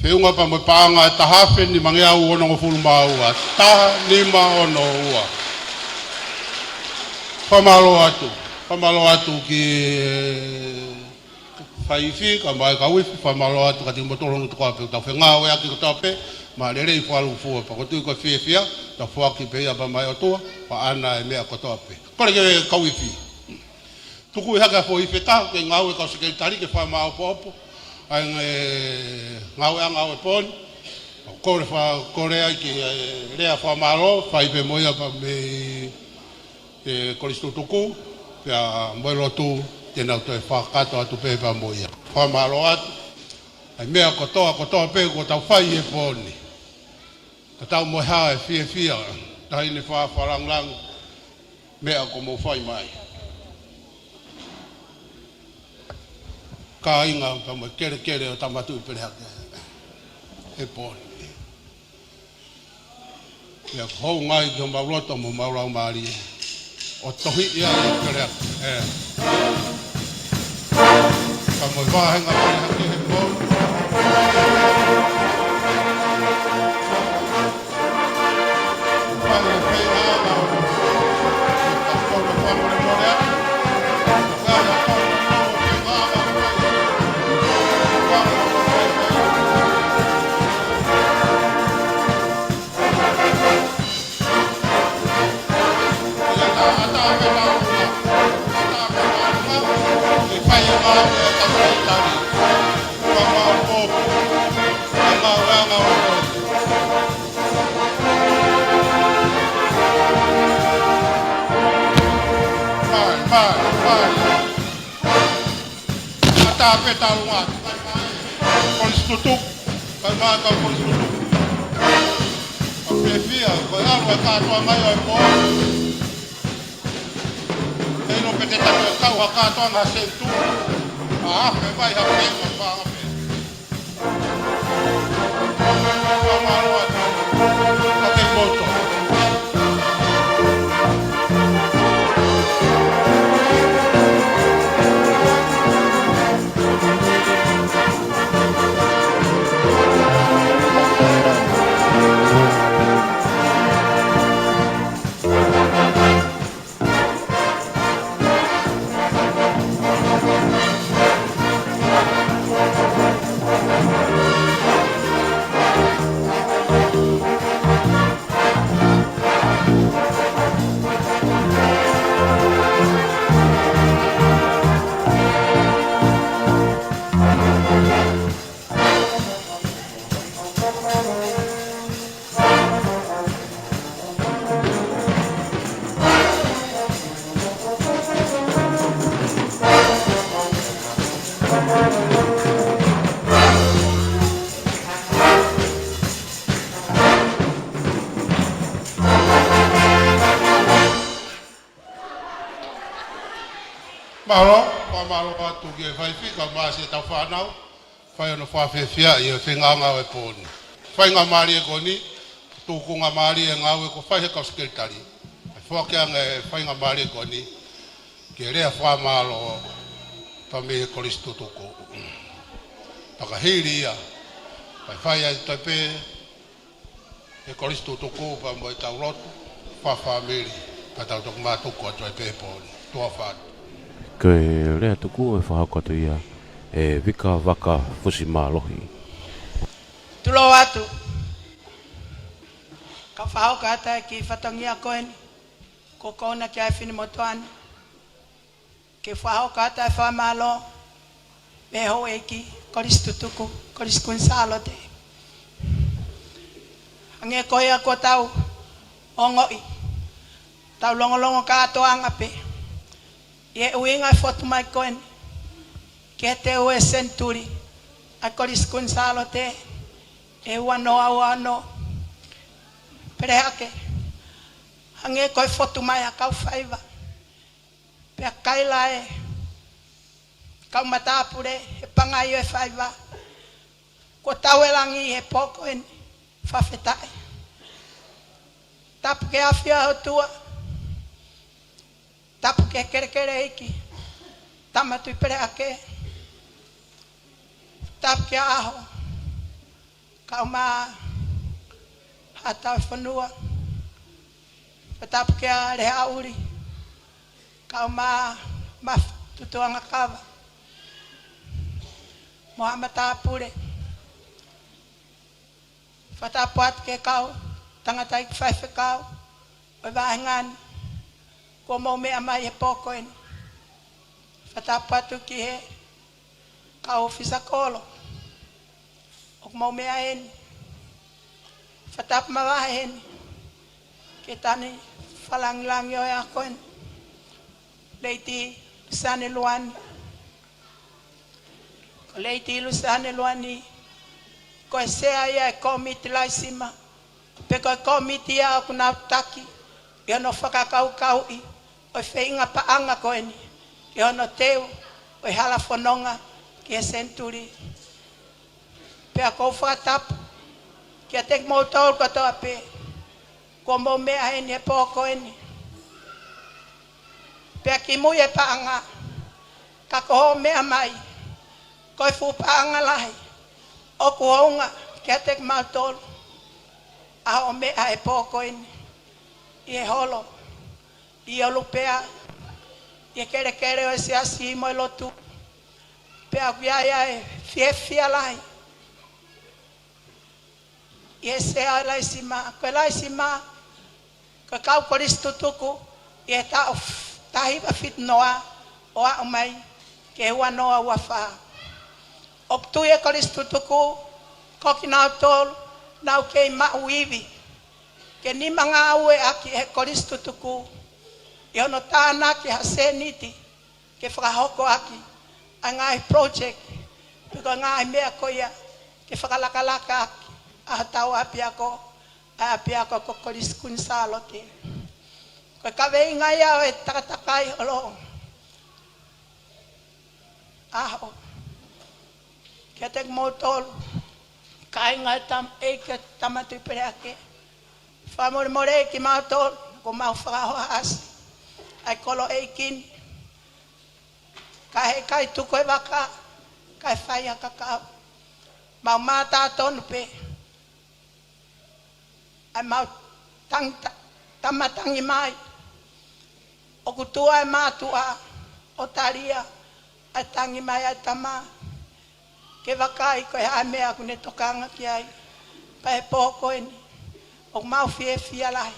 Speaker 2: Whenga pa moe paanga e tahafe ni mangeau ono ngofuru maua. Taha nima ono ua. Whamalo atu ki whaiwhi, ka mai ka wifi, whamalo atu ka timotoro no tuka pe, tau whengao e aki ko tape, ma lere I whalu fua, pa kotui ko whiawhia, ta whaki pe ia pa mai o tua, pa ana e mea ko tape. Kore ke ka wifi. Tuku I haka fo ife ta, ke ngau e ka sekretari ke whamao popo, ai ngau e ngau e poni, kore ai ki rea whamalo, whaipe moia pa me Kristo tuku, pia moelo tu, tena to e whakato atu pe pa moia. Whamalo atu, ai mea kotoa pe ko tau whai e poni. Ta tau moha e whiawhia, tahi ne whawaranglang, mea ko mo whai mai. Ka inga pa mo kere o tamatu I perehake e poni. Pia hou ngai ki o mauloto mo maurau maari. O tohi ia I perehake. Ka mo wahenga perehake he poni. Whai e whenga ana o ka kono whamore morea. Whai e kono whenga ana o Atape talunga. Konstitutuk. Kai maa ka konstitutuk. Apefia, kai alue katoa mai o po. Ei no pete tatu e kau ha katoa nga sentu. Afe vai ha peko pa afe. Whamaloa ka te moto. Malo, pamalo atu ke fai fika masi tau whanau. Fai ono whawhewhia i o whenganga e pōni. Fai ngā maari e koni, tūku ngā maari e ngau e ko fai he kau skiltari. Whakeanga e fai ngā maari e koni, ke rea whamalo tame e koristu tuku. Taka hiri ia, fai ai tope e koristu tuku pa mo e tau rotu, whawhamiri, pa tau toku mātuku a tope pōni, tua whātu.
Speaker 1: Ke rea tuku e whahakatu ia e vika waka fusi mālohi.
Speaker 13: Tulo atu. Ka whahau ka ata ki whatongia koen. Ko kona ki ai whini motuan. Ke whahau ka ata e whamalo. Me ho eki. Koris tutuku. Koris kunsalo te. Ange koia ko tau. Ongoi. Tau longolongo ka ato angape. Ie uinga e fotu mai koen. Ke te ue senturi. A koris kunsalo te. E wano. Perehake. Hange koe fotu mai a kau whaiva. Pea kaila e. Kau matapure. E pangai e whaiva. Ko tau e langi e poko e whawhetai. Tapu ke awhia ho tua. Tapu ke kere iki. Tamatui perehake. Tapu ke aho. Kau maa hatau whanua. Tapu ke a reha uri. Kau maa tutuanga kawa. Moha matapure. Whatapu atu ke kau. Tangatai ki whaiwhi kau. Oi wahengani. Ko mau mea mai e pokoen. Whatapu atu ki he. Kau fisa kolo. Ok mau mea heni. Whatap mawahe heni. Ke tani whalangilangi o ea koen. Leiti lusane luani. Ko leiti lusane luani. Ko e sea ia e komiti laisima. Pe ko e komiti ia o kuna taki. I ono whakakau i. O e wheinga paanga koeni. I ono teu. O e hala whanonga. Ki e senturi. Pea kou whatapu. Kia tek mou tol katoa pe. Ko mou mea heni e pōko eni. Pea ki mui e paanga. Ka koho mea mai. Koi fu paanga lahi. O kuhonga. Kia tek mau tol. Aho mea e pōko eni. I e holo. I olu pea. I e kere o e se asi mo e lotu. Pea kuiaia e fia lahi. I e sea laisima. Koe laisima. Koe kau koristu tuku. I e tau tahiwa fit noa. O a umai. Ke hua noa ua wha. Optu e koristu tuku. Koki nau tolu. Nau kei mau iwi. Ke ni manga au e aki e koristu tuku. I ono tāna ki hase niti. Ke whakahoko aki. A ngai project. Piko ngai mea koia. Ke whakalakalaka aki. A tau api ako ko koris kunsalo te. Ko kawe ngai au e takatakai olo. Aho. Ke tek motol. Kai ngai tam eke tamatu pereake. Whamore more ki mautol. Ko mau whakaho asi. Ai kolo eikin. Kai kai tuko e waka. Kai whaia kakao. Mau mata tonu pe. Ai mau tamatangi mai. O kutua e mātua. O taria. Ai tangi mai ai tama. Ke wakai koe hae mea kune tokanga ki ai. Pae pōko eni. O mau fia lahi.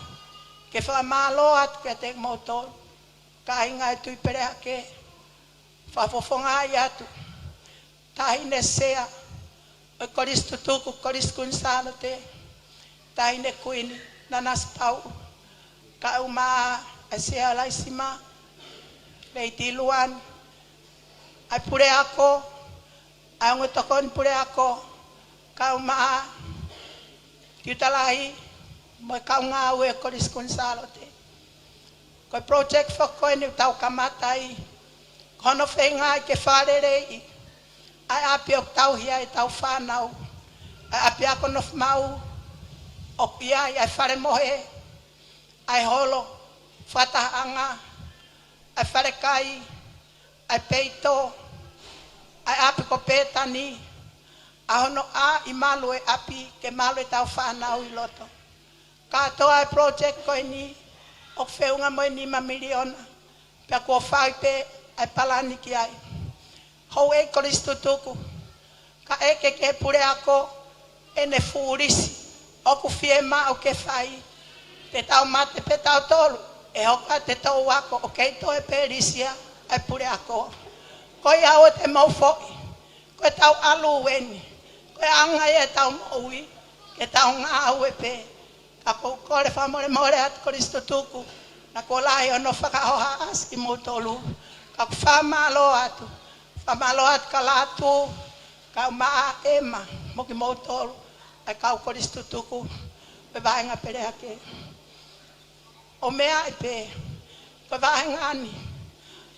Speaker 13: Ke wha mālo atu ke te motol. Ka inga e tui perea ke. Wha fofonga ai atu. Tahine sea. O koristu tuku koristu kunsalo te. Tahine kuini. Nanas pau. Ka uma a sea laisima. Leiti luan. Ai pure ako. Ai ongo tokon pure ako. Ka uma Kiutalahi. Moi kau ngā ue koris kunsalo te. Koe project whako e ni tau kamatai. Kono whenga ke wharerei. Ai api o tau hia e tau whanau. Ai api ako no mau. O kia ai whare mohe. Ai holo. Whataanga. Ai whare kai. Ai peito. Ai api ko pētani. Ahono a i malu e api. Ke malu e tau whanau i loto. Katoa e project koe ni. O whiunga moe ni ma miliona. Pea kua whai pe. Ai palani ki ai. Hou e Kristo tuku. Ka eke ke pure ako. Ene fuurisi. Oku fie ma o ke whai. Te tau mate pe tau tolu. E hoka te tau wako. O keito e perisia. Ai pure ako. Koi au te mau foki. Koe tau alu weni. Koe anga e tau maui. Ke tau ngā au e pe. Ka kou kore whamore more at Kristo tuku. Na ko lahi ono whakahoha aski mo tolu. Ka ku whamalo atu. Whamalo atu ka latu. Ka maa ema. Moki mo tolu. Ai kau Kristo tuku. Pe vaenga pere ake. O mea e pe. Pe vaenga ani.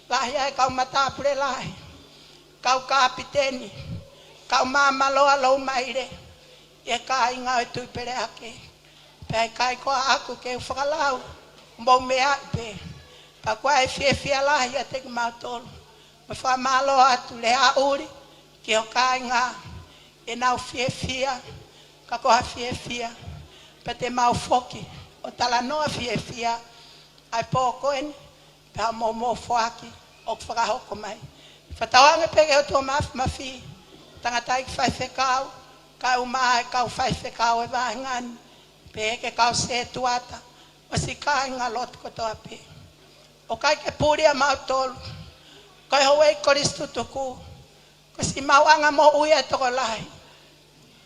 Speaker 13: Lahi ai kau mata pure lahi. Kau kapiteni. Kau maa maloa lau maire. E ka inga e tui pere ake. Pe ai kai koa aku ke whakalau. Mo mea e pe. Ka kua e fie lahi a te ki mau tolu. Me whamalo atu le a uri. Ki o ka inga. E nau fie. Ka koha fie. Pe te mau foki. O tala noa fie. Ai pōko eni. Pe ha mo foaki. O whakahoko mai. Whatawanga pege o tō mafi. Tangatai ki whai whekau. Ka umaha e kau whai whekau e wahingani. Pe eke kau se tuata. O si ka inga lotu kotoa pe. O kai ke puria mau tolu. Kai hoi Kristo tuku. Ko si mau anga mo uia toko lahi.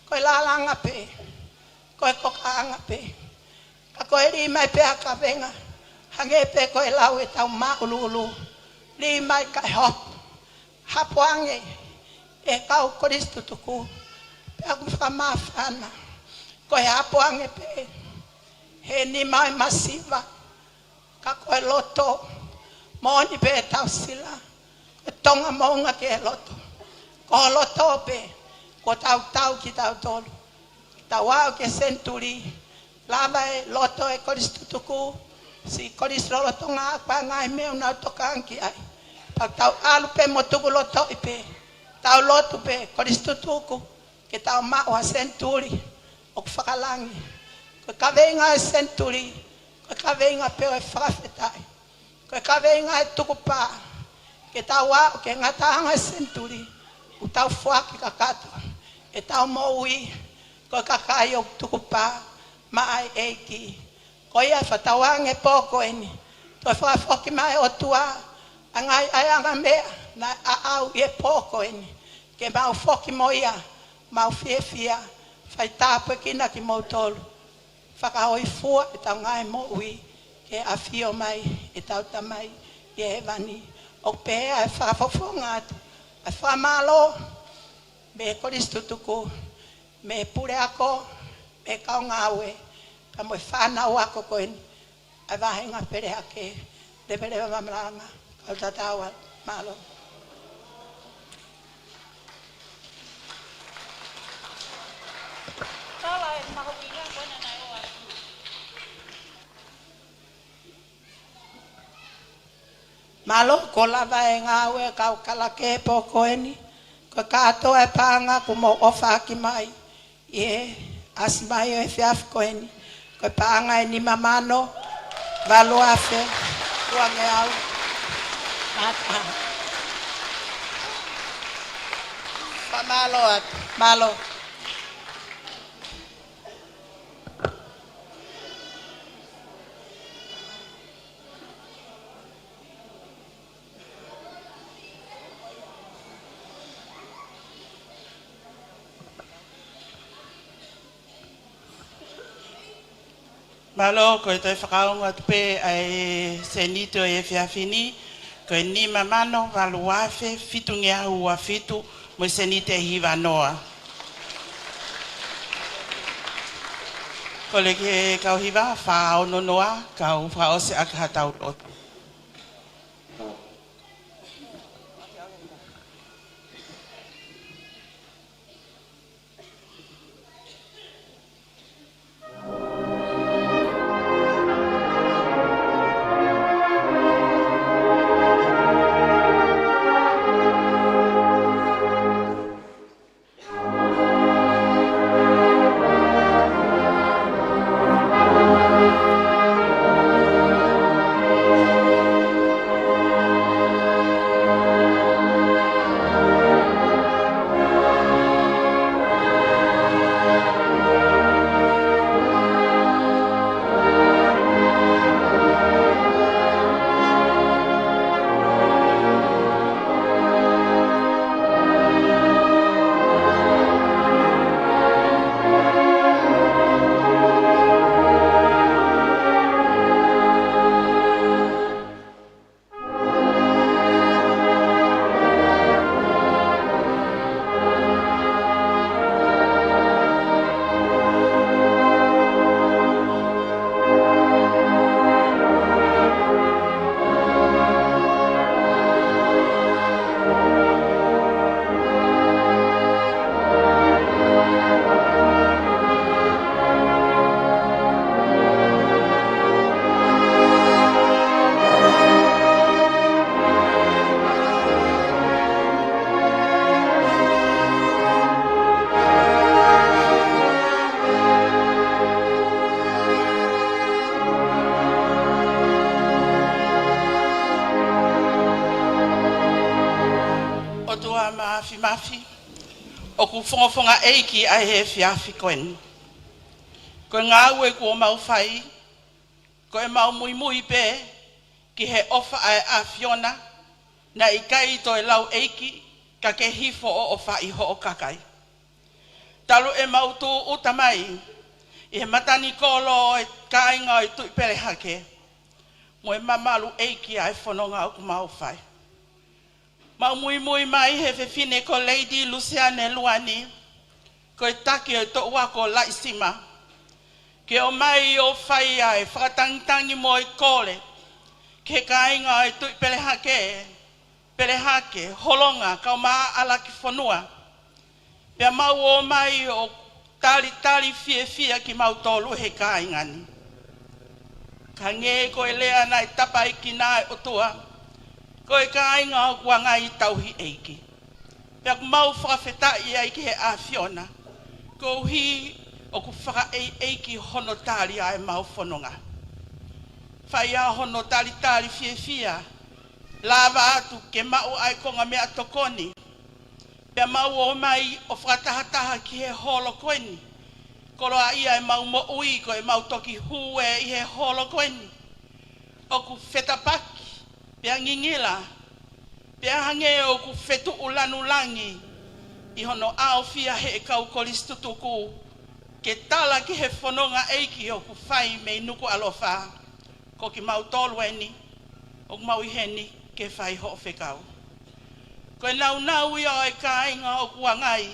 Speaker 13: Koe lalanga pe. Koe koka anga pe. Ka koe ri mai pe haka venga. Hange pe koe lau e tau ma ulu. Ri mai kai hop. Hapo ange. E kau Kristo tuku. Pe aku whamawhana. Koe hapo ange pe. He ni mai masiva. Ka koe loto. Moni pe tau sila. Koe tonga maunga ke loto. Ko loto pe. Ko tau ki tau tolu. Tau au ke senturi. Lava e loto e Kristo tuku. Si Kristo loto ngā pa ngai meu nau toka anki ai. Pau tau alu pe mo tuku loto i pe. Tau loto pe Kristo tuku. Ke tau mau a senturi. O whakalangi. Ko kawenga e senturi. Ko kawenga pe o e whakawhetai. Ko kawenga e tuku pā. Ke tau au ke ngatanga e senturi. U tau fuaki ka katoa. E tau moui. Ko kakai o tuku pā. Mai eiki. Ko ia whatawange pōko eni. Toi whakafoki mai o tua. Angai ai anga mea. Na au e pōko eni. Ke mau foki mo ia. Mau fie. Whai tāpue kina ki mau tolu. Whakahoi fua e tau ngai mo ui. Ke a fio mai. E tau tamai. E hewani. O pēa e whakafofonga atu. E whamalo. Me Kristo tuku. Me pure ako. Me kau ngawe. Ka moe whanau ako koeni. Ai wahenga pere ake. Leperewa mamranga. Kau tatawa. Malo. Tala e mahuinga kona nai oa. Malo ko lava e ngawe kau kalake po koeni. Ko kato e panga kumo ofa ki mai. Ie. Asmai o e fiaf koeni. Ko panga e ni mamano. Valo afe. Kuange au. Mata. Pamalo at. Malo.
Speaker 14: Malo, ko te whakaunga tupe ai senito e whiawhini, ko ni mamano waluafe, fitu ngea hua fitu, mo senite hiwa noa. Ko le ke kau hiwa, whao no noa, kau whao se aka hatau lotu. ma mafi mafi. O ku fonga eiki ai he fiafi koen. Ko ngā ue ko mau whai. Ko e mau mui pe. Ki he ofa ai a Fiona. Na i kai to e lau eiki. Ka ke hifo o ofa i ho o kakai. Talo e mau tu utamai. I he matani kolo e kāinga i tui pere hake. Mo e mamalu eiki ai whanonga o ku mau whai. Mau mui mai he whewhine ko Lady Luciane Luani. Ko e taki o to wako laisima. Ke o mai o whai ai whakatangitangi mo i kore. Ke kāinga i tui pere hake. Pere hake, holonga, kau maa ala ki whanua. Pea mau o mai o tari fia ki mau tolu he kāingani. Ka ngē ko e lea nai tapa i ki nai o tua. Ko e kāinga o kuanga i tauhi eiki. Pea ku mau whakawhetai ai ki he a Fiona. Ko hi o ku whaka eiki hono tari ai mau whanonga. Whai a hono tari fia. Lava atu ke mau ai konga mea tokoni. Pea mau o mai o whakatahataha ki he holo koeni. Koro a ia e mau mo ui ko e mau toki hue i he holo koeni. O ku whetapaki, pea ngingila. Pea hange o ku whetu ulanulangi. I hono ao fia he e kau kolistutuku. Ke tala ki he whanonga eiki o ku whai mei nuku alofa. Ko ki mau tolu eni, o ku mau iheni ke whai ho whekau. Ko e nau ia o e kāinga o kuangai,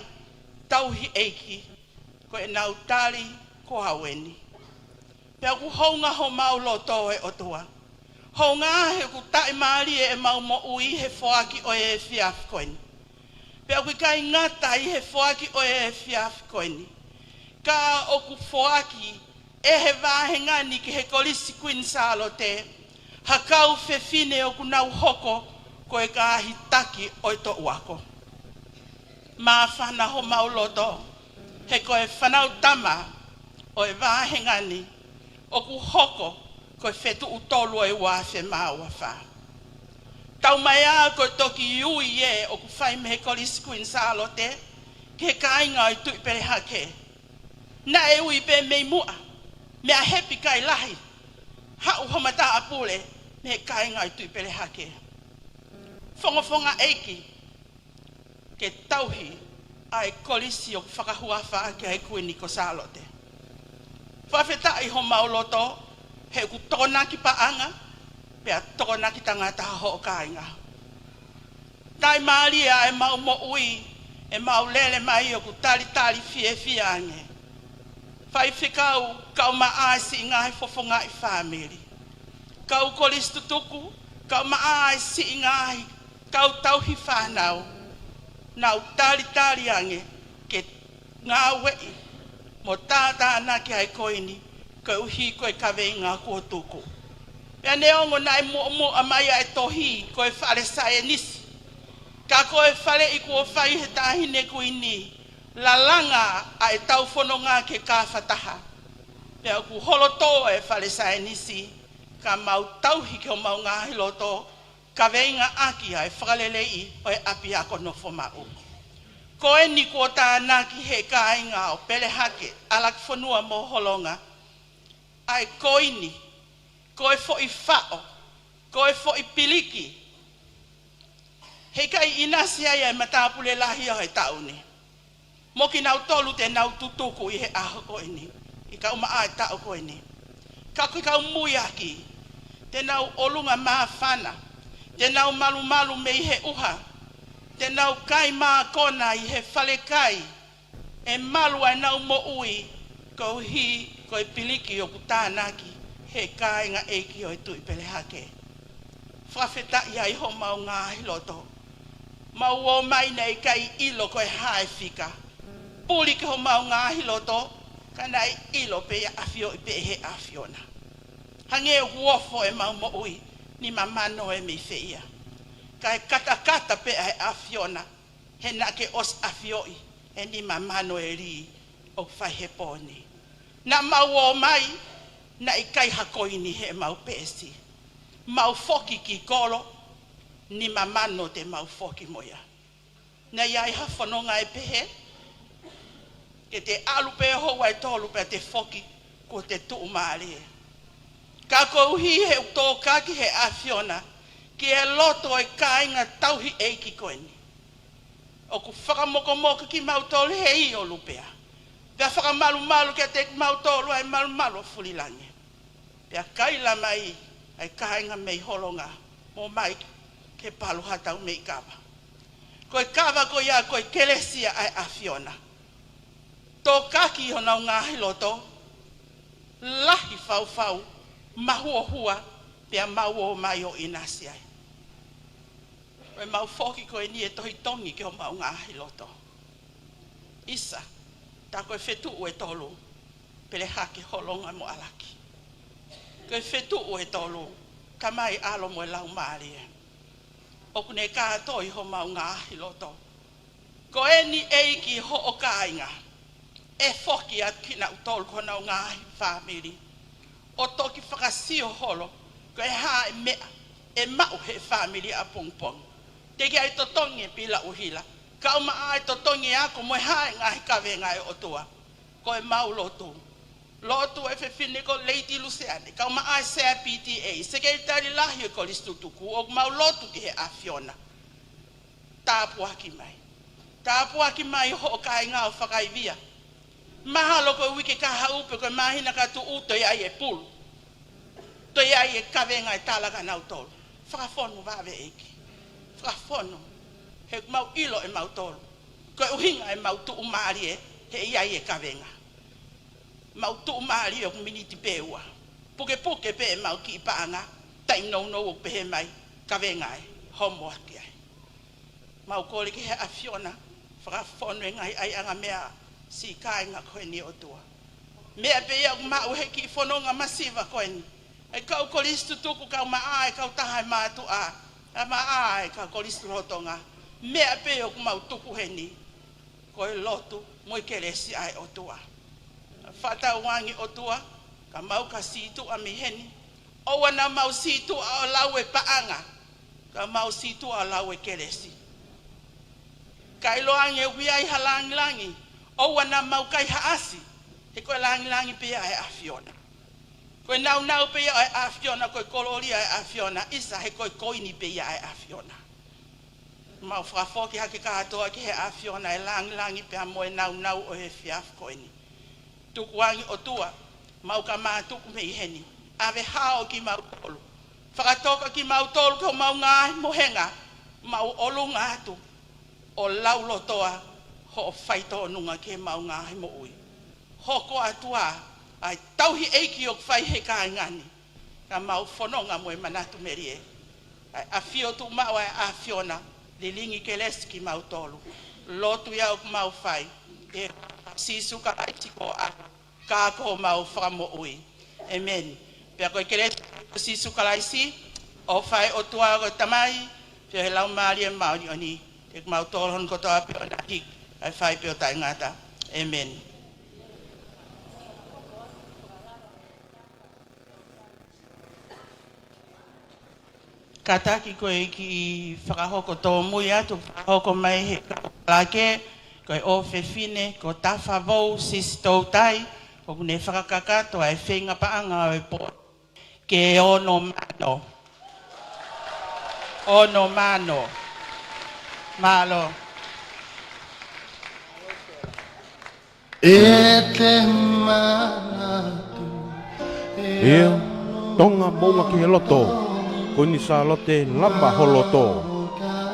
Speaker 14: tauhi eiki, ko e nau tari ko haweni. Pea ku hounga ho mau loto e otua. Hounga he ku tae maari e mau mo ui he whaaki o e fiaf koeni. Pea ku kai ngata i he whaaki o e fiaf koeni. Ka o ku whaaki e he vāhengani ki he kolisi Queen Salote, hakau whewhine o ku nau hoko, ko e ka hitaki o i to uako. Mā whana ho mauloto, he ko e whanau tama o e wāhengani, o ku hoko ko e whetu utolu e wāwhe māua whā. Tau mai a ko e toki iui e o ku whai me he kolisi Queen Salote, ke kāinga i tui pere hake. Na e ui pe mei mua, mea hepi kai lahi, hau homata apule, me he kāinga i tui pere hake. Whonga eiki, ke tauhi ai kolisi o whakahuawha ke ai kuini ko Salote. Whawheta i ho mauloto, he ku tōna ki paanga, pea tōna ki tangata ho o kāinga. Tai maaria e mau mo ui, e mau lele mai o ku tari fie ange. Whai whikau, kau maa si ngai fofonga i whamiri. Kau kolisi tutuku, kau maa si ngai kau tauhi whanau, nau tari ange, ke ngā wei, mo tātāna ki ai koini, ko uhi koe kawei ngā kua tuku. Pea neongo nai mo amai ai tohi, koe whare sae nisi. Ka koe whare i kua whai he tāhine kuini, la langa ai tau whanonga ke ka whataha. Pea ku holoto e whare sae nisi, ka mau tauhi ke o mau ngā hiloto, ka veinga aki ai whakalelei o e api ako no whamau. Ko e ni ko tāna ki he kāinga o pele hake alak whanua mo holonga. Ai koini, ko e fo i whao, ko e fo i piliki. He kai inasi ai ai matapule lahi o he tauni. Mo ki nau tolu te nau tutuku i he aho koini, i ka uma ai tau koini. Ka kui kau mui aki, te nau olunga maa whana, te nau malu me i he uha, te nau kai maa kona i he whale kai, e malu ai nau mo ui, ko hi, ko i piliki o kutānaki, he kāinga eiki o i tui pele hake. Whawheta i ai ho mau ngā hiloto, mau o mai nei kai ilo ko e hae whika, puli ki ho mau ngā hiloto, ka nai ilo pe ia awhio i pe he awhiona. Hange o kuofo e mau mo ui, ni mamano e mi feia. Ka e kata pe ai awhiona, he na ke os awhioi, e ni mamano e ri o whai he pōni. Na mau o mai, na i kai hakoini he mau pēsi. Mau foki ki kolo, ni mamano te mau foki moia. na ia ha whanonga e pehe, ke te alu pe ho wai tolu pe te foki ko te tuu maari. Ka ko uhi he tō kaki he awhiona, ki e loto e kāinga tauhi eiki koeni. O ku whakamokomoka ki mautolu he i o lupea. Pea whakamalu ke te mautolu ai malu fulilange. Pea kaila mai ai kāinga mei holonga, mo mai ke palu hatau mei kawa. Koe kawa ko ia koe kelesia ai awhiona. Tō kaki hona o ngāhi loto, lahi whau, mahua, pia mau mai o inasi ai. Koe mau whoki koe ni e tohi tongi ke o mau ngāhi loto. Isa, tā koe whetu e tolu, pele hake holonga mo alaki. Koe whetu e tolu, ka mai alo mo e lau maari e. Oku ne kātoi ho mau ngāhi loto. Ko e ni eiki ho o kāinga. E whoki at kina utolu kona o ngāhi whāmiri. O toki whakasio holo, ko e hā e mea, e mau he whāmiri a pongpong. Teki ai totongi e pila uhila. Ka uma ai totongi ako mo e hā e ngahi kawenga e otua. Ko e mau lotu. Lotu e whiwhine ko Lady Luciane. Ka uma ai sea PTA. Sekretari lahi e ko listutuku. O mau lotu ki he awhiona. Tāpuaki mai. Tāpuaki mai ho o kai ngā o whakaivia. Mahalo ko wiki ka haupe ko mahina ka tu uto ia e pulu. To ia e kawenga e talaga na utolo. Whakafonu wawe eki. Whakafonu. He mau ilo e mau tolo. Ko uhinga e mau tu umari e he ia e kawenga. Mau tu umari e miniti peua. Puke pe e mau ki paanga. Taim no o pehe mai kawenga e homo aki ai. Mau kore ki he awhiona. Whakafonu e ngai ai anga mea si kāinga koe ni o tua. Mea pe ia mau heki whanonga masiva koe ni. E kau kolistu tuku kau maa e kau taha e mātu a. E maa e kau kolistu rotonga. Mea pe ia mau tuku he ni. Koe lotu moi keresi ai o tua. Whata wangi o tua. Ka mau ka situ a miheni. O wana mau situ a lau e paanga. Ka mau situ a lau e keresi. Kai loangi e wiai halangi. O wana mau kai haasi, he koe langi pia e awhiona. Koe nau pia e awhiona, koe koloria e awhiona, isa he koe koini pia e awhiona. Mau whakafoki hake kātoa ki he awhiona e langi pia mo e nau o he whiaf koini. Tukuangi o tua, mau ka mātuku me iheni, ave hao ki mau tolu. Whakatoka ki mau tolu ko mau ngāhi mohenga, mau olu ngātu, o laulotoa, ho whaito nunga ke mau ngāhi mo ui. Hoko atua, ai tauhi eiki o whai he kāingani. Ka mau whanonga mo e manatu meri e. Ai awhio tu mau ai awhiona, lilingi ke leski mau tolu. Lotu iau mau whai, e sisuka aiti ko a kāko mau whamo ui. Amen. Pea koe ke leski sisuka laisi, o whai o tua o tamai, pia he lau maari e mauri oni, te mau tolu hon kotoa pia o na hik. Ai whai pio tai ngata. Amen. Ka taki koe ki whakahoko tō mui atu, whakahoko mai he lake, koe o whewhine, ko tawha vau sisi tō tai, ko kune whakakakato ai whenga paanga o e po. Ke ono mano. Ono mano. Malo.
Speaker 1: Ia, tonga maunga ki he loto, ko ni sa lote lama ho loto.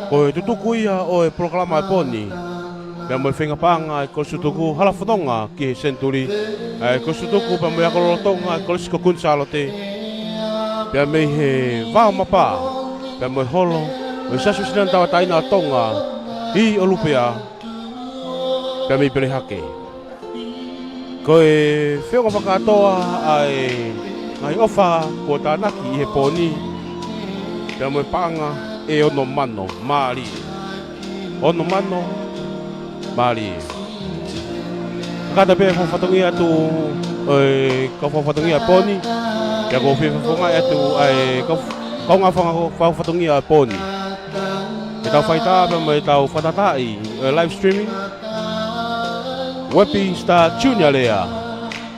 Speaker 1: Ko e tutuku ia o e proklama e poni, pia mo e whenga pāanga e kosutuku halafononga ki he senturi, e kosutuku pia mo e akolotonga e kolisiko kunsa lote, pia me he vāo mapa, pia mo e holo, o e sasu sinan tawa taina tonga, i o lupea, pia me i pere hake. Ko e whionga whakatoa ai ngai ofa ko tānaki i he pōni. Pea mo e paanga e ono mano, maari. Ono mano, maari. Kata pia whawhatongi atu ka whawhatongi a pōni. Pea ko whiwhawhonga atu ai ka ngā whawhatongi a pōni. E tau whaita pe mai tau whatatai live streaming. Wepi Star Junior lea.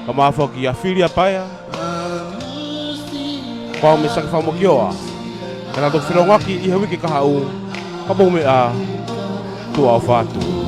Speaker 1: Ka mafoki a filia paia. Pau me saka whamokioa. Kana tok whilongaki iha wiki ka hau. Ka bau me a tua o whātu.